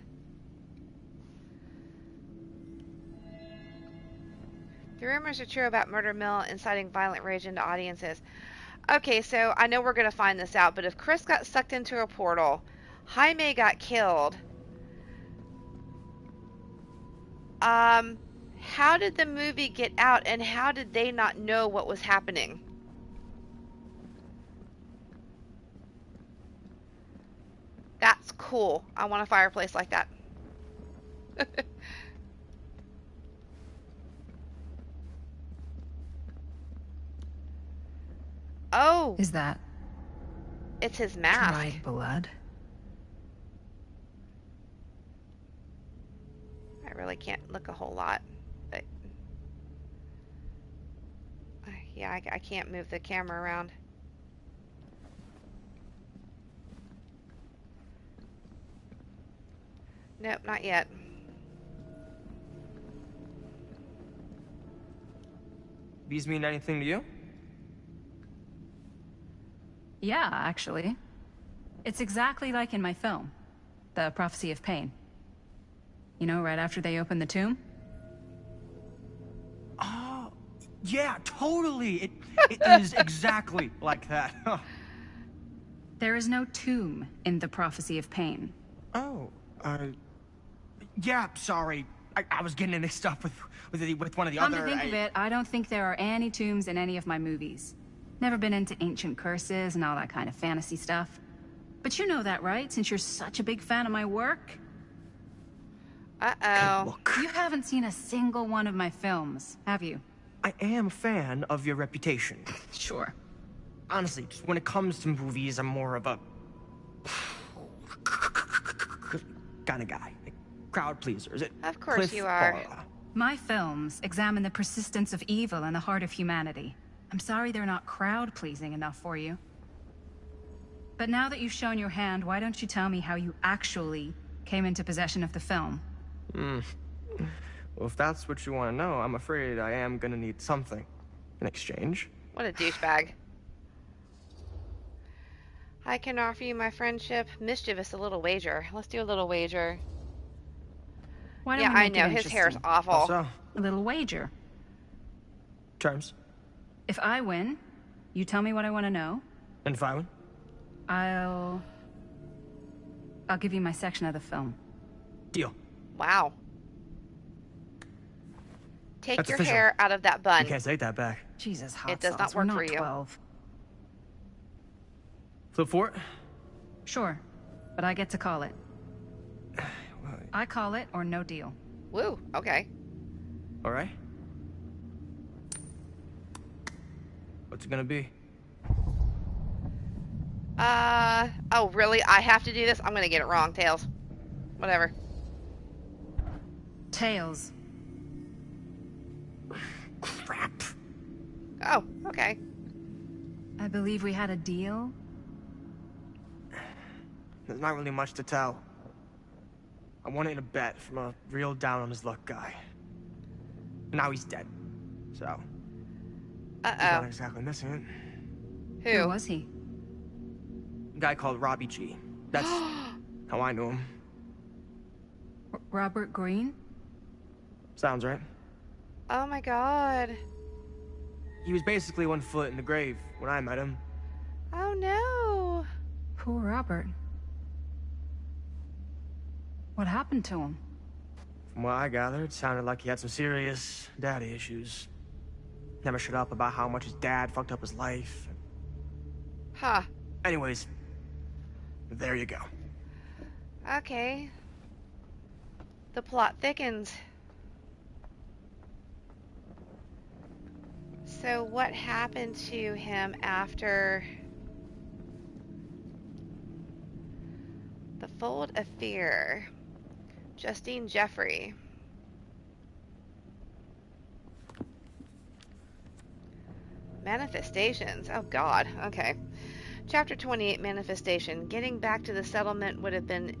The rumors are true about Murder Mill inciting violent rage into audiences. Okay, so I know we're going to find this out, but if Chris got sucked into a portal, Jaime got killed, how did the movie get out, and how did they not know what was happening? That's cool. I want a fireplace like that. Oh. Is that... It's his mask. dried blood? I really can't look a whole lot, but... yeah, I can't move the camera around. Nope, not yet. These mean anything to you? Yeah, actually. It's exactly like in my film, The Prophecy of Pain. You know, right after they open the tomb? Oh, yeah, totally. It is exactly like that. There is no tomb in The Prophecy of Pain. Oh, yeah, sorry. I was getting mixed up with one of the Come other... to think of it, I don't think there are any tombs in any of my movies. Never been into ancient curses and all that kind of fantasy stuff. But you know that, right? Since you're such a big fan of my work? Uh-oh. You haven't seen a single one of my films, have you? I am a fan of your reputation. Sure. Honestly, just when it comes to movies, I'm more of a... kind of guy. Like, crowd pleaser. Is it? Of course Cliff you are. Aura? My films examine the persistence of evil in the heart of humanity. I'm sorry they're not crowd-pleasing enough for you. But now that you've shown your hand, why don't you tell me how you actually came into possession of the film? Well, if that's what you want to know, I'm afraid I am gonna need something in exchange. What a douchebag. I can offer you my friendship. Mischievous, a little wager. Let's do a little wager. Why don't Yeah, we I make know. it His hair's interesting? awful. Also, A little wager. terms. If I win, you tell me what I want to know. And if I win? I'll give you my section of the film. Deal. Wow. Take That's your official. hair out of that bun. You can't take that back. Jesus, hot It does sauce. not We're work not for you. 12. Flip for it? Sure, but I get to call it. I call it or no deal. Woo, okay. All right. What's it gonna be? Oh, really? I have to do this? I'm gonna get it wrong, Tails. Whatever. Tails. Crap. Oh, okay. I believe we had a deal. There's not really much to tell. I wanted a bet from a real down-on-his-luck guy. Now he's dead. So... he's not Uh-oh. exactly missing it. Who? Who was he? A guy called Robbie G. That's how I knew him. Robert Green? Sounds right. Oh my god. He was basically 1 foot in the grave when I met him. Oh no. Poor Robert. What happened to him? From what I gathered, it sounded like he had some serious daddy issues. Never shut up about how much his dad fucked up his life. Huh. Anyways, there you go. Okay. The plot thickens. So what happened to him after the Fold of Fear? Justine Jeffrey. Manifestations. Oh god. Okay. Chapter 28, Manifestation. Getting back to the settlement would have been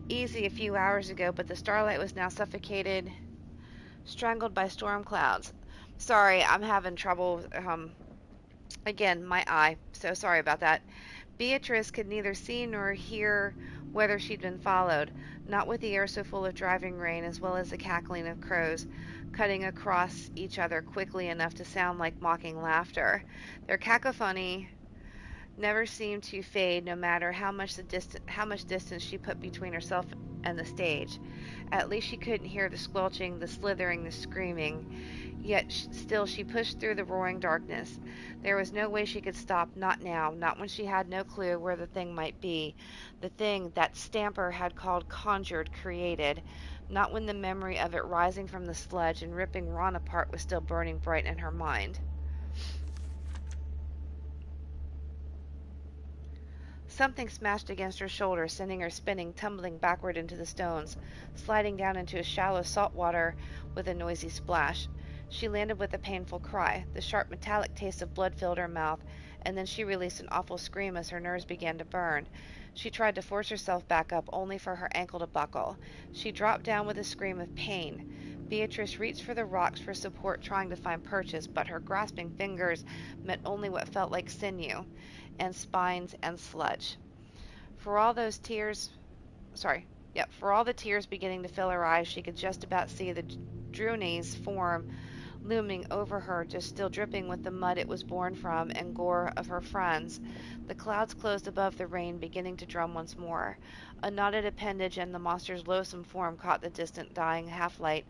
easy a few hours ago, but the starlight was now suffocated, strangled by storm clouds. Sorry, I'm having trouble. Again, my eye. So sorry about that. Beatrice could neither see nor hear whether she'd been followed, not with the air so full of driving rain, as well as the cackling of crows, cutting across each other quickly enough to sound like mocking laughter. Their cacophony never seemed to fade, no matter how much distance she put between herself and the stage. At least she couldn't hear the squelching, the slithering, the screaming. Yet still she pushed through the roaring darkness. There was no way she could stop, not now, not when she had no clue where the thing might be. The thing that Stamper had called conjured, created. Not when the memory of it rising from the sludge and ripping Ron apart was still burning bright in her mind. Something smashed against her shoulder, sending her spinning, tumbling backward into the stones, sliding down into a shallow salt water with a noisy splash. She landed with a painful cry. The sharp metallic taste of blood filled her mouth, and then she released an awful scream as her nerves began to burn. She tried to force herself back up, only for her ankle to buckle. She dropped down with a scream of pain. Beatrice reached for the rocks for support, trying to find purchase, but her grasping fingers met only what felt like sinew and spines and sludge. For all those tears, for all the tears beginning to fill her eyes, she could just about see the Drune's form looming over her, just still dripping with the mud it was born from and gore of her friends. The clouds closed above the rain, beginning to drum once more. A knotted appendage and the monster's loathsome form caught the distant dying half-light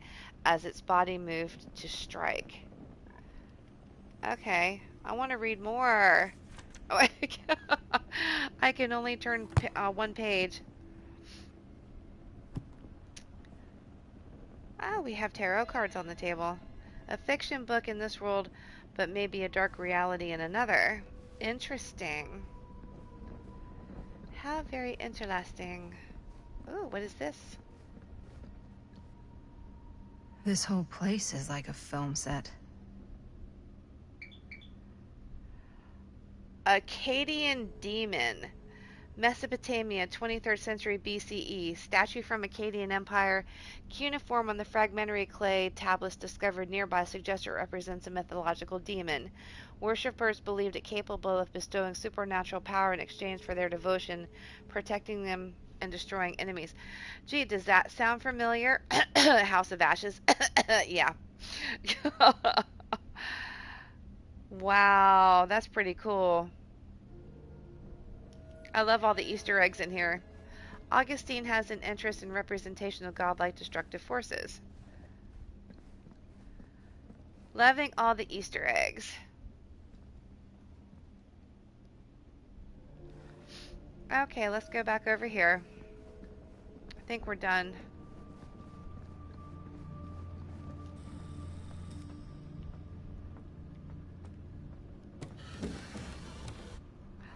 as its body moved to strike. Okay, I want to read more. Oh, I can only turn one page. Ah, we have tarot cards on the table. A fiction book in this world, but maybe a dark reality in another. Interesting. How very interesting. Ooh, what is this? This whole place is like a film set. Akkadian demon. Mesopotamia, 23rd century BCE. Statue from Akkadian Empire. Cuneiform on the fragmentary clay tablets discovered nearby suggest it represents a mythological demon. Worshippers believed it capable of bestowing supernatural power in exchange for their devotion, protecting them and destroying enemies. Gee, does that sound familiar? House of Ashes. Yeah. Wow, that's pretty cool. I love all the Easter eggs in here. Augustine has an interest in representation of godlike destructive forces. Loving all the Easter eggs. Okay, let's go back over here. I think we're done.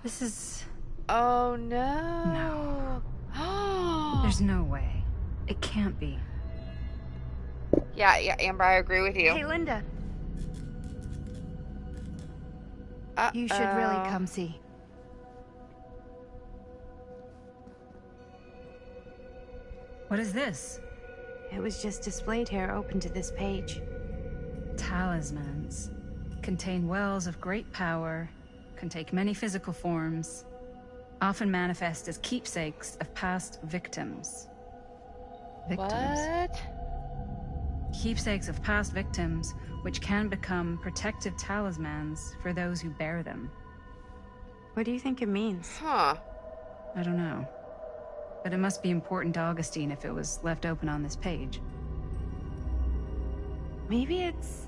This is... Oh no. No. There's no way. It can't be. Yeah, Amber, I agree with you. Hey, Linda. You should really come see. What is this? It was just displayed here, open to this page. Talismans contain wells of great power, can take many physical forms, often manifest as keepsakes of past victims. What? Keepsakes of past victims, which can become protective talismans for those who bear them. What do you think it means? Huh. I don't know. But it must be important to Augustine if it was left open on this page. Maybe it's...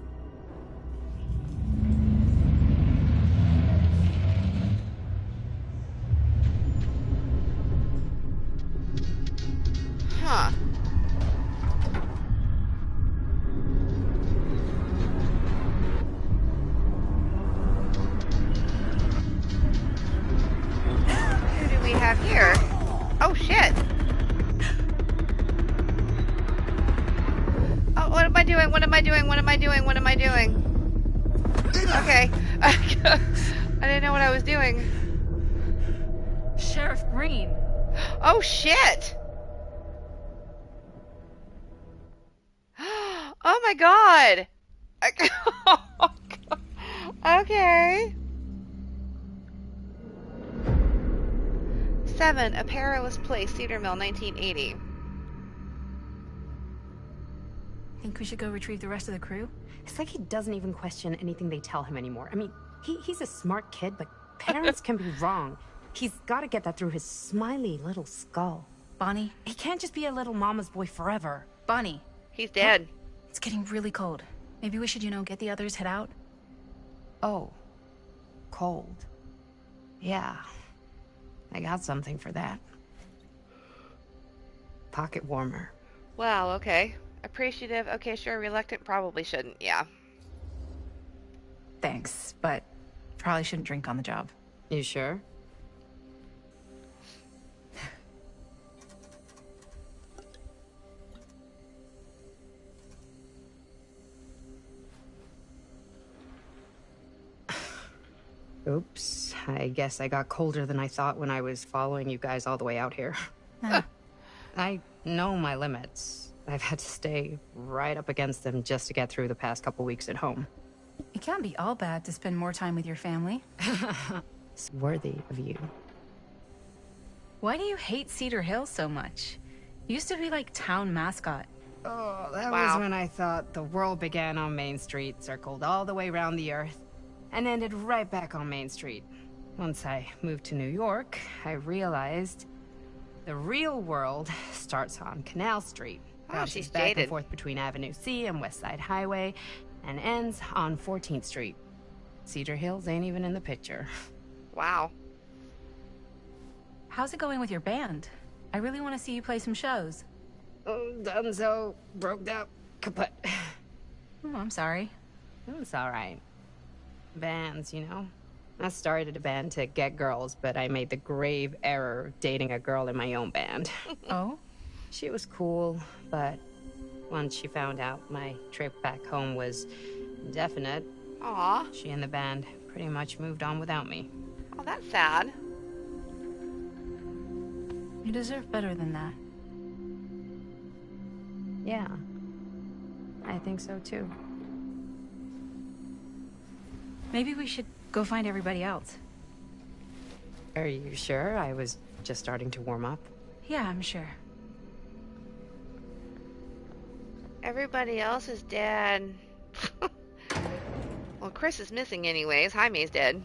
Huh. Who do we have here? Oh shit! Oh, what am I doing? What am I doing? What am I doing? What am I doing? Okay. I didn't know what I was doing. Sheriff Green. Oh shit! Oh my god! Okay. 7. A Perilous Place, Cedar Mill, 1980. Think we should go retrieve the rest of the crew? It's like he doesn't even question anything they tell him anymore. I mean, he's a smart kid, but parents can be wrong. He's got to get that through his smiley little skull. Bonnie? He can't just be a little mama's boy forever. Bonnie. He's dead. It's getting really cold. Maybe we should, get the others, head out? Oh. Cold. Yeah. I got something for that. Pocket warmer. Wow, okay. Appreciative, okay, sure. Reluctant, probably shouldn't, yeah. Thanks, but probably shouldn't drink on the job. You sure? Oops. I guess I got colder than I thought when I was following you guys all the way out here. I know my limits. I've had to stay right up against them just to get through the past couple weeks at home. It can't be all bad to spend more time with your family. It's worthy of you. Why do you hate Cedar Hills so much? You used to be like town mascot. Oh, that was when I thought the world began on Main Street, circled all the way around the earth, and ended right back on Main Street. Once I moved to New York, I realized the real world starts on Canal Street, bounces back and forth between Avenue C and West Side Highway, and ends on 14th Street. Cedar Hills ain't even in the picture. Wow. How's it going with your band? I really want to see you play some shows. Oh, donezo, broke up, kaput. Oh, I'm sorry. It's all right. Bands, you know? I started a band to get girls, but I made the grave error of dating a girl in my own band. Oh? She was cool, but once she found out my trip back home was indefinite, she and the band pretty much moved on without me. Oh, that's sad. You deserve better than that. Yeah, I think so too. Maybe we should go find everybody else. Are you sure? I was just starting to warm up. Yeah, I'm sure. Everybody else is dead. Well, Chris is missing anyways. Jaime's dead.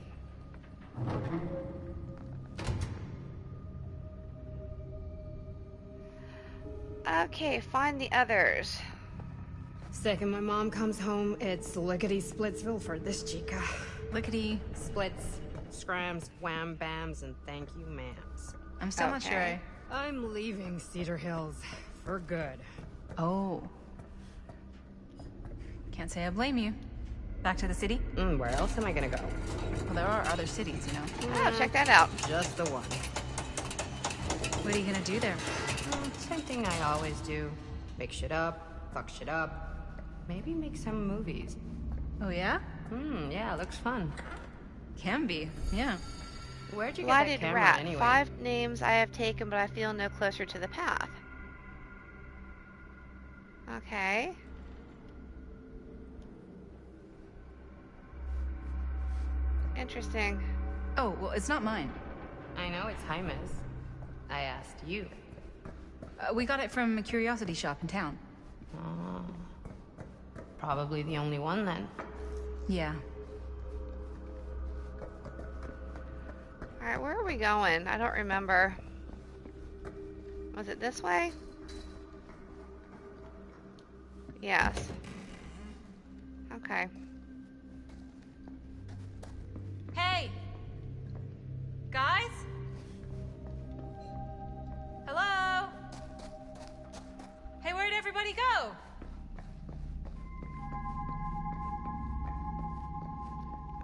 Okay, find the others. Second my mom comes home, it's lickety-splitsville for this chica. Lickety-splits. Scrams, wham bams, and thank you ma'ams. I'm still not sure. I'm leaving Cedar Hills for good. Oh. Can't say I blame you. Back to the city? Where else am I gonna go? Well, there are other cities, you know. Oh, check that out. Just the one. What are you gonna do there? Same thing I always do. Make shit up, fuck shit up. Maybe make some movies. Oh, yeah? Yeah, looks fun. Can be, yeah. Where'd you get Lighted that camera rat. anyway? 5 names I have taken, but I feel no closer to the path. Okay. Interesting. Oh, well, it's not mine. I know it's Jaime's. I asked you. We got it from a curiosity shop in town. Oh. Probably the only one then. Yeah. Alright, where are we going? I don't remember. Was it this way? Yes. Okay. Hey! Guys? Hello? Hey, where'd everybody go?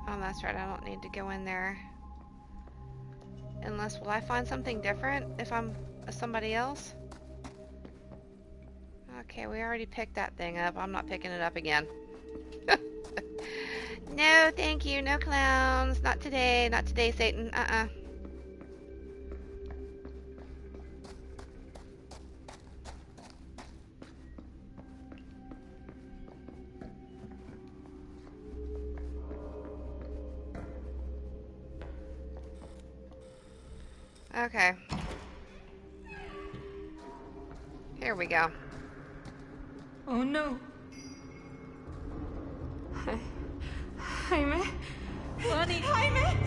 Oh, that's right. I don't need to go in there. Unless, will I find something different if I'm somebody else? Okay, we already picked that thing up. I'm not picking it up again. No, thank you. No clowns. Not today. Not today, Satan. Okay. Here we go. Oh no. Jaime. Bunny. Jaime.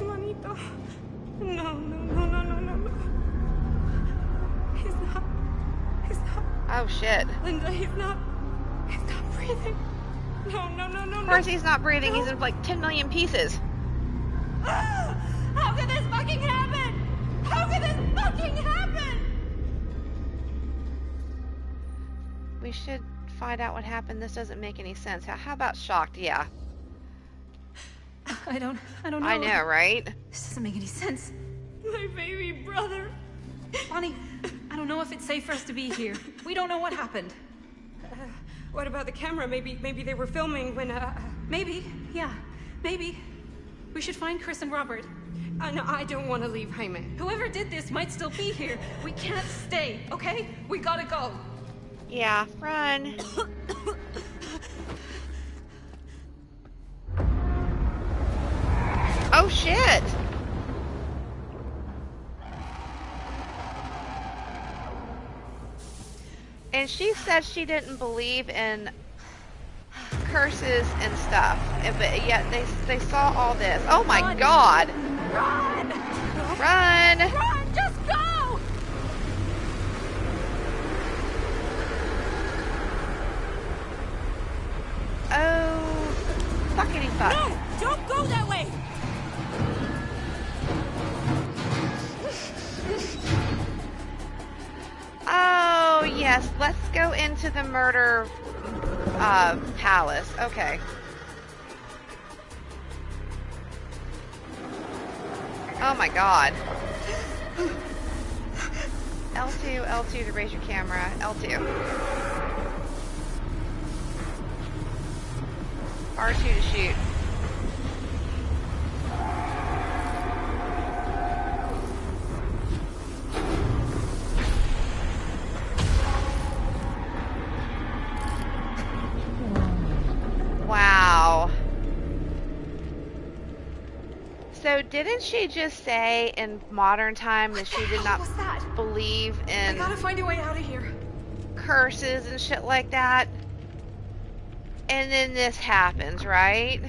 Manito. No, no, no, no, no, no, no. He's not. Oh shit. Linda, he's not breathing. No, no, no, no, Of course he's not breathing. He's in like 10 million pieces. How could this fucking happen? How could this fucking happen? We should find out what happened. This doesn't make any sense. How about shocked? Yeah. I don't know. I know, right? This doesn't make any sense. My baby brother. Bonnie, I don't know if it's safe for us to be here. We don't know what happened. What about the camera? Maybe they were filming when, Maybe, yeah, maybe. We should find Chris and Robert. I don't want to leave, Jaime. Whoever did this might still be here. We can't stay, okay? We gotta go. Yeah, run. Oh shit! And she said she didn't believe in curses and stuff, but yet they saw all this. Oh my god! Run! Run! Run! Just go! Oh, fuckity fuck! No! Don't go that way! Oh yes, let's go into the murder palace. Okay. Oh my god. L2, L2 to raise your camera. L2. R2 to shoot. Wow. So didn't she just say in modern time that she did not believe in I gotta find a way out of here. curses and shit like that? And then this happens, right?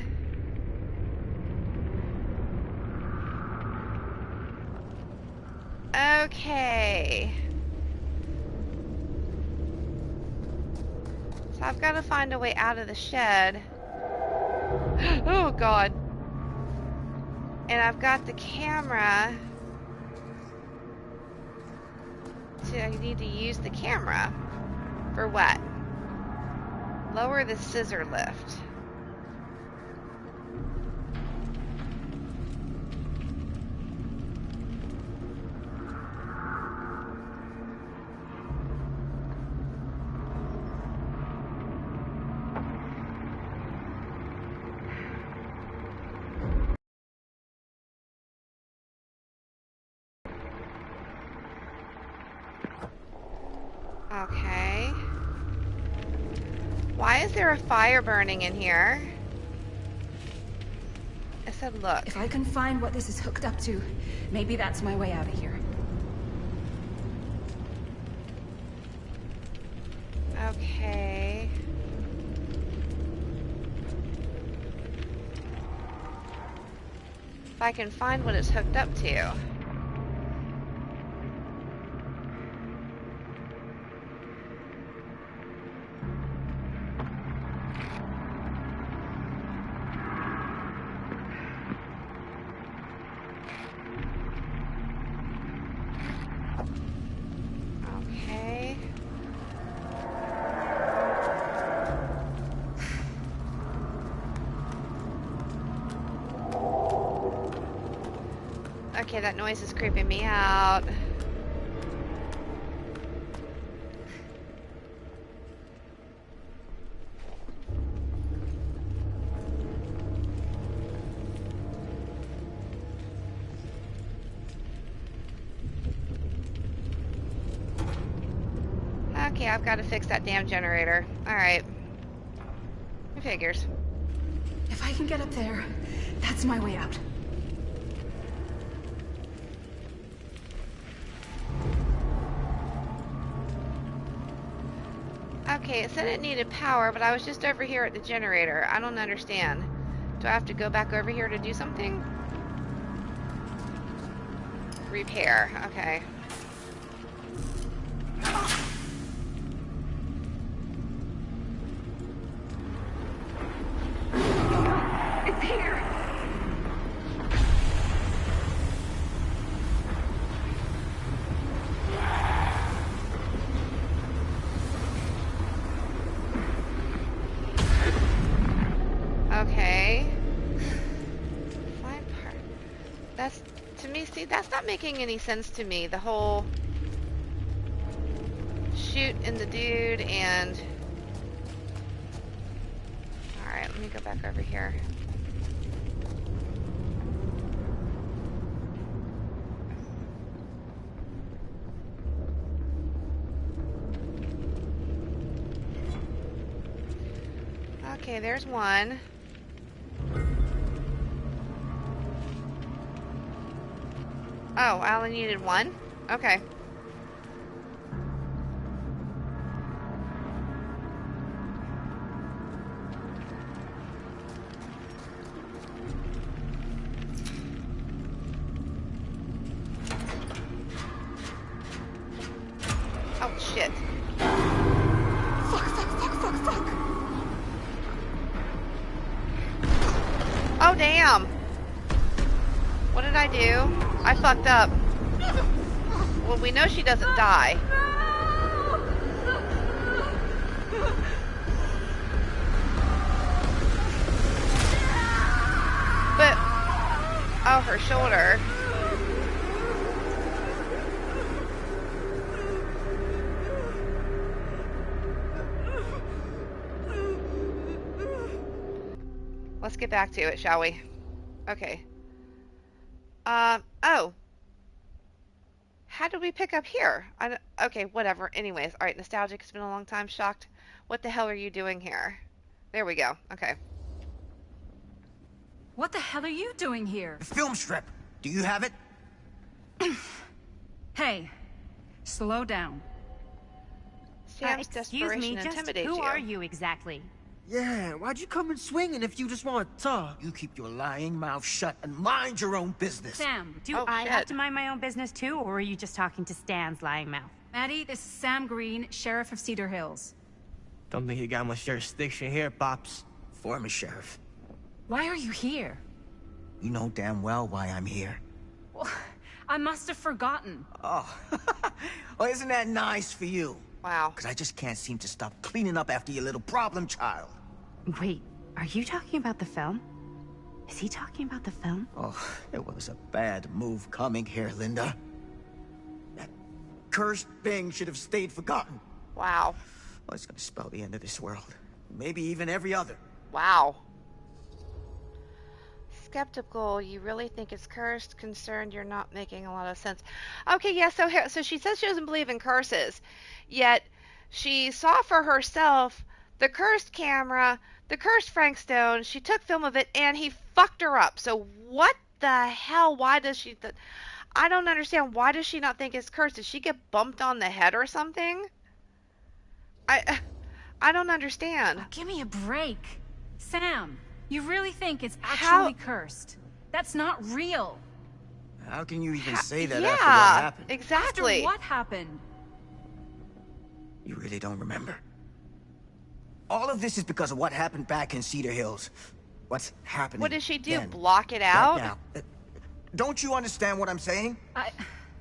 Okay. So I've got to find a way out of the shed. Oh god. And I've got the camera. So I need to use the camera. For what? Lower the scissor lift. Okay. Why is there a fire burning in here? I said look. If I can find what this is hooked up to, maybe that's my way out of here. Okay. If I can find what it's hooked up to. Okay. Okay, that noise is creeping me out. Okay, I've got to fix that damn generator. Alright. It figures. If I can get up there, that's my way out. Okay, it said it needed power, but I was just over here at the generator. I don't understand. Do I have to go back over here to do something? Repair. Okay. It's here. Okay. Fine part. That's, to me, see, that's not making any sense to me. The whole shoot in the dude and... Alright, let me go back over here. Okay, there's one. Oh, I only needed one? Okay. Oh, shit. Fuck. Oh, damn. What did I do? I fucked up. Well, we know she doesn't die. But, oh, her shoulder. Let's get back to it, shall we? Okay. Oh. How did we pick up here? Okay, whatever. Anyways, alright, nostalgic. It's been a long time. Shocked. What the hell are you doing here? There we go. Okay. What the hell are you doing here? The film strip. Do you have it? Hey, slow down. Sam's desperation intimidates who you. are you exactly? Yeah, why'd you come in swinging if you just want to talk? You keep your lying mouth shut and mind your own business. Sam, Do I have to mind my own business too, or are you just talking to Stan's lying mouth? Maddie, this is Sam Green, Sheriff of Cedar Hills. Don't think you got much jurisdiction here, Pops. Former sheriff. Why are you here? You know damn well why I'm here. Well, I must have forgotten. Oh, well, isn't that nice for you? Wow. Because I just can't seem to stop cleaning up after your little problem child. Wait, are you talking about the film? Is he talking about the film? Oh, it was a bad move coming here, Linda. That cursed thing should have stayed forgotten. Wow. Well, it's gonna spell the end of this world. Maybe even every other. Wow. Skeptical, you really think it's cursed? Concerned, you're not making a lot of sense. Okay, yeah, so she says she doesn't believe in curses, yet she saw for herself the cursed camera, the cursed Frank Stone, she took film of it, and he fucked her up. So what the hell? Why does she... I don't understand. Why does she not think it's cursed? Did she get bumped on the head or something? I don't understand. Oh, give me a break. Sam, you really think it's actually cursed? That's not real. How can you even say that yeah, after what happened? Exactly. After what happened? You really don't remember? All of this is because of what happened back in Cedar Hills. What's happening? What did she do? Then, Block it out? Right now. Don't you understand what I'm saying?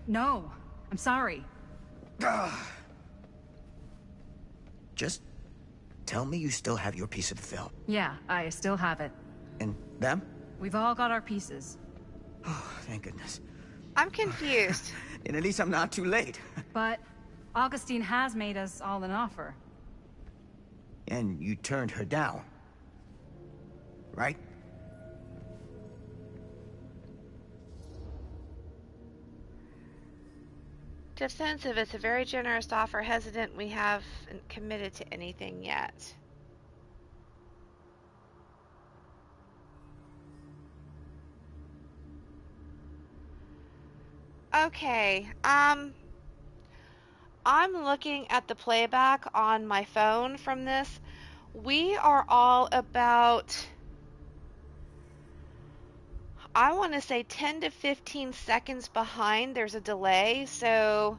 No. I'm sorry. Just tell me you still have your piece of the film. Yeah, I still have it. And them? We've all got our pieces. Oh, thank goodness. I'm confused. And at least I'm not too late. But Augustine has made us all an offer. And you turned her down. Right? Defensive, it's a very generous offer. Hesitant, we haven't committed to anything yet. Okay, I'm looking at the playback on my phone from this. We are all about, I want to say 10 to 15 seconds behind. There's a delay, so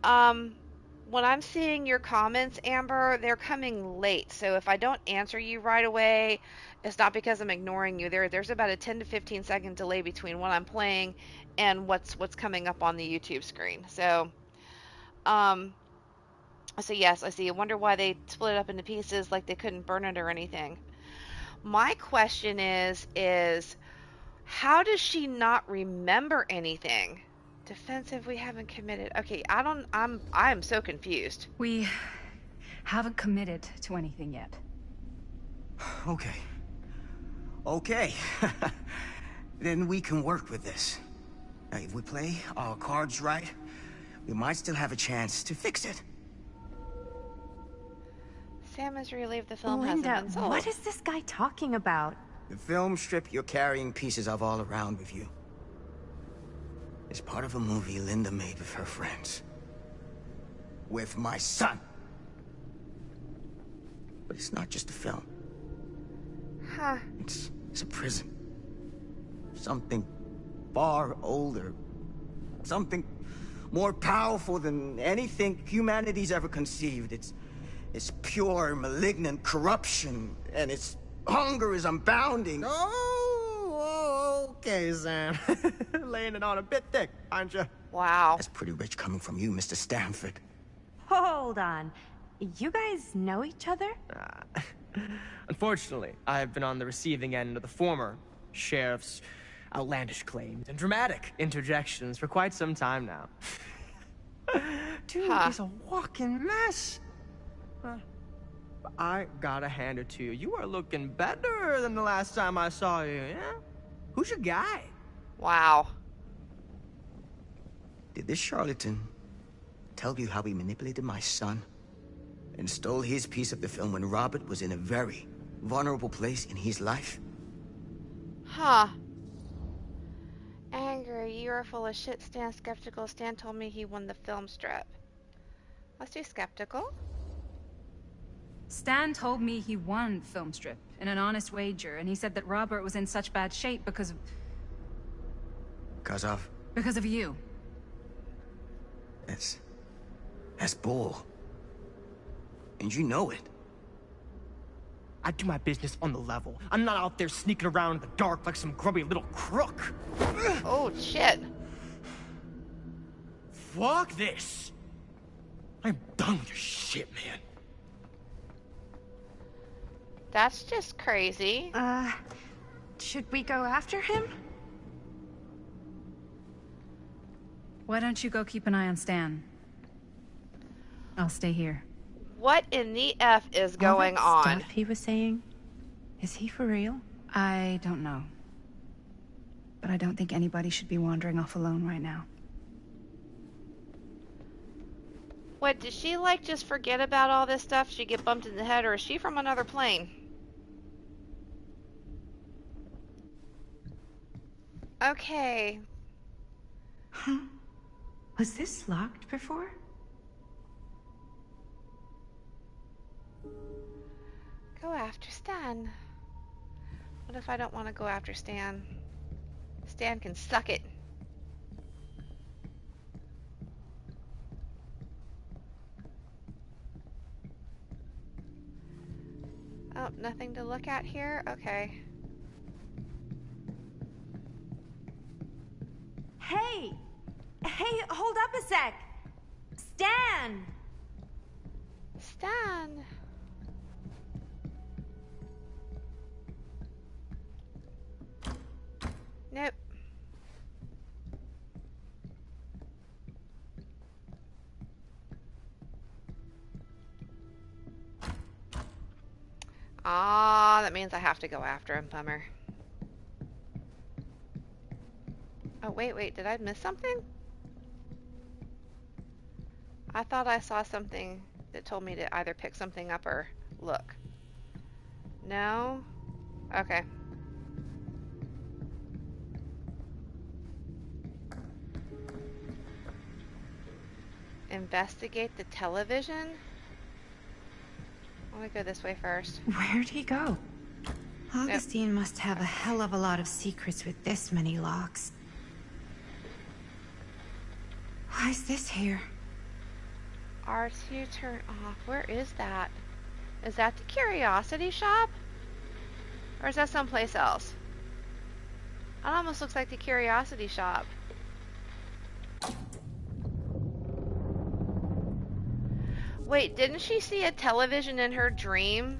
when I'm seeing your comments, Amber, they're coming late. So if I don't answer you right away, it's not because I'm ignoring you. There's about a 10 to 15 second delay between what I'm playing and what's coming up on the YouTube screen. So so yes, I see. I wonder why they split it up into pieces, like they couldn't burn it or anything. My question is how does she not remember anything? Defensive, we haven't committed. Okay, I'm so confused. We haven't committed to anything yet. Okay. Okay. Then we can work with this. Now, if we play our cards right, we might still have a chance to fix it. Sam is relieved the film Linda, hasn't been sold. what is this guy talking about? The film strip you're carrying pieces of all around with you is part of a movie Linda made with her friends. With my son. But it's not just a film. Huh. It's a prison. Something far older. Something more powerful than anything humanity's ever conceived. It's pure, malignant corruption, and its hunger is unbounding. Oh, okay, Sam. Laying it on a bit thick, aren't you? Wow. That's pretty rich coming from you, Mr. Stanford. Hold on. You guys know each other? Unfortunately, I've been on the receiving end of the former sheriff's outlandish claims and dramatic interjections for quite some time now. Dude is a walking mess. I gotta hand it to you. You are looking better than the last time I saw you, yeah? Who's your guy? Wow. Did this charlatan tell you how he manipulated my son and stole his piece of the film when Robert was in a very vulnerable place in his life? Huh. Angry, you are full of shit. Stan skeptical. Stan told me he won the film strip. Let's do skeptical. Stan told me he won film strip in an honest wager, and he said that Robert was in such bad shape because of... Because of you. That's bull. And you know it. I do my business on the level. I'm not out there sneaking around in the dark like some grubby little crook. Oh, shit. Fuck this. I'm done with your shit, man. That's just crazy. Should we go after him? Why don't you go keep an eye on Stan? I'll stay here. What in the F is going All that on? stuff he was saying, is he for real? I don't know. But I don't think anybody should be wandering off alone right now. What, did she, like, just forget about all this stuff? She get bumped in the head, or is she from another plane? Okay. Huh? Was this locked before? Go after Stan. What if I don't want to go after Stan? Stan can suck it. Oh, nothing to look at here? Okay. Hey! Hey, hold up a sec! Stan! Stan! Nope. Ah, that means I have to go after him, bummer. Oh, wait, did I miss something? I thought I saw something that told me to either pick something up or look. No? Okay. Investigate the television? I want to go this way first. Where'd he go? Augustine must have a hell of a lot of secrets with this many locks. Why is this here? R2 turn off. Where is that? Is that the curiosity shop? Or is that someplace else? It almost looks like the curiosity shop. Wait, didn't she see a television in her dream?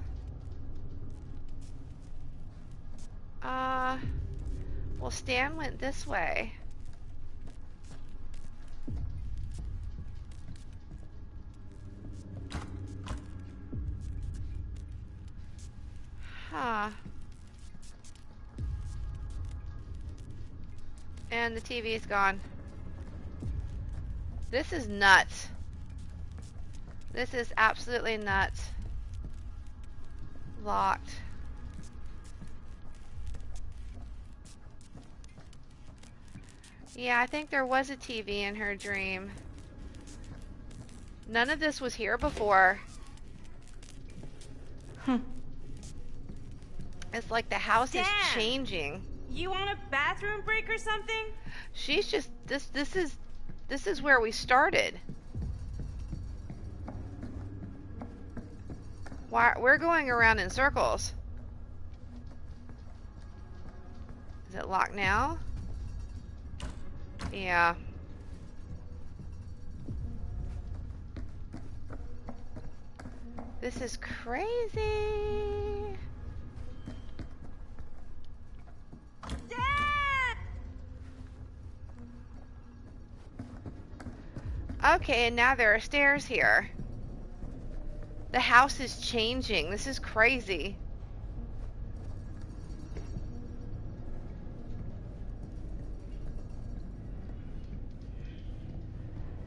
Well, Stan went this way. Huh. And the TV's gone. This is nuts. This is absolutely nuts. Locked. Yeah, I think there was a TV in her dream. None of this was here before. It's like the house is changing. You want a bathroom break or something? She's just this is where we started. Why we're going around in circles. Is it locked now? Yeah. This is crazy. Dad! Okay, and now there are stairs here. The house is changing. This is crazy.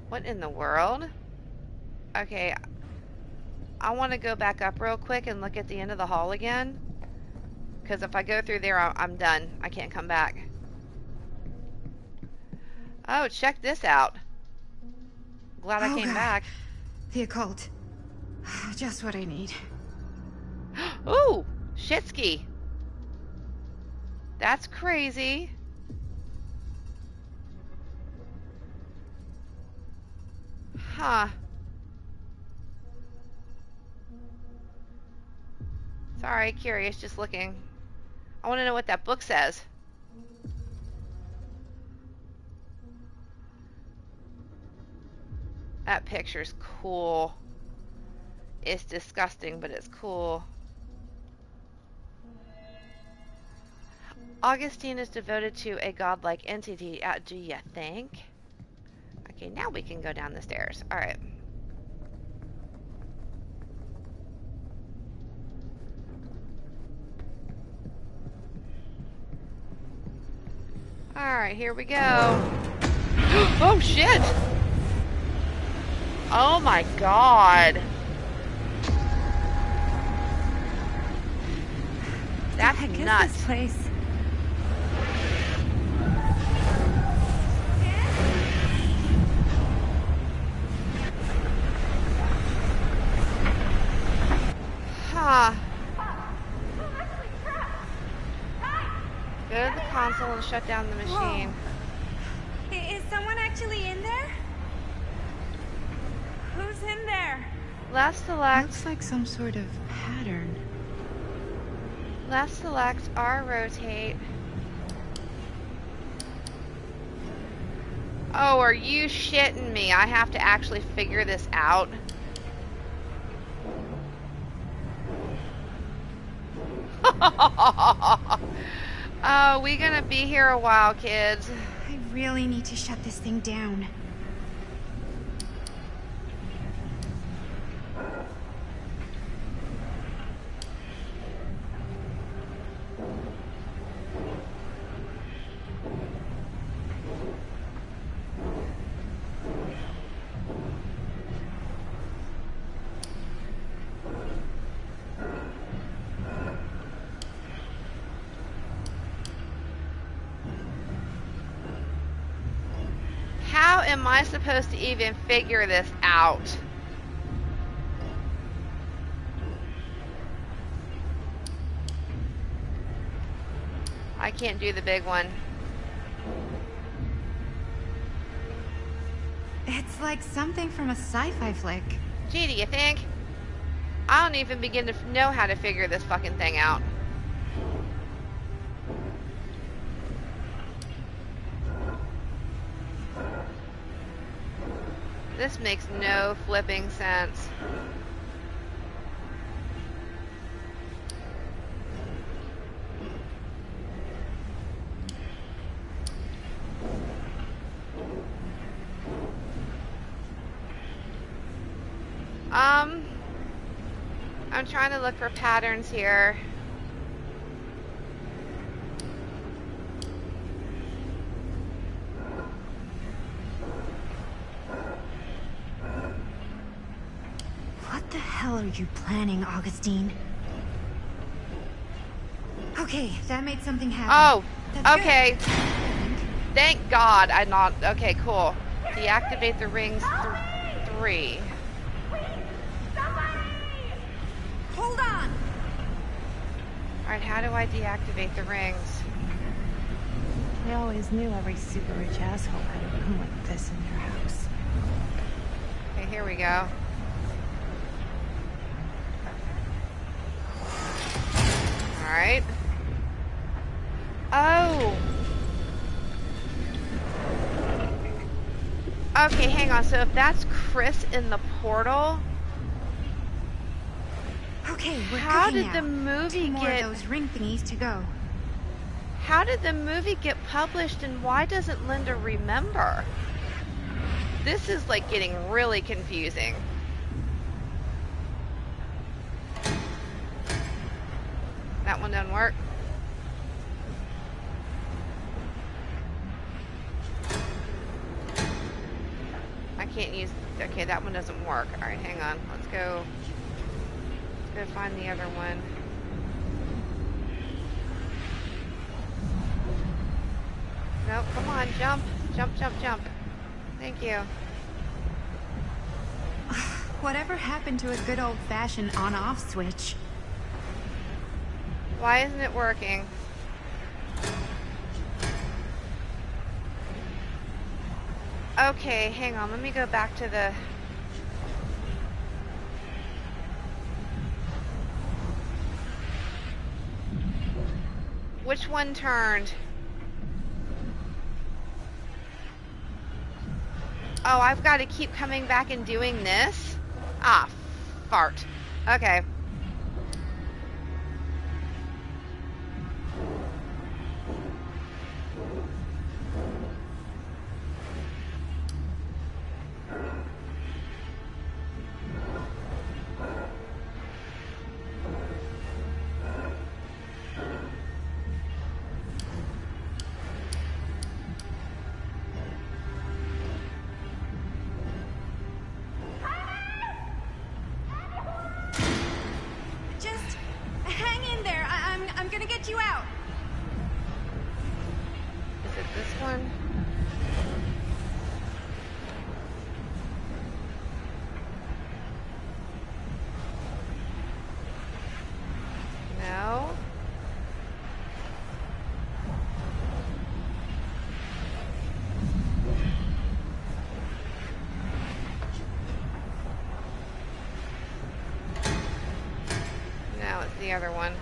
What in the world? Okay, I want to go back up real quick and look at the end of the hall again. Because if I go through there, I'm done. I can't come back. Oh, check this out. Glad I came back. The occult. Just what I need. Ooh, Shitsky. That's crazy. Huh. Sorry, curious, just looking. I want to know what that book says. That picture's cool. It's disgusting, but it's cool. Augustine is devoted to a godlike entity. Do you think? Okay, now we can go down the stairs. All right. All right, here we go. Oh shit! Oh my god. That's What the heck nuts. is this place? Huh. Go to the console and shut down the machine. Is someone actually in there? Who's in there? Left select. Looks like some sort of pattern. Left select, R rotate. Oh, are you shitting me? I have to actually figure this out. Oh, we gonna be here a while, kids. I really need to shut this thing down. How am I supposed to even figure this out? I can't do the big one. It's like something from a sci-fi flick. Gee, do you think? I don't even begin to know how to figure this fucking thing out. This makes no flipping sense. I'm trying to look for patterns here. What the hell are you planning, Augustine? Okay, that made something happen. Oh, That's okay. Thank God I not. Okay, cool. Deactivate the rings 3. Hold on. Alright, how do I deactivate the rings? I always knew every super rich asshole had a room like this in their house. Okay, here we go. Alright. Oh! Okay, hang on. So if that's Chris in the portal... Okay, we're how cooking did the now. movie 2 more get... of those ring thingies to go. How did the movie get published and why doesn't Linda remember? This is like getting really confusing. That one doesn't work. I can't use... Okay, that one doesn't work. Alright, hang on. Let's go find the other one. Nope, come on, jump. Jump, jump, jump. Thank you. Whatever happened to a good old-fashioned on-off switch? Why isn't it working? Okay, hang on. Let me go back to the... Which one turned? Oh, I've got to keep coming back and doing this? Ah, fart. Okay. Just hang in there. I'm gonna get you out. Is it this one? No. No, it's the other one.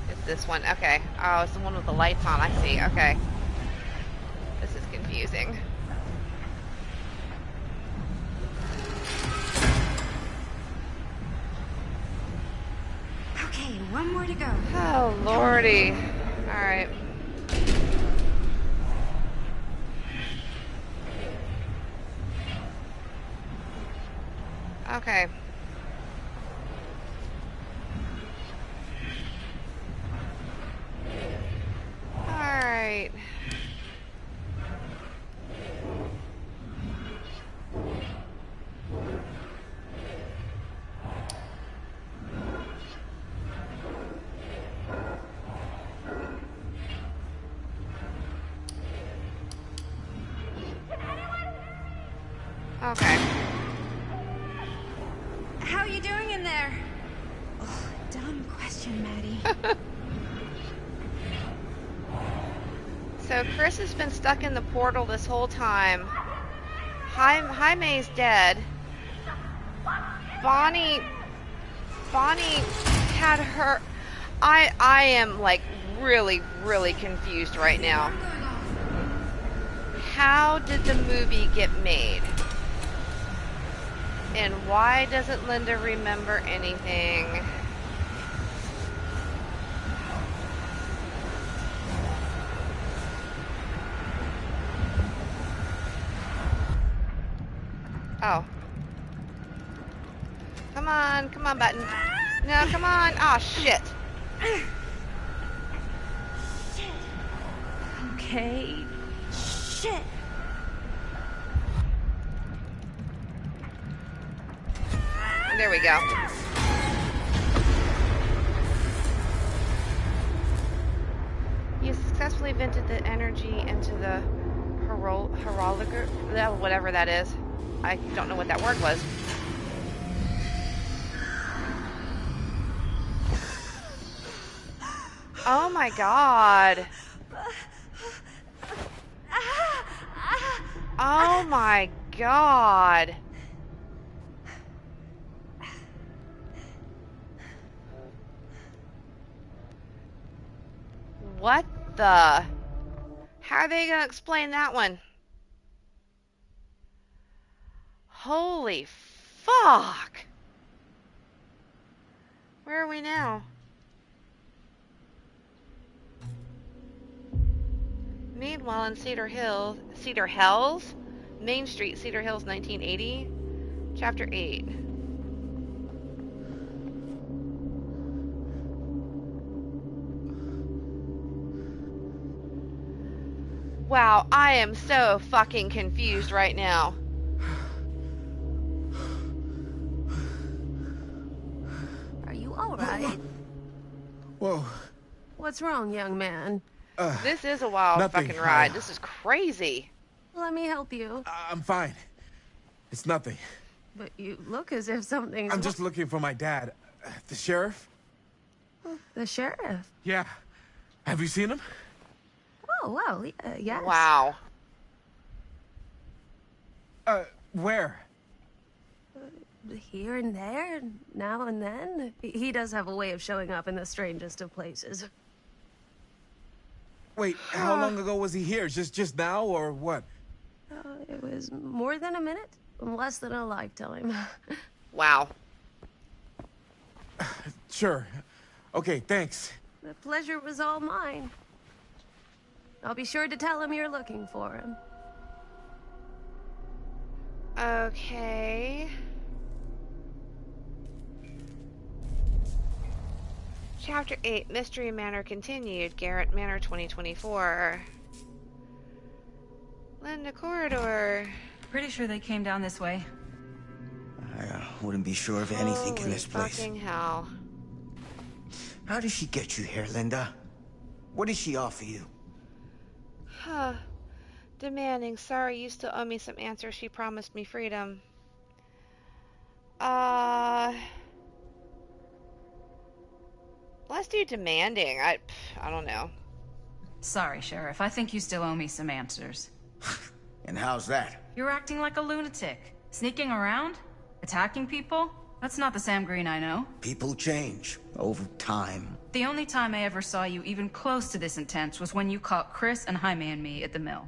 It's this one. Okay. Oh, it's the one with the lights on. I see. Okay. This is confusing. Okay, one more to go. Oh, lordy. All right. Okay. All right. Okay. How are you doing in there? Oh, dumb question, Maddie. So Chris has been stuck in the portal this whole time. Jaime's dead. Bonnie had her... I am like really confused right now. How did the movie get made? And why doesn't Linda remember anything? Oh. Come on, button. No, come on. Oh, shit. Okay. Shit. There we go. successfully vented the energy into the herologer, whatever that is. I don't know what that word was. Oh my god. Oh my god. What the? How are they gonna explain that one? Holy fuck. Where are we now? Meanwhile, in Cedar Hills, Main Street, Cedar Hills, 1980, Chapter 8. Wow, I am so fucking confused right now. Are you alright? Whoa. What's wrong, young man? This is a wild Nothing. fucking ride. This is crazy. Let me help you. I'm fine. It's nothing. But you look as if something's... I'm just looking for my dad. The sheriff? The sheriff? Yeah. Have you seen him? Oh, well, yes. Wow. Where? Here and there, now and then. He does have a way of showing up in the strangest of places. Wait, how long ago was he here? Just now, or what? It was more than a minute, less than a lifetime. Wow. Sure. Okay, thanks. The pleasure was all mine. I'll be sure to tell him you're looking for him. Okay. Chapter 8, Mystery Manor continued. Garrett Manor 2024. Linda Corridor. Pretty sure they came down this way. I wouldn't be sure of anything in Holy this place. fucking hell. How did she get you here, Linda? What did she offer you? Huh. Demanding. Sorry, you still owe me some answers. She promised me freedom. Let's do demanding. I don't know. Sorry, Sheriff. I think you still owe me some answers. And how's that? You're acting like a lunatic. Sneaking around? Attacking people? That's not the Sam Green I know. People change over time. The only time I ever saw you even close to this intense was when you caught Chris and Jaime and me at the mill.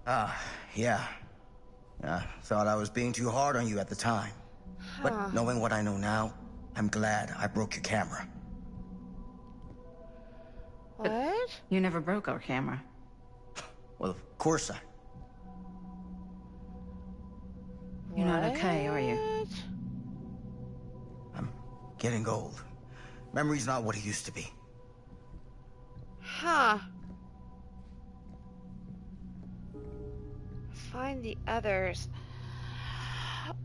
Yeah. I thought I was being too hard on you at the time. But knowing what I know now, I'm glad I broke your camera. What? You never broke our camera. Well, of course You're not okay, are you? I'm getting old. Memory's not what it used to be. Huh. Find the others.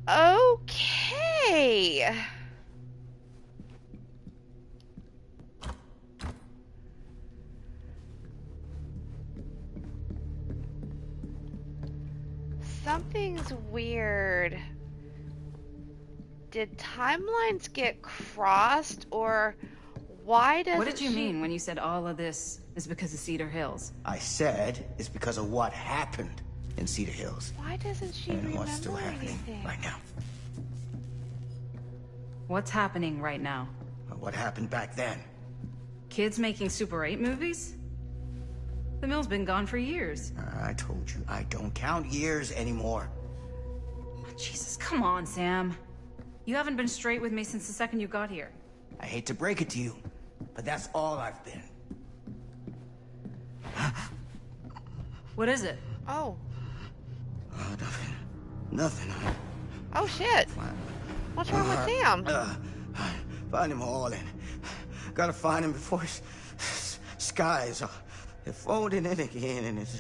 Okay. Something's weird. Did timelines get crossed, or why does What did you mean when you said all of this is because of Cedar Hills? I said it's because of what happened in Cedar Hills. Why doesn't she And remember what's still happening anything? right now. What's happening right now? What happened back then? Kids making Super 8 movies? The mill's been gone for years. I told you, I don't count years anymore. Oh, Jesus, come on, Sam. You haven't been straight with me since the second you got here. I hate to break it to you, but that's all I've been. What is it? Oh. Nothing. Nothing. Oh, shit. What's wrong with Sam? Find him all in. Gotta find him before his skies are folding in again, and it's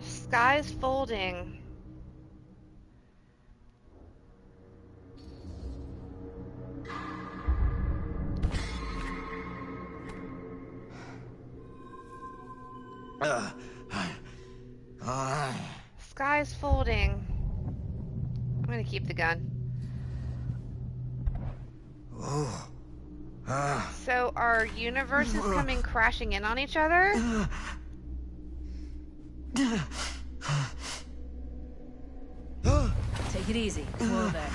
Sky's folding. Sky's folding. I'm gonna keep the gun. So are universes coming crashing in on each other? Take it easy. Whoa there.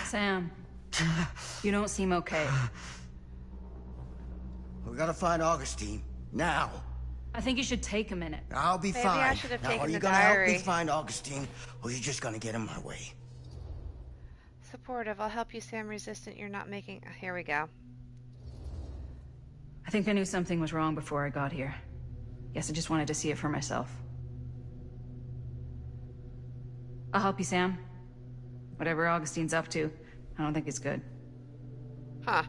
Sam, you don't seem okay. We gotta find Augustine. Now. I think you should take a minute. I'll be Maybe fine. I should have now, taken are you the gonna help me diary. find Augustine, or are you just gonna get in my way? Supportive. I'll help you, Sam. Resistant. You're not making... Here we go. I think I knew something was wrong before I got here. Guess I just wanted to see it for myself. I'll help you, Sam. Whatever Augustine's up to, I don't think it's good. Huh.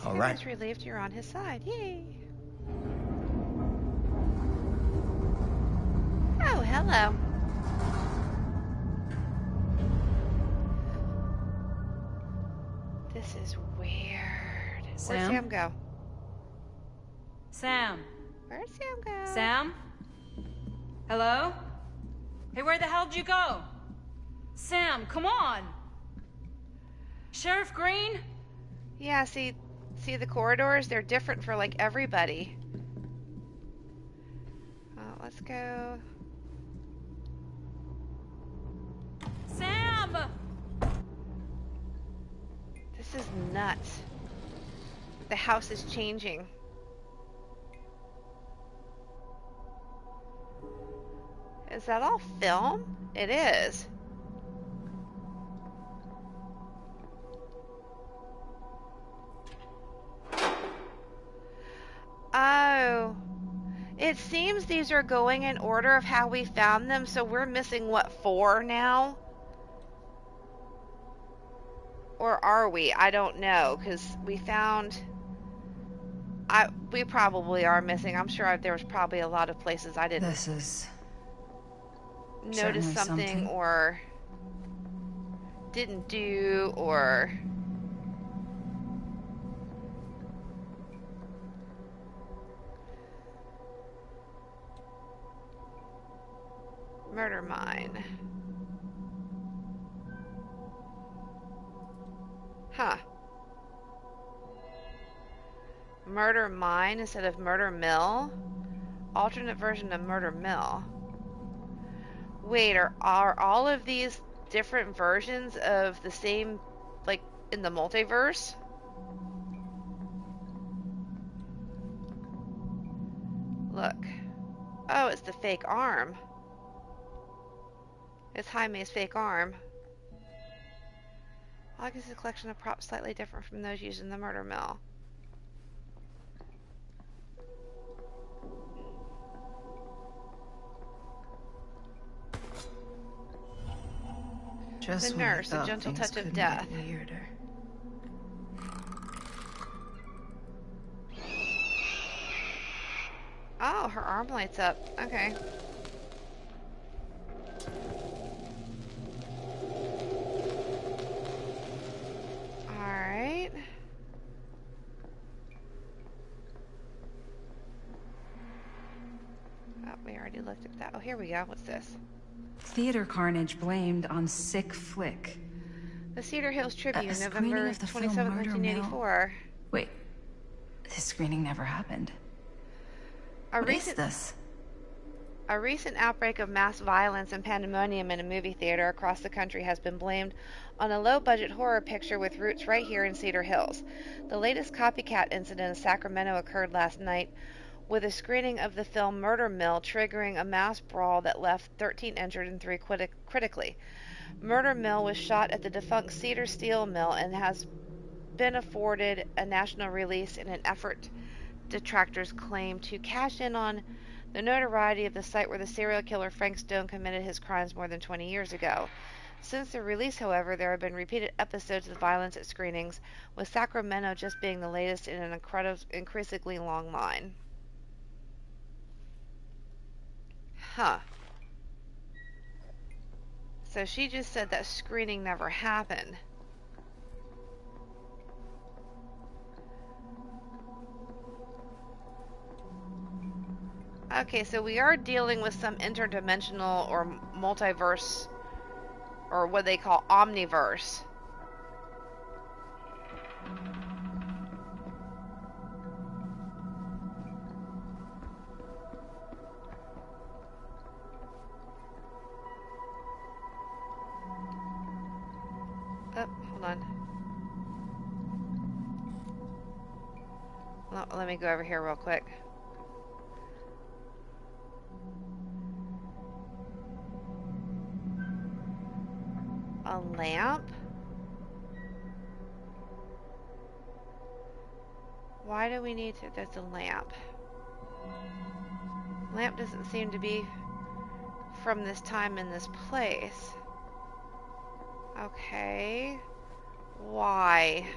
All Sam right. is relieved you're on his side. Yay. Oh, hello. This is weird. Where'd Sam go? Sam. Where'd Sam go? Sam? Hello? Hey, where the hell did you go? Sam, come on! Sheriff Green? Yeah, see the corridors? They're different for, like, everybody. Let's go. Sam! This is nuts. The house is changing. Is that all film? It is. Oh. It seems these are going in order of how we found them, so we're missing, what, 4 now? Or are we? I don't know, because we found... we probably are missing. I'm sure there was probably a lot of places I didn't... This is... notice something or... didn't do, or... Murder mine. Huh. Murder mine instead of murder mill? Alternate version of murder mill. Wait, are all of these different versions of the same, like, in the multiverse? Look. Oh, it's the fake arm. It's Jaime's fake arm. August is a collection of props slightly different from those used in the murder mill. Just the nurse, a gentle touch of death. Weirder. Oh, her arm lights up. Okay. Alright. Oh, we already looked at that. Oh, here we go. What's this? Theater carnage blamed on sick flick. The Cedar Hills Tribune, A November screening of the film 27, Murder 1984. Wait, this screening never happened. What is this? A recent outbreak of mass violence and pandemonium in a movie theater across the country has been blamed on a low-budget horror picture with roots right here in Cedar Hills. The latest copycat incident in Sacramento occurred last night, with a screening of the film Murder Mill triggering a mass brawl that left 13 injured and 3 critically. Murder Mill was shot at the defunct Cedar Steel Mill and has been afforded a national release in an effort, detractors claim, to cash in on the notoriety of the site where the serial killer Frank Stone committed his crimes more than 20 years ago. Since the release, however, there have been repeated episodes of violence at screenings, with Sacramento just being the latest in an increasingly long line. Huh. So she just said that screening never happened. Okay, so we are dealing with some interdimensional or multiverse, or what they call omniverse. Oh, hold on. Oh, let me go over here real quick. A lamp? Why do we need to? There's a lamp. Lamp doesn't seem to be from this time in this place. Okay. Why?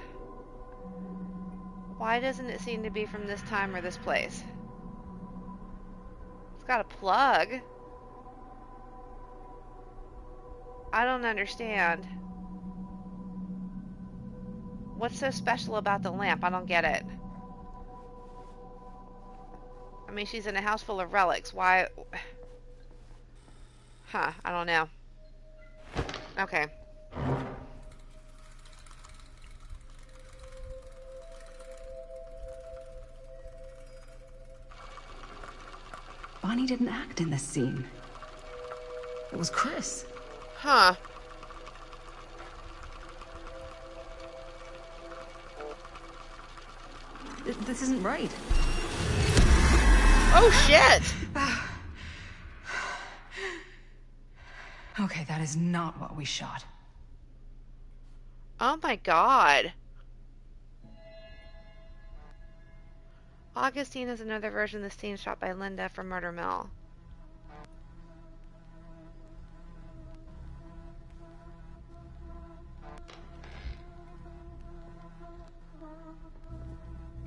Why doesn't it seem to be from this time or this place? It's got a plug. I don't understand. What's so special about the lamp? I don't get it. I mean, she's in a house full of relics. Why? Huh, I don't know. Okay. Bonnie didn't act in this scene. It was Chris. Huh. This isn't right. Oh, shit! Okay, that is not what we shot. Oh my god. Augustine is another version of the scene shot by Linda from Murder Mill.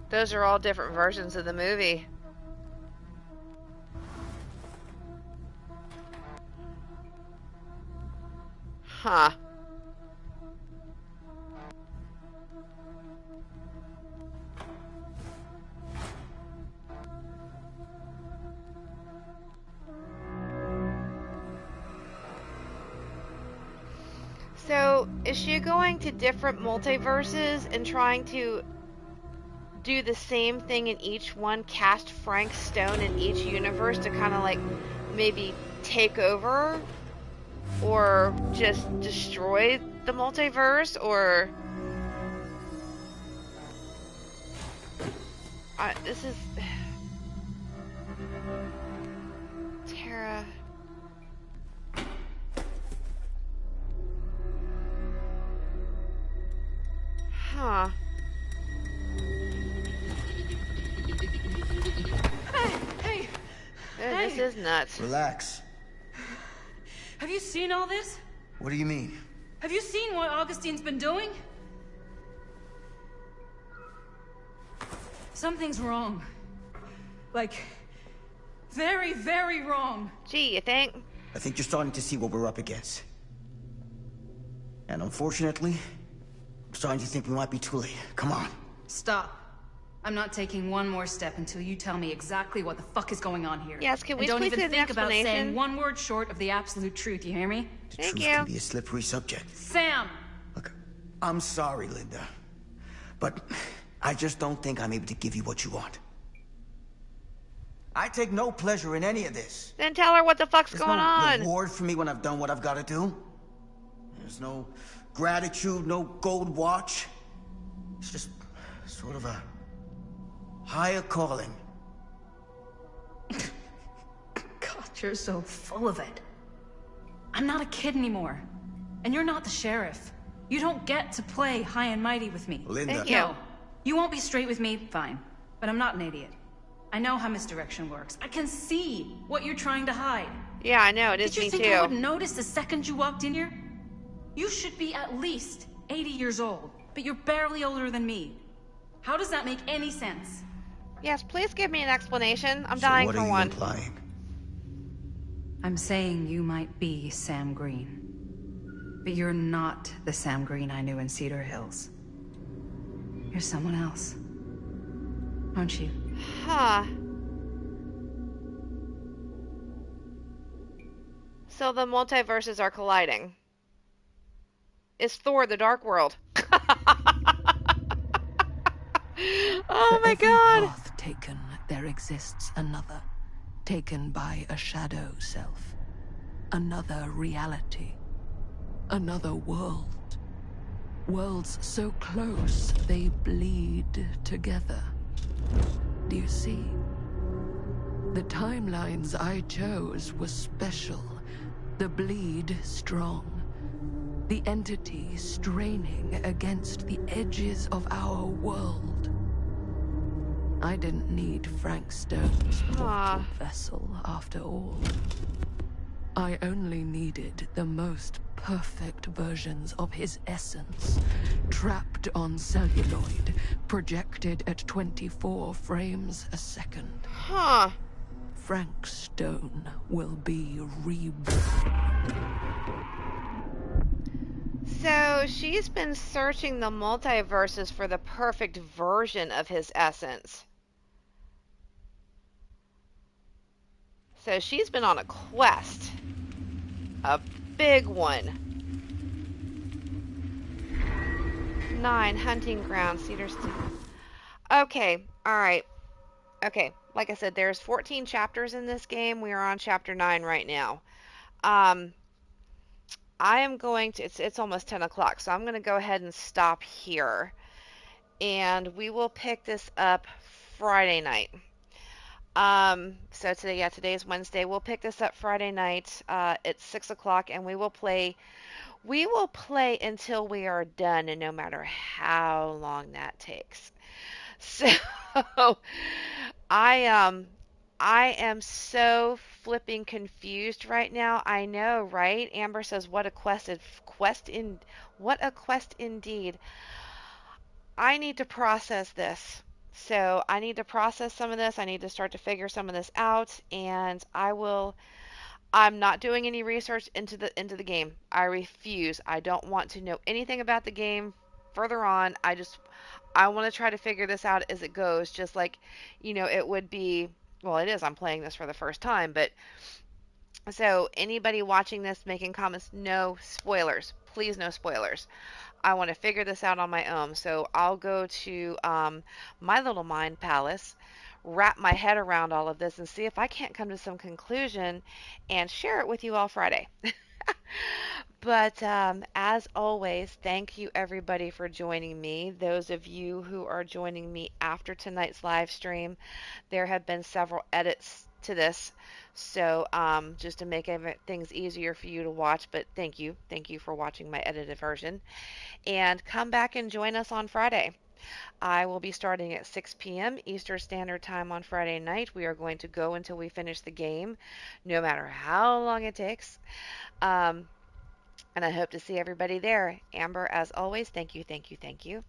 Those are all different versions of the movie. Huh. So, is she going to different multiverses and trying to do the same thing in each one, cast Frank Stone in each universe to kind of like maybe take over or just destroy the multiverse, or this is Tara. Huh. Hey! This is nuts. Relax. Have you seen all this? What do you mean? Have you seen what Augustine's been doing? Something's wrong. Like, very, very wrong. Gee, you think? I think you're starting to see what we're up against. And unfortunately, I'm starting to think we might be too late. Come on. Stop. I'm not taking one more step until you tell me exactly what the fuck is going on here. Yes, can we and don't please even get an think about saying explanation? one word short of the absolute truth, you hear me? The truth can be a slippery subject. Sam! I'm sorry, Linda. But I just don't think I'm able to give you what you want. I take no pleasure in any of this. Then tell her what the fuck's going no on. reward for me when I've done what I've got to do. There's no gratitude, no gold watch. It's just sort of a higher calling. God, you're so full of it. I'm not a kid anymore. And you're not the sheriff. You don't get to play high and mighty with me. Linda. Thank you. No. You won't be straight with me, fine. But I'm not an idiot. I know how misdirection works. I can see what you're trying to hide. Yeah, I know. It is Did you me think too. I would notice the second you walked in here? You should be at least 80 years old, but you're barely older than me. How does that make any sense? Yes, please give me an explanation. I'm So dying what for are you one. implying? I'm saying you might be Sam Green. But you're not the Sam Green I knew in Cedar Hills. You're someone else. Aren't you? Huh. So the multiverses are colliding. It's Thor: The Dark World. Oh For my every god! path taken, there exists another, taken by a shadow self. Another reality. Another world. Worlds so close, they bleed together. Do you see? The timelines I chose were special. The bleed strong. The entity straining against the edges of our world. I didn't need Frank Stone's mortal vessel, after all. I only needed the most perfect versions of his essence, trapped on celluloid, projected at 24 frames a second. Huh. Frank Stone will be reborn. So she's been searching the multiverses for the perfect version of his essence. So she's been on a quest. A big one. 9, Hunting Ground, Cedar City. Okay, alright. Okay, like I said, there's 14 chapters in this game. We are on chapter 9 right now. I am going to, it's almost 10 o'clock, so I'm going to go ahead and stop here. And we will pick this up Friday night. So today is Wednesday. We'll pick this up Friday night at 6 o'clock, and we will play until we are done, and no matter how long that takes. So I am so flipping confused right now. I know, right? Amber says, what a quest indeed. I need to process this. So I need to process some of this. I need to start to figure some of this out, and I'm not doing any research into the game. I refuse. I don't want to know anything about the game further on. I want to try to figure this out as it goes, just like, it would be, well, it is. I'm playing this for the first time, but so anybody watching this making comments, no spoilers. Please, no spoilers. I want to figure this out on my own. So I'll go to my little mind palace, wrap my head around all of this, and see if I can't come to some conclusion and share it with you all Friday. But as always, thank you everybody for joining me. Those of you who are joining me after tonight's live stream, there have been several edits to this. So just to make things easier for you to watch, but thank you. Thank you for watching my edited version. And come back and join us on Friday. I will be starting at 6 p.m. Eastern Standard Time on Friday night. We are going to go until we finish the game, no matter how long it takes. And I hope to see everybody there. Amber, as always, thank you, thank you, thank you.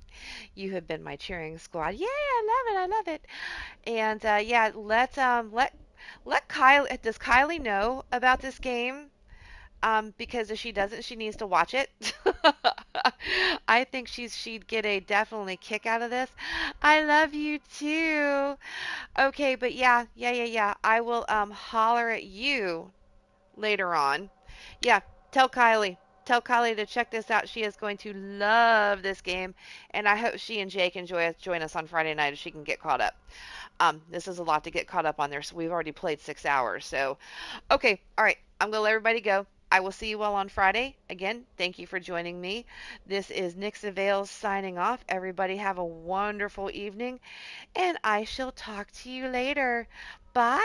You have been my cheering squad. Yeah, I love it. And yeah, let Kylie. Does Kylie know about this game? Because if she doesn't, she needs to watch it. I think she'd get a definitely kick out of this. I love you too. Okay, but yeah. I will holler at you later on. Yeah, tell Kylie. Tell Kylie to check this out. She is going to love this game, and I hope she and Jay can join us on Friday night if she can get caught up. This is a lot to get caught up on there, so we've already played 6 hours. So, okay, all right, I'm going to let everybody go. I will see you all on Friday. Again, thank you for joining me. This is Nixa Vales signing off. Everybody have a wonderful evening, and I shall talk to you later. Bye.